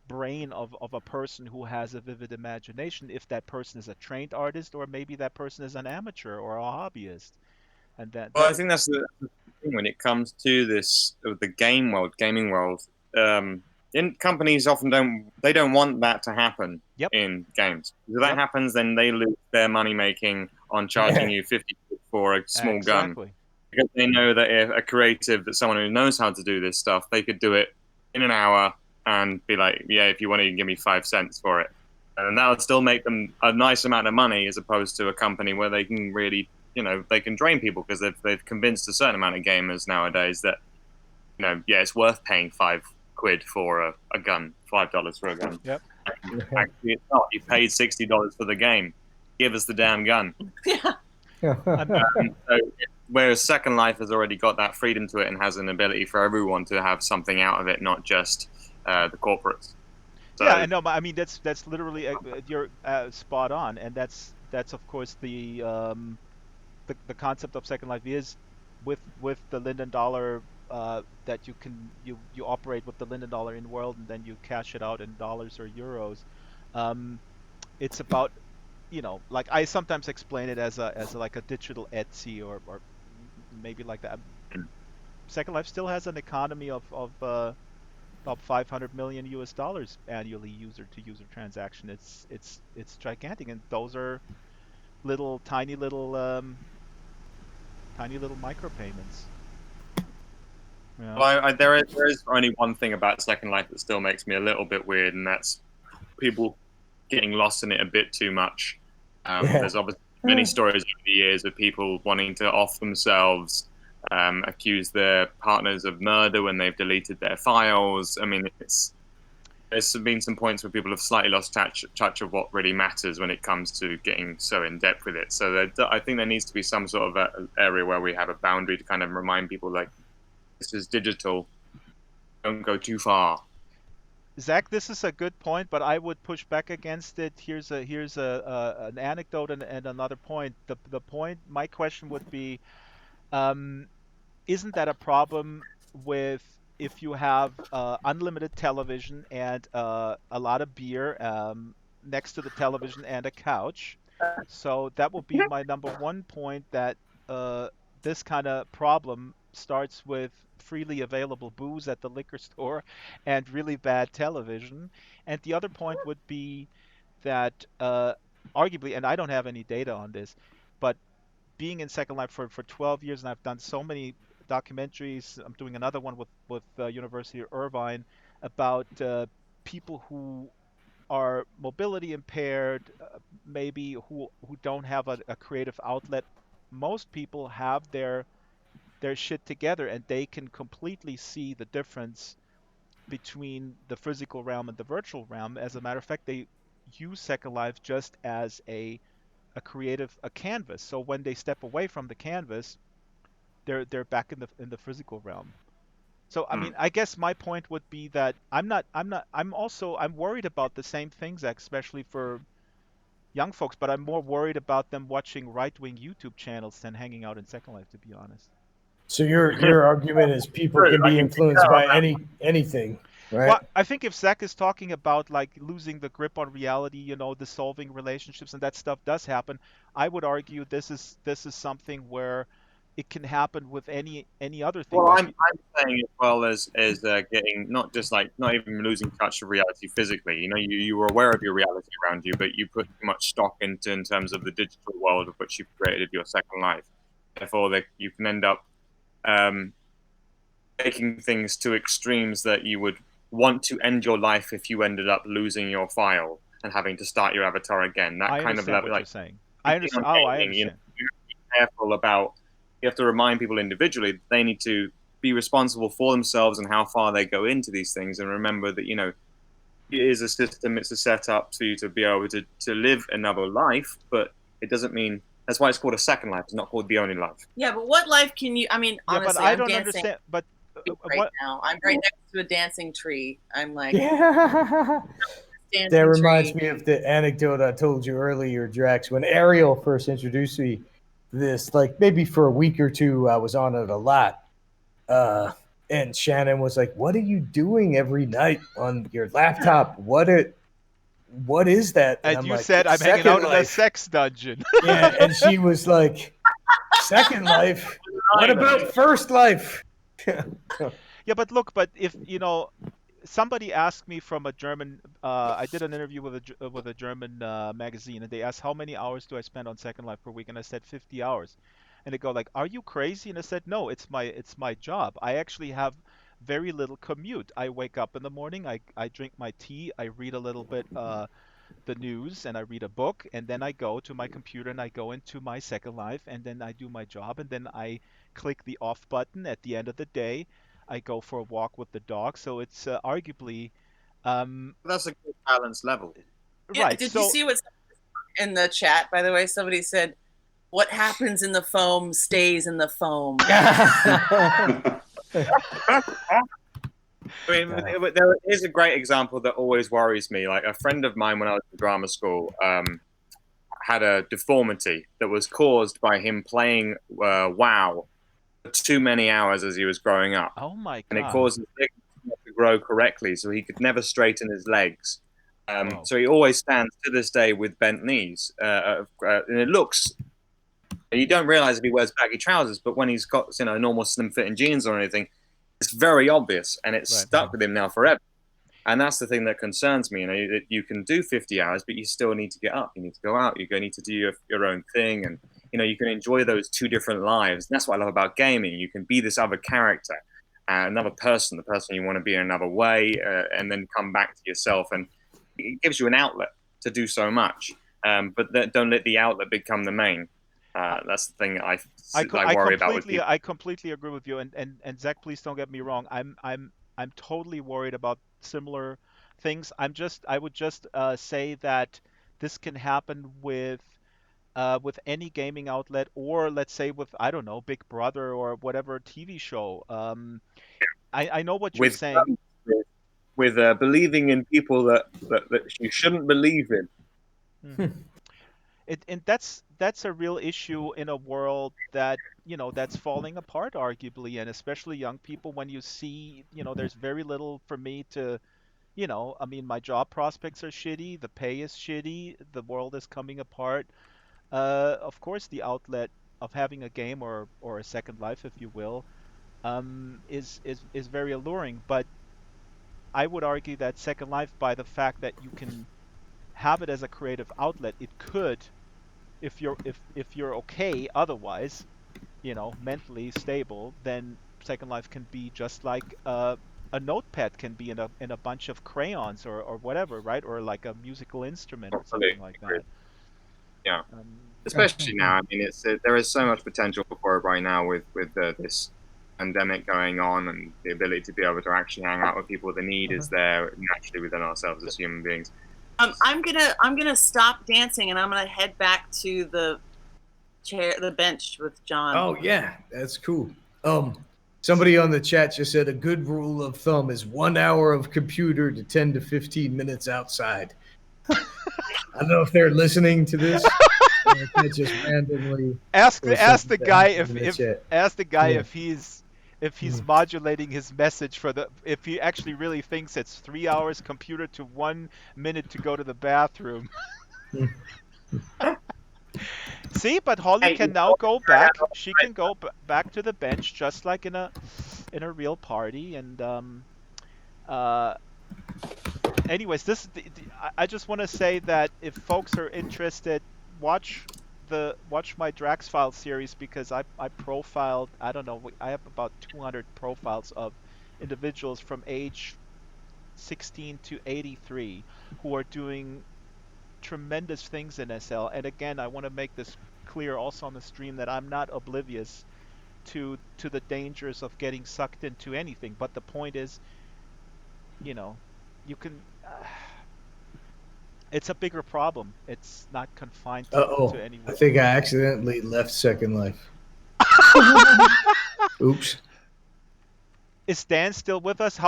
[SPEAKER 2] brain of a person who has a vivid imagination, if that person is a trained artist or maybe that person is an amateur or a hobbyist. And
[SPEAKER 8] I think that's the thing when it comes to this, the gaming world. Companies often don't want that to happen in games. If that happens, then they lose their money making on charging you 50 for a small gun. Because they know that if a creative, that someone who knows how to do this stuff, they could do it in an hour and be like, yeah, if you want to, you can give me 5 cents for it. And that would still make them a nice amount of money, as opposed to a company where they can really, you know, they can drain people because they've convinced a certain amount of gamers nowadays that, you know, yeah, it's worth paying £5 for a gun, $5 for a gun.
[SPEAKER 2] Yep.
[SPEAKER 8] Actually, it's not. You paid $60 for the game. Give us the damn gun. So, whereas Second Life has already got that freedom to it and has an ability for everyone to have something out of it, not just the corporates. So,
[SPEAKER 2] yeah, I know. I mean, that's literally you're spot on, and that's of course the concept of Second Life is with the Linden dollar, that you operate with the Linden dollar in world, and then you cash it out in dollars or euros. It's about, you know, like I sometimes explain it as like a digital Etsy or maybe like that. Second Life still has an economy of about $500 million US annually user to user transaction. It's gigantic, and those are tiny little micropayments. Yeah.
[SPEAKER 8] Well, there is only one thing about Second Life that still makes me a little bit weird, and that's people getting lost in it a bit too much. There's obviously many stories over the years of people wanting to off themselves, accuse their partners of murder when they've deleted their files. I mean, there's been some points where people have slightly lost touch of what really matters when it comes to getting so in depth with it. So I think there needs to be some sort of area where we have a boundary to kind of remind people, like, this is digital. Don't go too far.
[SPEAKER 2] Zach, this is a good point, but I would push back against it. Here's an anecdote and another point. The point, my question would be, isn't that a problem with if you have unlimited television and a lot of beer next to the television and a couch? So that would be my number one point, that this kind of problem starts with freely available booze at the liquor store and really bad television. And the other point would be that arguably, and I don't have any data on this, but being in Second Life for 12 years, and I've done so many documentaries. I'm doing another one with University of Irvine about people who are mobility impaired, maybe who don't have a creative outlet. Most people have their shit together, and they can completely see the difference between the physical realm and the virtual realm. As a matter of fact, they use Second Life just as a a canvas. So when they step away from the canvas, they're back in the physical realm. So I mean, I guess my point would be that I'm worried about the same things, especially for young folks, but I'm more worried about them watching right-wing YouTube channels than hanging out in Second Life, to be honest.
[SPEAKER 1] So your argument is people can be influenced by anything, right?
[SPEAKER 2] Well, I think if Zach is talking about like losing the grip on reality, you know, dissolving relationships and that stuff does happen, I would argue this is something where it can happen with any other thing.
[SPEAKER 8] Well, I'm saying as well as getting not even losing touch of reality physically. You know, you were aware of your reality around you, but you put too much stock into in terms of the digital world of which you've created your Second Life. Therefore, you can end up taking things to extremes that you would want to end your life if you ended up losing your file and having to start your avatar again. That kind of level,
[SPEAKER 2] what you're saying. I understand. I understand.
[SPEAKER 8] You know, you have to be careful about. You have to remind people individually that they need to be responsible for themselves and how far they go into these things, and remember that, you know, it is a system, it's a setup for you to be able to live another life, but it doesn't mean that's why it's called a second life. It's not called the only life.
[SPEAKER 7] Yeah, but what life can you? I mean, honestly,
[SPEAKER 2] but I don't
[SPEAKER 7] dancing
[SPEAKER 2] understand. But
[SPEAKER 7] right now, I'm right next to a dancing tree. I'm like,
[SPEAKER 1] that reminds me of the anecdote I told you earlier, Drax. When Ariel first introduced me to this, like maybe for a week or two, I was on it a lot. And Shannon was like, "What are you doing every night on your laptop? What is that?"
[SPEAKER 2] And you like, said, "I'm hanging out in a sex dungeon."
[SPEAKER 1] Yeah, and she was like, "Second Life? What about First Life?"
[SPEAKER 2] Yeah, but look, if you know, somebody asked me from a German. I did an interview with a German magazine, and they asked how many hours do I spend on Second Life per week, and I said 50 hours. And they go like, "Are you crazy?" And I said, "No, it's my job. I actually have very little commute. I wake up in the morning, I drink my tea, I read a little bit the news, and I read a book, and then I go to my computer and I go into my Second Life, and then I do my job, and then I click the off button at the end of the day. I go for a walk with the dog. So it's arguably
[SPEAKER 8] that's a good balanced level.
[SPEAKER 7] Yeah,
[SPEAKER 2] right.
[SPEAKER 7] Did you see what's in the chat, by the way? Somebody said, "What happens in the foam stays in the foam."
[SPEAKER 8] I mean, there is a great example that always worries me. Like a friend of mine when I was in drama school had a deformity that was caused by him playing WoW for too many hours as he was growing up.
[SPEAKER 2] Oh my god!
[SPEAKER 8] And it caused his legs not to grow correctly, so he could never straighten his legs. So he always stands to this day with bent knees, and it looks. You don't realize if he wears baggy trousers, but when he's got normal slim-fitting jeans or anything, it's very obvious, and it's stuck with him now forever. And that's the thing that concerns me. That you can do 50 hours, but you still need to get up. You need to go out. You need to do your own thing, and you can enjoy those two different lives. And that's what I love about gaming. You can be this other character, another person, the person you want to be in another way, and then come back to yourself. And it gives you an outlet to do so much. But don't let the outlet become the main. That's the thing I worry about with people.
[SPEAKER 2] I completely agree with you, and Zach, please don't get me wrong. I'm totally worried about similar things. I would just say that this can happen with any gaming outlet, or let's say with, I don't know, Big Brother or whatever TV show. I know what you're saying.
[SPEAKER 8] With believing in people that you shouldn't believe in.
[SPEAKER 2] Mm-hmm. And that's a real issue in a world that that's falling apart, arguably, and especially young people. When you see there's very little for me to I mean, my job prospects are shitty, the pay is shitty, the world is coming apart. Of course, the outlet of having a game or a Second Life, if you will, is very alluring. But I would argue that Second Life, by the fact that you can have it as a creative outlet, it could, if you're okay otherwise, mentally stable, then Second Life can be just like a notepad can be in a bunch of crayons or whatever, right? Or like a musical instrument or something like that.
[SPEAKER 8] Yeah. Especially now. I mean, there is so much potential for it right now with this pandemic going on, and the ability to be able to actually hang out with people. The need is there naturally within ourselves as human beings.
[SPEAKER 7] I'm gonna stop dancing and I'm gonna head back to the bench with John.
[SPEAKER 1] Oh yeah, that's cool. Somebody on the chat just said a good rule of thumb is 1 hour of computer to 10 to 15 minutes outside. I don't know if they're listening to this. Or if they just randomly
[SPEAKER 2] ask the guy if he's modulating his message for if he actually really thinks it's 3 hours computer to 1 minute to go to the bathroom. See, but Holly can now go back. She can go back to the bench just like in a real party. And anyways, I just want to say that if folks are interested, watch my Drax File series, because I profiled, I don't know, I have about 200 profiles of individuals from age 16 to 83 who are doing tremendous things in SL. And again, I want to make this clear also on the stream that I'm not oblivious to the dangers of getting sucked into anything. But the point is, you know, you can it's a bigger problem. It's not confined to anyone.
[SPEAKER 1] I think I accidentally left Second Life. Oops.
[SPEAKER 2] Is Dan still with us?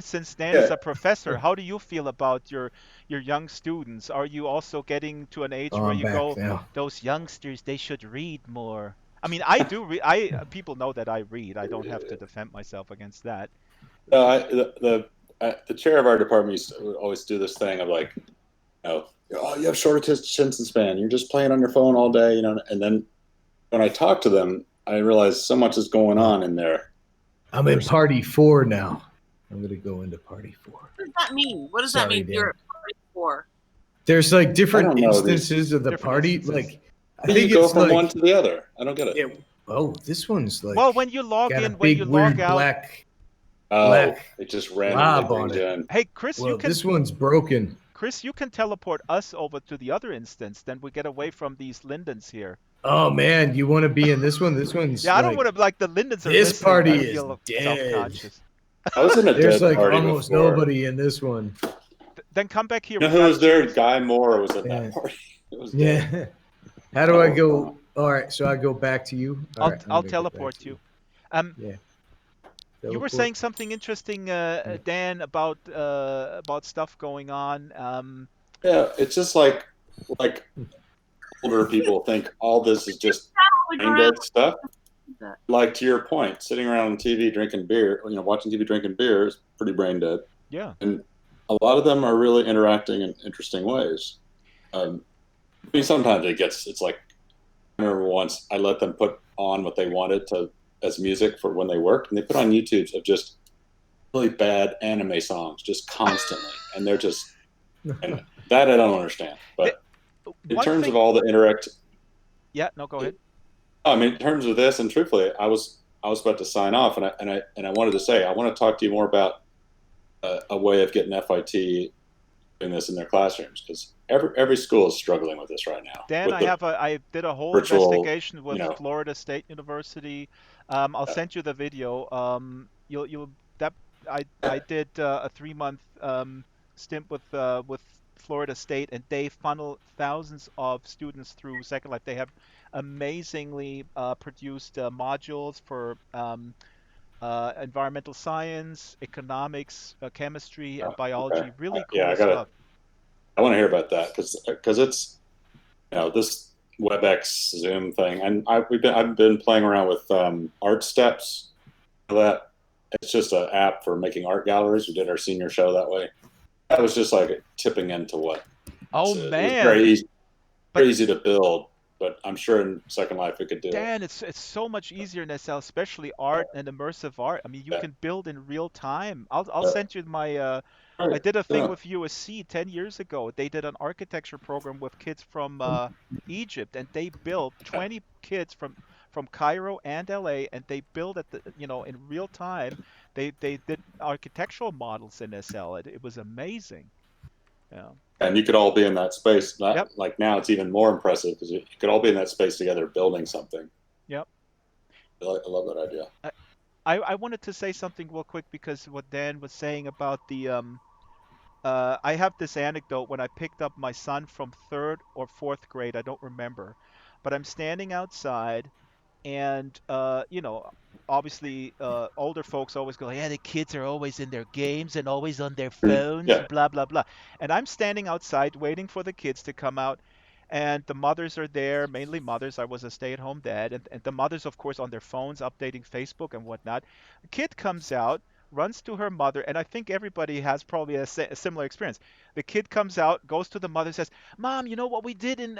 [SPEAKER 2] Since Dan is a professor, how do you feel about your young students? Are you also getting to an age where you go, now. Those youngsters, they should read more? I mean, I do read. People know that I read. I don't have to defend myself against that.
[SPEAKER 6] The chair of our department used to always do this thing of like, you have short attention span. You're just playing on your phone all day, And then when I talk to them, I realize so much is going on in there.
[SPEAKER 1] I'm in party 4 now. I'm going to go into party 4.
[SPEAKER 7] What does that mean? What does that mean? Dan. You're at party 4.
[SPEAKER 1] There's like different instances of the party.
[SPEAKER 6] Instances.
[SPEAKER 1] Like, I think
[SPEAKER 6] go
[SPEAKER 1] it's
[SPEAKER 6] from
[SPEAKER 1] like,
[SPEAKER 6] one to the other. I don't get it.
[SPEAKER 1] Yeah. Oh, this one's like.
[SPEAKER 2] Well, when you log in, when you log out.
[SPEAKER 1] Black.
[SPEAKER 6] It just randomly brings in.
[SPEAKER 2] Hey, Chris,
[SPEAKER 1] this one's broken.
[SPEAKER 2] Chris, you can teleport us over to the other instance. Then we get away from these Lindens here.
[SPEAKER 1] Oh man, you want to be in this one? This one's
[SPEAKER 2] I don't want to the Lindens are
[SPEAKER 1] this
[SPEAKER 2] missing.
[SPEAKER 1] Party
[SPEAKER 2] I
[SPEAKER 1] is
[SPEAKER 2] feel
[SPEAKER 1] dead.
[SPEAKER 6] I was in a
[SPEAKER 1] There's
[SPEAKER 6] dead party
[SPEAKER 1] almost
[SPEAKER 6] before.
[SPEAKER 1] nobody in this one.
[SPEAKER 2] Then come back here.
[SPEAKER 6] Who was there? Guy Moore was at that party. It was dead.
[SPEAKER 1] How do I go? All right, so I go back to you.
[SPEAKER 2] I'll teleport you. You were saying something interesting, Dan, about stuff going on.
[SPEAKER 6] Yeah, it's just like older people think all this is just brain dead stuff. Like, to your point, sitting around on TV drinking beer, watching TV drinking beer is pretty brain dead.
[SPEAKER 2] Yeah.
[SPEAKER 6] And a lot of them are really interacting in interesting ways. I mean, sometimes it's like, I remember once I let them put on what they wanted as music for when they worked, and they put on YouTubes of just really bad anime songs just constantly, and they're just, and that I don't understand. But in terms of all the interact,
[SPEAKER 2] yeah, no, go ahead.
[SPEAKER 6] I mean, in terms of this, and truthfully, I was about to sign off, and I wanted to say I want to talk to you more about a way of getting FIT doing this in their classrooms, because every school is struggling with this right now.
[SPEAKER 2] Dan, I did a whole investigation with Florida State University. I'll send you the video. I did a 3-month stint with Florida State, and they funnel thousands of students through Second Life. They have amazingly produced modules for environmental science, economics, chemistry, and biology.
[SPEAKER 6] Okay.
[SPEAKER 2] Really cool stuff.
[SPEAKER 6] I want to hear about that because it's this WebEx Zoom thing, and I've been playing around with Art Steps. That it's just an app for making art galleries. We did our senior show that way. That was just like tipping into what.
[SPEAKER 2] Oh man!
[SPEAKER 6] Very easy to build. But I'm sure in Second Life we could do
[SPEAKER 2] Dan, it's so much easier in SL, especially art and immersive art. I mean, you can build in real time. I'll send you my. I did a thing with USC 10 years ago. They did an architecture program with kids from Egypt, and they built 20 kids from Cairo and LA, and they built in real time. They did architectural models in SL. It was amazing. Yeah.
[SPEAKER 6] And you could all be in that space. Like now, it's even more impressive because you could all be in that space together, building something.
[SPEAKER 2] Yep.
[SPEAKER 6] I love that idea.
[SPEAKER 2] I wanted to say something real quick because what Dan was saying about the I have this anecdote when I picked up my son from 3rd or 4th grade. I don't remember, but I'm standing outside, and obviously, older folks always go, "Yeah, the kids are always in their games and always on their phones,
[SPEAKER 6] Yeah.
[SPEAKER 2] blah blah blah." And I'm standing outside waiting for the kids to come out, and the mothers are there, mainly mothers. I was a stay-at-home dad, and the mothers, of course, on their phones, updating Facebook and whatnot. The kid comes out, runs to her mother, and I think everybody has probably a similar experience. The kid comes out, goes to the mother, says, "Mom, you know what we did in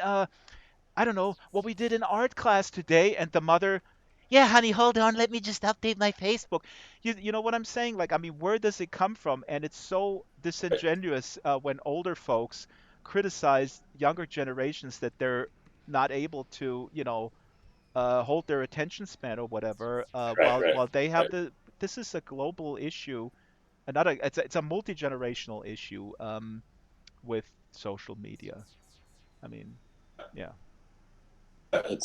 [SPEAKER 2] I don't know, what we did in art class today?" And the mother, "Yeah, honey, hold on, let me just update my Facebook." You know what I'm saying? Like, I mean, where does it come from? And it's so disingenuous when older folks criticize younger generations that they're not able to, hold their attention span or whatever,
[SPEAKER 6] Right.
[SPEAKER 2] while they have
[SPEAKER 6] Right.
[SPEAKER 2] the. This is a global issue, another. It's a multi-generational issue with social media. I mean, yeah.
[SPEAKER 6] I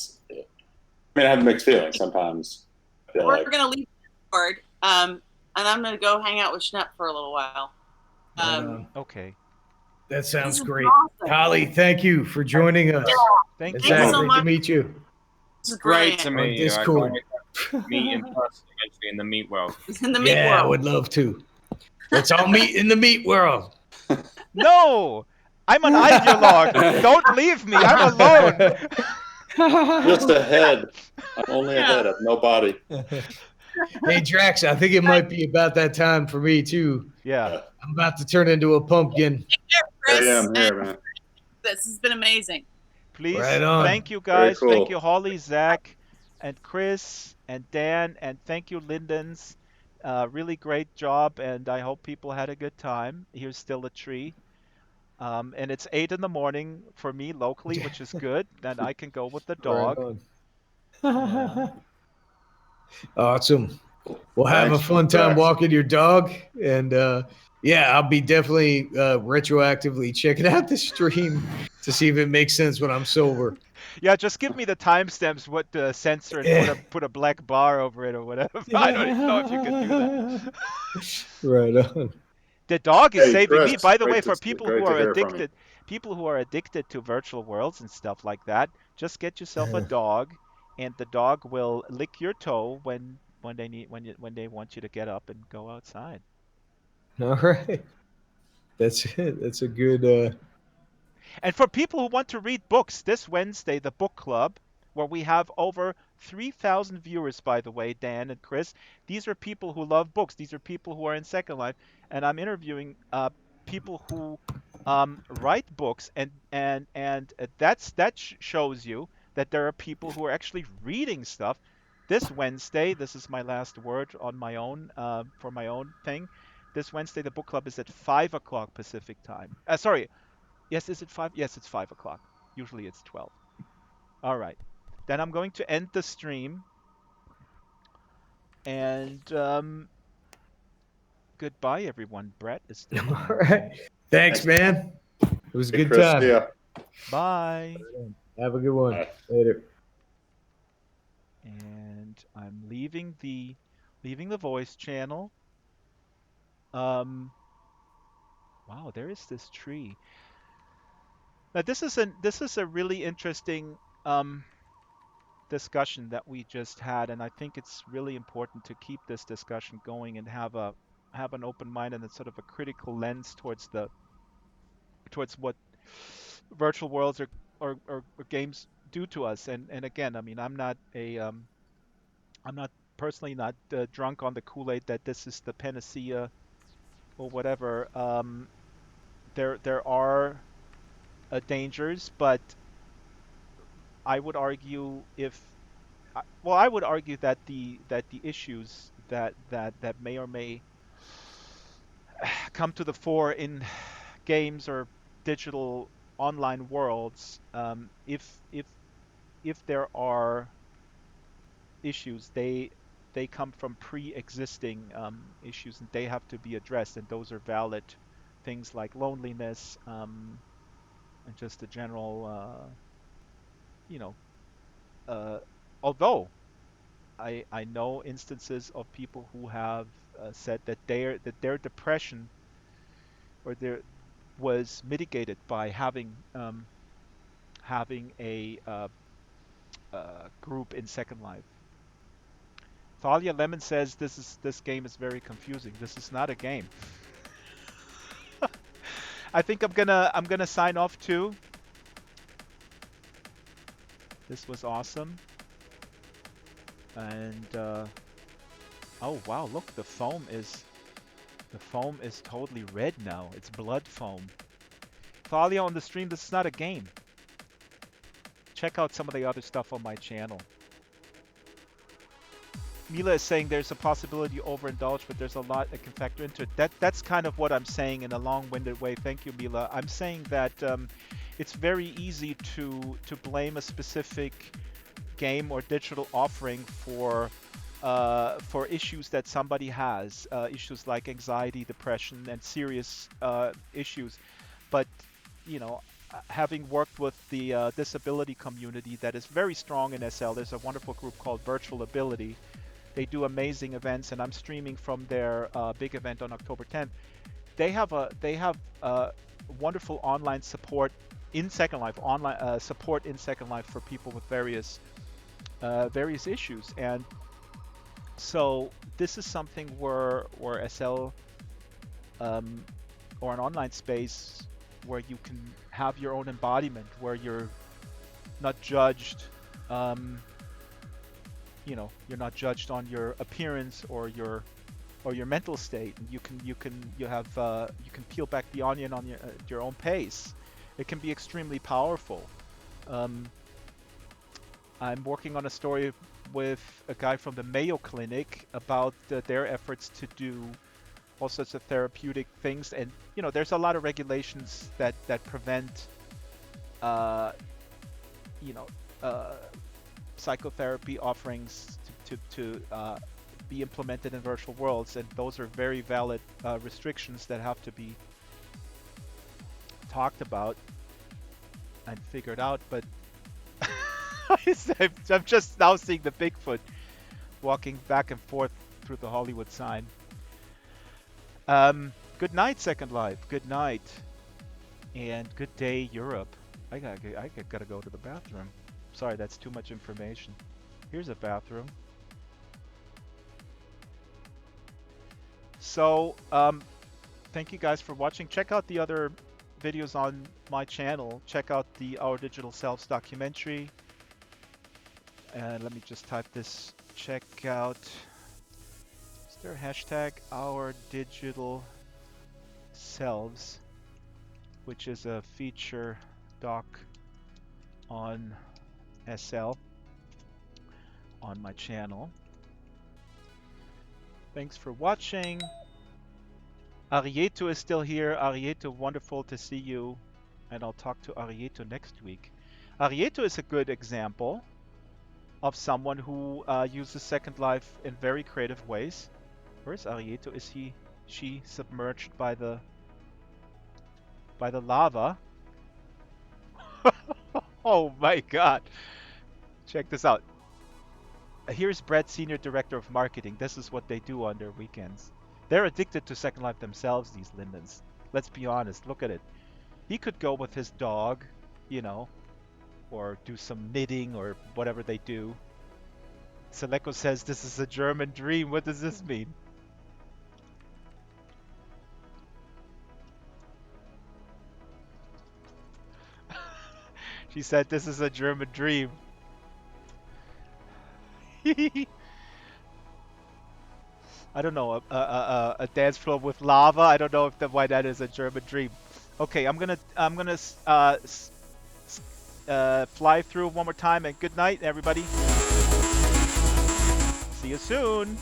[SPEAKER 6] have mixed feelings sometimes.
[SPEAKER 7] We're gonna leave Discord, and I'm gonna go hang out with Schnepp for a little while.
[SPEAKER 2] Okay.
[SPEAKER 1] That sounds great.
[SPEAKER 7] Awesome.
[SPEAKER 1] Holly, thank you for joining us.
[SPEAKER 2] Thank
[SPEAKER 1] It's
[SPEAKER 2] you.
[SPEAKER 7] Thanks so
[SPEAKER 1] great
[SPEAKER 7] much.
[SPEAKER 1] to meet you.
[SPEAKER 7] This is
[SPEAKER 8] Great to
[SPEAKER 1] On
[SPEAKER 8] meet you. I
[SPEAKER 1] Discord.
[SPEAKER 8] can't wait to meet in person eventually in the meat world.
[SPEAKER 7] In the meat
[SPEAKER 1] Yeah, I
[SPEAKER 7] world.
[SPEAKER 1] would love to. Let's all meet in the meat world.
[SPEAKER 2] No, I'm an ideologue. Don't leave me. I'm alone.
[SPEAKER 6] Just a head. I'm only a head of no body.
[SPEAKER 1] Hey, Drax, I think it might be about that time for me, too.
[SPEAKER 2] Yeah.
[SPEAKER 1] I'm about to turn into a pumpkin.
[SPEAKER 7] Chris,
[SPEAKER 6] I am here, man.
[SPEAKER 7] this has been amazing.
[SPEAKER 2] Please,
[SPEAKER 1] Right on.
[SPEAKER 2] thank you guys.
[SPEAKER 6] Very
[SPEAKER 2] Thank
[SPEAKER 6] cool.
[SPEAKER 2] you, Holly, Zach, and Chris, and Dan, and thank you, Lindens. Really great job, and I hope people had a good time. Here's still a tree. And it's 8 in the morning for me locally, which is good. Then I can go with the dog.
[SPEAKER 1] Right
[SPEAKER 2] Yeah.
[SPEAKER 1] on. Awesome. Well, have
[SPEAKER 6] Thanks,
[SPEAKER 1] a fun time
[SPEAKER 6] Drax.
[SPEAKER 1] walking your dog. And yeah, I'll be definitely retroactively checking out the stream to see if it makes sense when I'm sober.
[SPEAKER 2] Yeah, just give me the timestamps, what to censor, and put a black bar over it or whatever. I don't even know if you can do that.
[SPEAKER 1] Right on.
[SPEAKER 2] The dog is
[SPEAKER 6] Hey,
[SPEAKER 2] saving me.
[SPEAKER 6] Chris,
[SPEAKER 2] By the way,
[SPEAKER 6] great
[SPEAKER 2] for
[SPEAKER 6] to-
[SPEAKER 2] people
[SPEAKER 6] great
[SPEAKER 2] who
[SPEAKER 6] to
[SPEAKER 2] are
[SPEAKER 6] hear from you.
[SPEAKER 2] addicted to virtual worlds and stuff like that, just get yourself a dog, and the dog will lick your toe when they want you to get up and go outside.
[SPEAKER 1] All right. That's it. That's a good.
[SPEAKER 2] And for people who want to read books, this Wednesday, the book club, where we have over 3,000 viewers, by the way, Dan and Chris. These are people who love books. These are people who are in Second Life, and I'm interviewing people who write books, and that shows you that there are people who are actually reading stuff. This Wednesday, this is my last word on my own for my own thing. This Wednesday, the book club is at 5 o'clock Pacific time. Sorry. Yes, is it 5? Yes, it's 5 o'clock. Usually it's 12. All right. Then I'm going to end the stream. And goodbye, everyone. Brett is still in
[SPEAKER 1] All
[SPEAKER 2] there.
[SPEAKER 1] right. Thanks, man. It was a good
[SPEAKER 6] Chris,
[SPEAKER 1] time.
[SPEAKER 6] yeah.
[SPEAKER 2] Bye.
[SPEAKER 1] Have a good one.
[SPEAKER 6] Bye.
[SPEAKER 1] Later.
[SPEAKER 2] And I'm leaving the voice channel. Wow, there is this tree. Now this is a really interesting discussion that we just had, and I think it's really important to keep this discussion going and have an open mind and a sort of a critical lens towards what virtual worlds or games do to us. And again, I mean, I'm not personally not drunk on the Kool-Aid that this is the panacea or whatever. There are dangers, but I would argue I would argue that the issues that may or may come to the fore in games or digital online worlds, if there are issues, they come from pre-existing issues, and they have to be addressed, and those are valid things like loneliness, and just the general, although I know instances of people who have said that their depression there was mitigated by having a group in Second Life. Thalia Lemon says this game is very confusing. This is not a game. I think I'm gonna sign off too. This was awesome. And oh wow, look, the foam is totally red now. It's blood foam. Thalia on the stream, this is not a game. Check out some of the other stuff on my channel. Mila is saying there's a possibility you overindulge, but there's a lot that can factor into it. That's kind of what I'm saying in a long-winded way. Thank you, Mila. I'm saying that it's very easy to blame a specific game or digital offering for issues that somebody has, issues like anxiety, depression, and serious issues. But you know, having worked with the disability community that is very strong in SL, there's a wonderful group called Virtual Ability. They do amazing events, and I'm streaming from their big event on October 10th. They have wonderful online support in Second Life, online support in Second Life for people with various issues. And so this is something where SL or an online space where you can have your own embodiment, where you're not judged. You know, you're not judged on your appearance or your mental state. You can peel back the onion on your own pace. It can be extremely powerful. I'm working on a story with a guy from the Mayo Clinic about their efforts to do all sorts of therapeutic things, and you know, there's a lot of regulations that prevent psychotherapy offerings to be implemented in virtual worlds, and those are very valid restrictions that have to be talked about and figured out. But I'm just now seeing the Bigfoot walking back and forth through the Hollywood sign. Good night, Second Life. Good night, and good day, Europe. I gotta go to the bathroom. Sorry, that's too much information. Here's a bathroom. So, thank you guys for watching. Check out the other videos on my channel. Check out the Our Digital Selves documentary. And let me just type this. Check out. Is there a hashtag? Our Digital Selves, which is a feature doc on SL on my channel. Thanks for watching. Arieto is still here. Arieto, wonderful to see you. And I'll talk to Arieto next week. Arieto is a good example of someone who uses Second Life in very creative ways. Where's Arieto? Is she submerged by the lava? Oh my god. Check this out. Here's Brett, Senior Director of Marketing. This is what they do on their weekends. They're addicted to Second Life themselves, these Lindens. Let's be honest. Look at it. He could go with his dog, you know, or do some knitting or whatever they do. Seleko says this is a German dream. What does this mean? She said this is a German dream. I don't know, a dance floor with lava. I don't know why that is a German dream. Okay, I'm gonna fly through one more time, and good night, everybody. See you soon.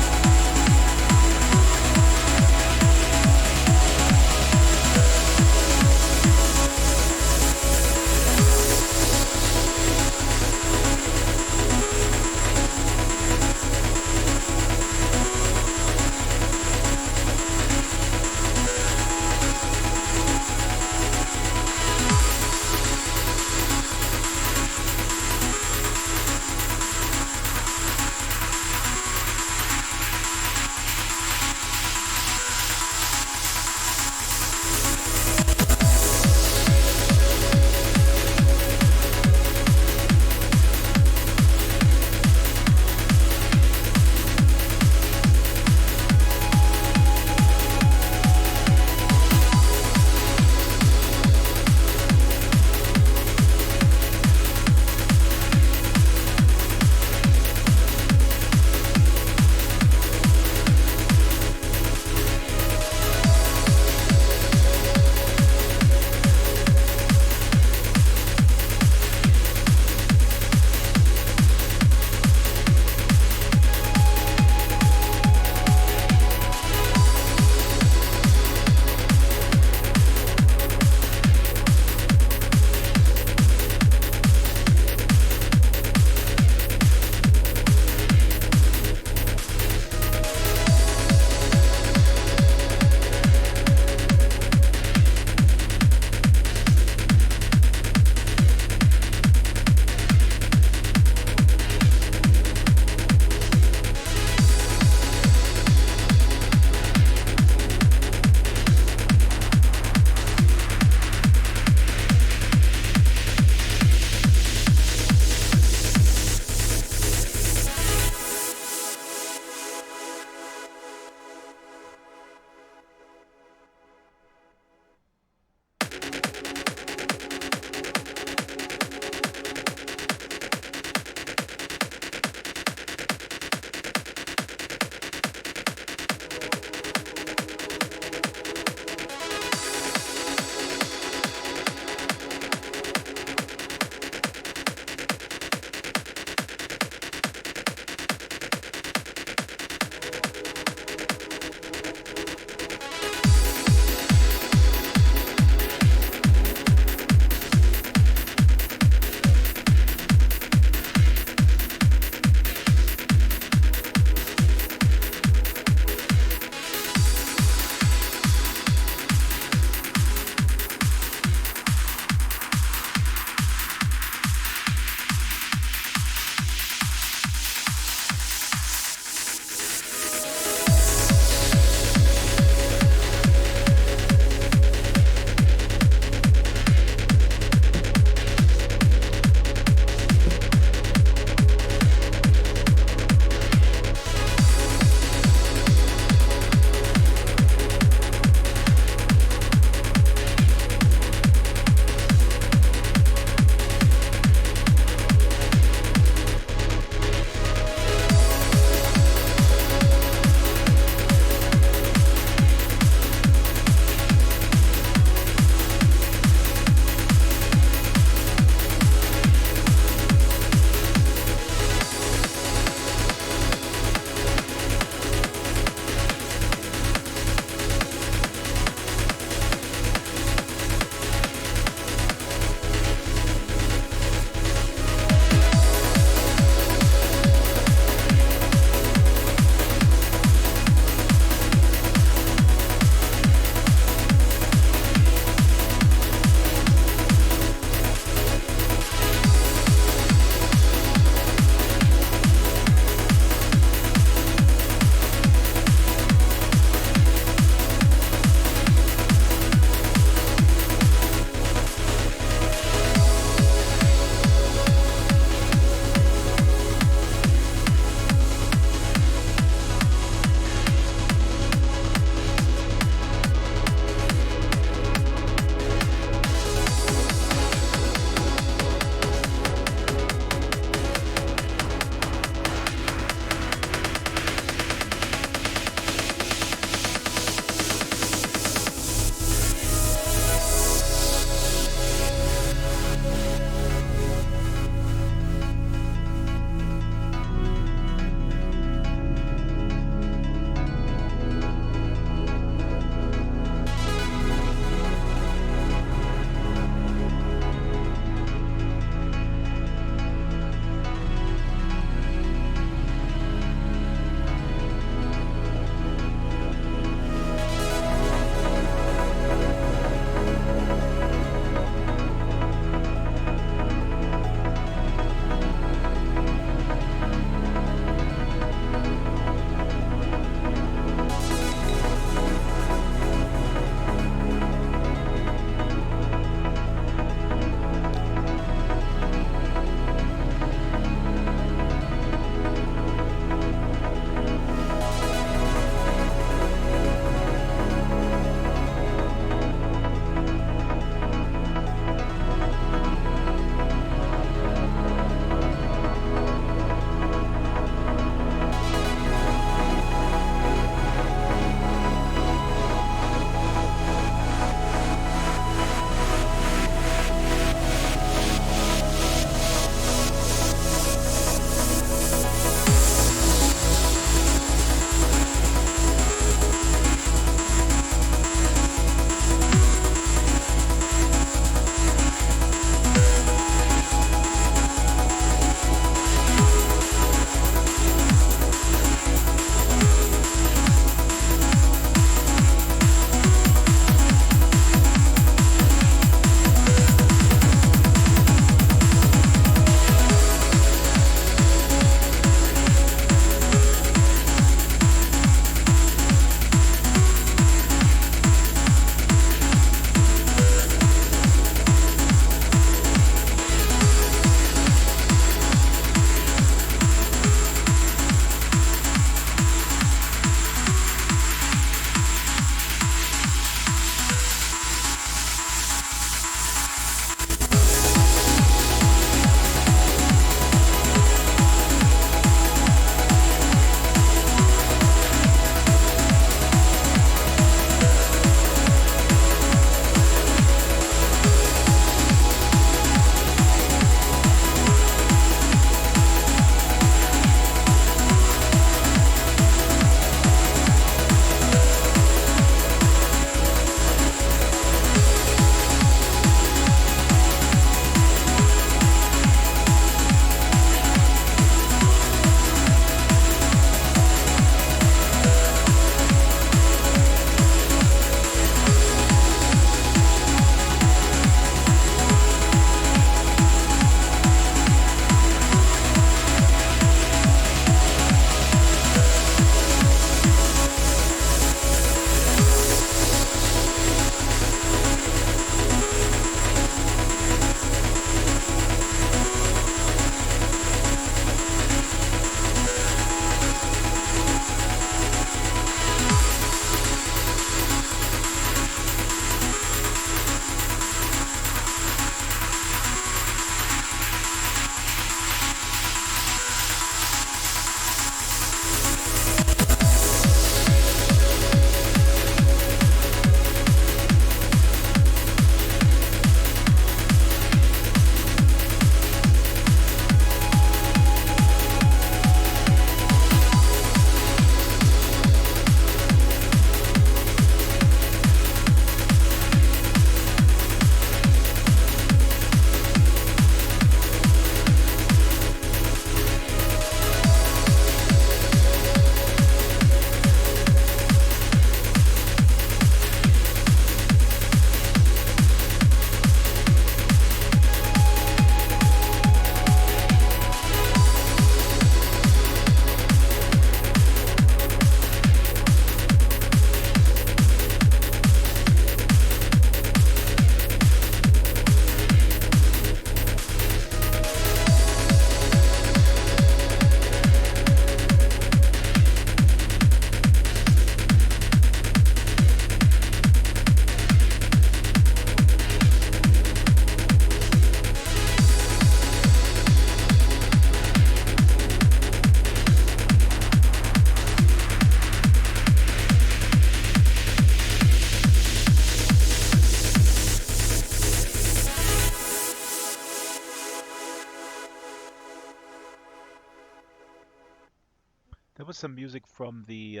[SPEAKER 9] was some music from the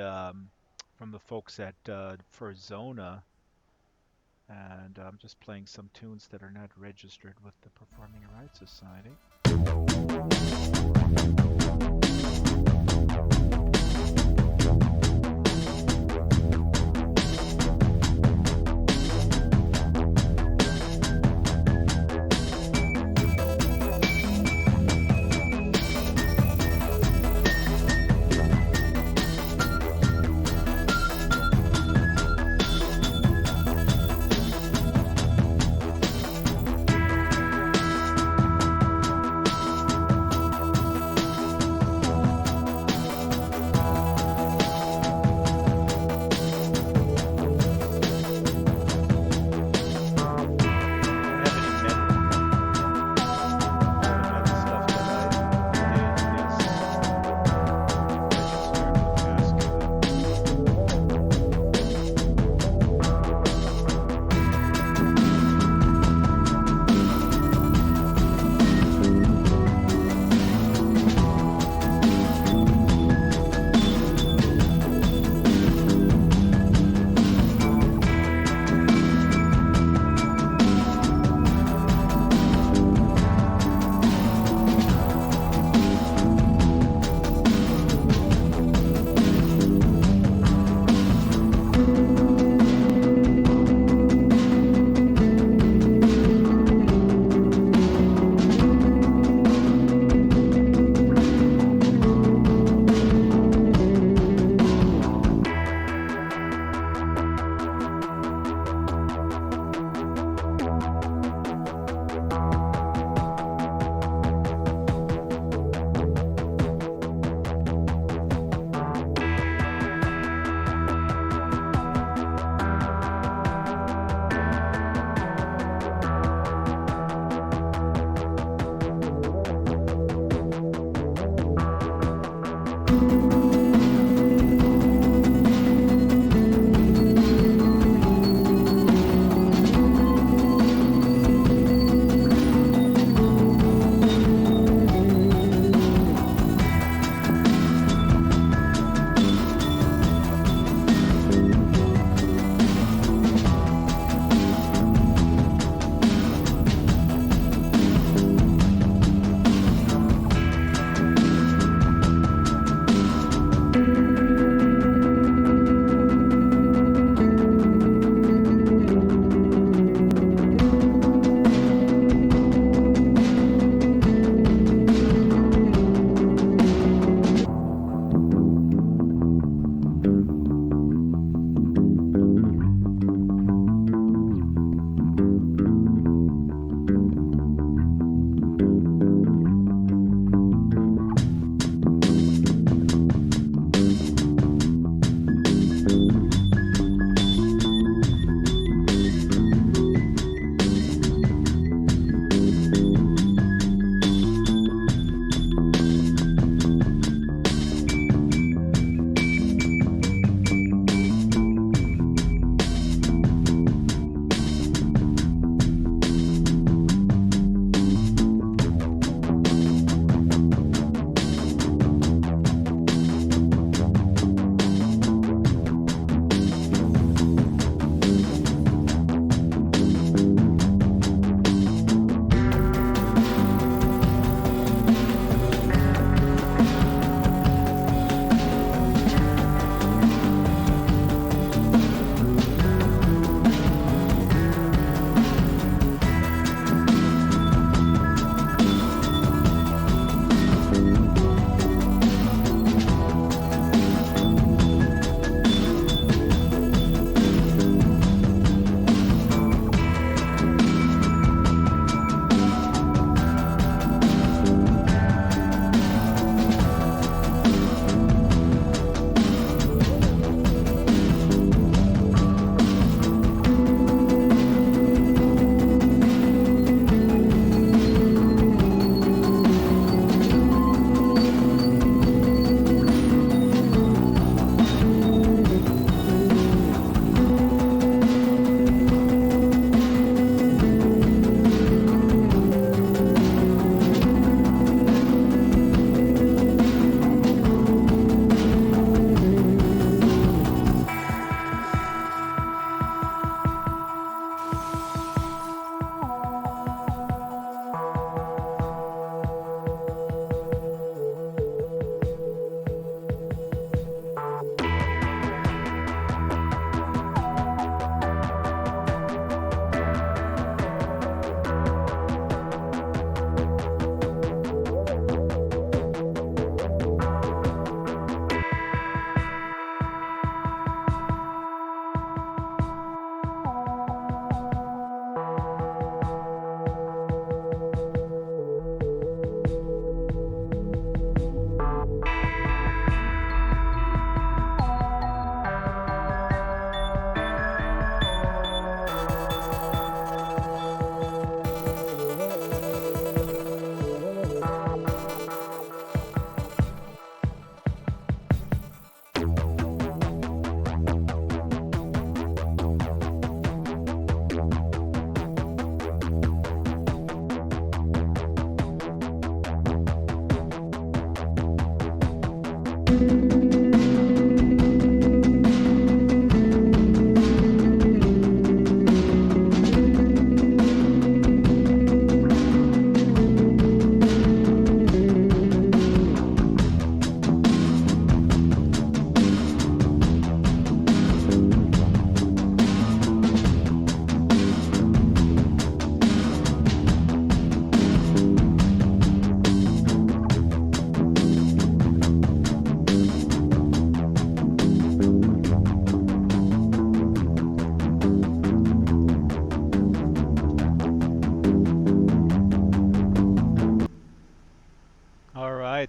[SPEAKER 9] folks at for Zona, and I'm just playing some tunes that are not registered with the Performing Rights Society.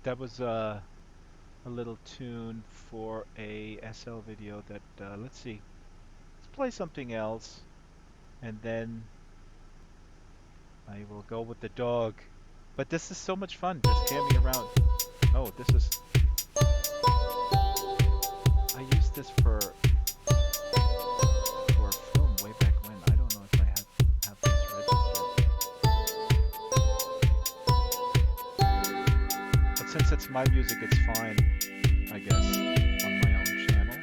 [SPEAKER 9] that was a little tune for a SL video that, let's see. Let's play something else. And then I will go with the dog. But this is so much fun, just camming around. Oh, this is... I used this for a film way back when. I don't know if I have this registered. But since it's my music, it's fine, I guess, on my own channel.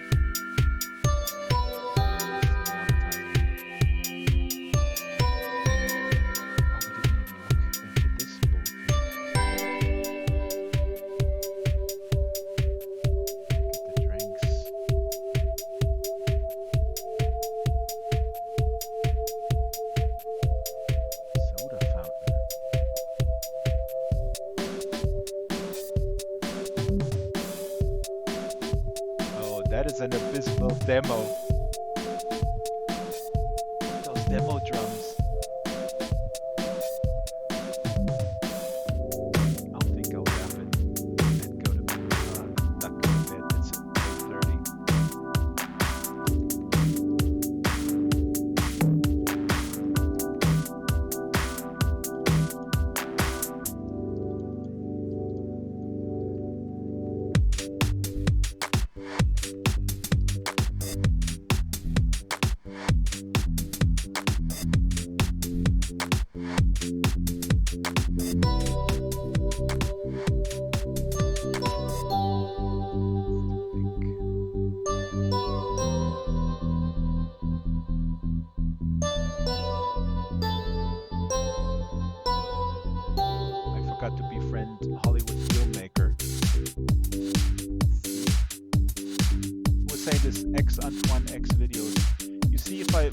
[SPEAKER 9] An abysmal demo. Those demo drums. I'll think I'll wrap it and go to bed. Not go to bed, it's 30.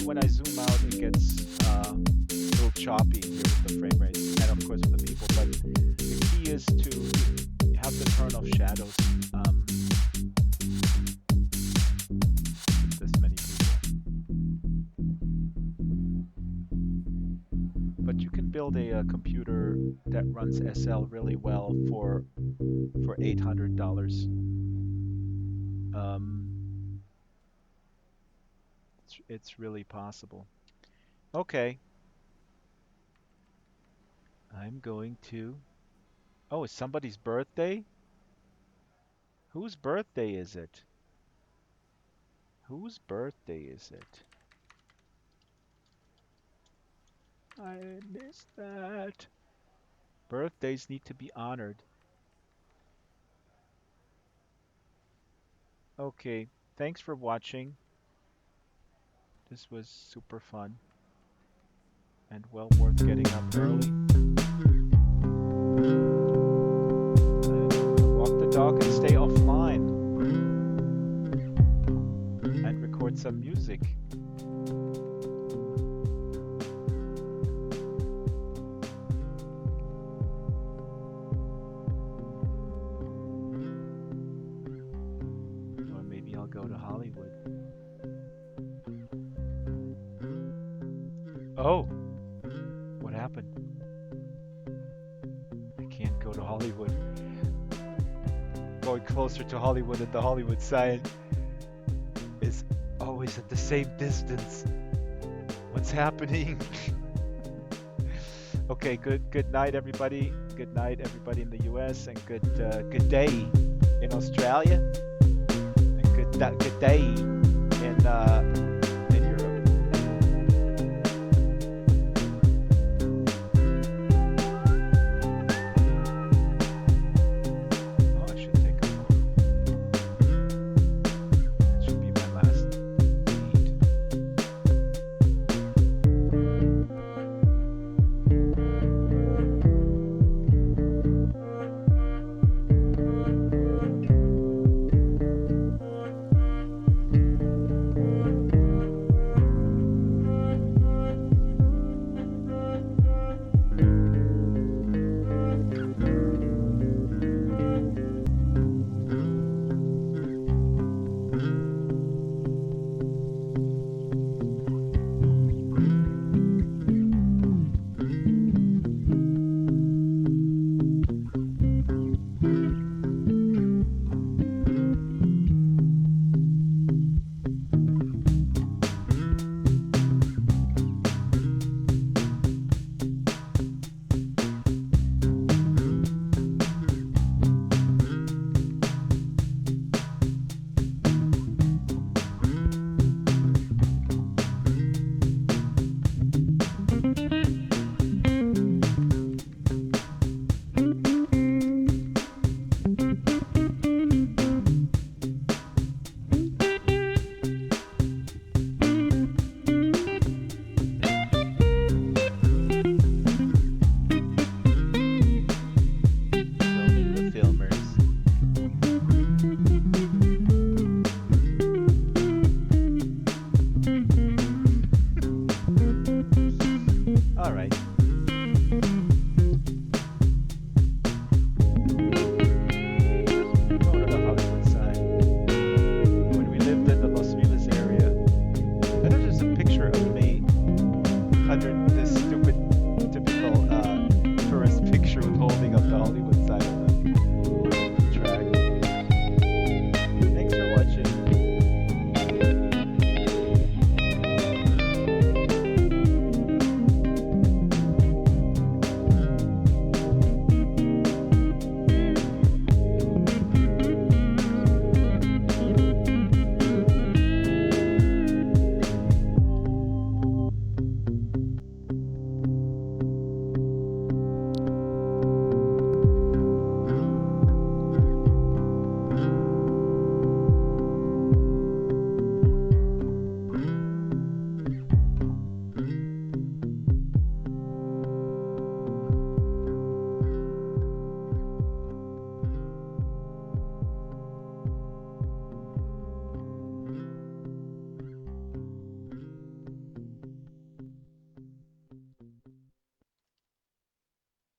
[SPEAKER 9] When I zoom out, it gets a little choppy here with the frame rate, and of course with the people. But the key is to have the turn off shadows. This many people, but you can build a computer that runs SL really well for $800. It's really possible. Okay. I'm going to... Oh, it's somebody's birthday? Whose birthday is it? Whose birthday is it? I missed that. Birthdays need to be honored. Okay, thanks for watching. This was super fun and well worth getting up early. Walk the dog and stay offline and record some music. Or maybe I'll go to Hollywood. Oh, what happened? I can't go to Hollywood. Going closer to Hollywood and the Hollywood sign is always at the same distance. What's happening? Okay, good night everybody. Good night everybody in the US, and good day in Australia, and good day in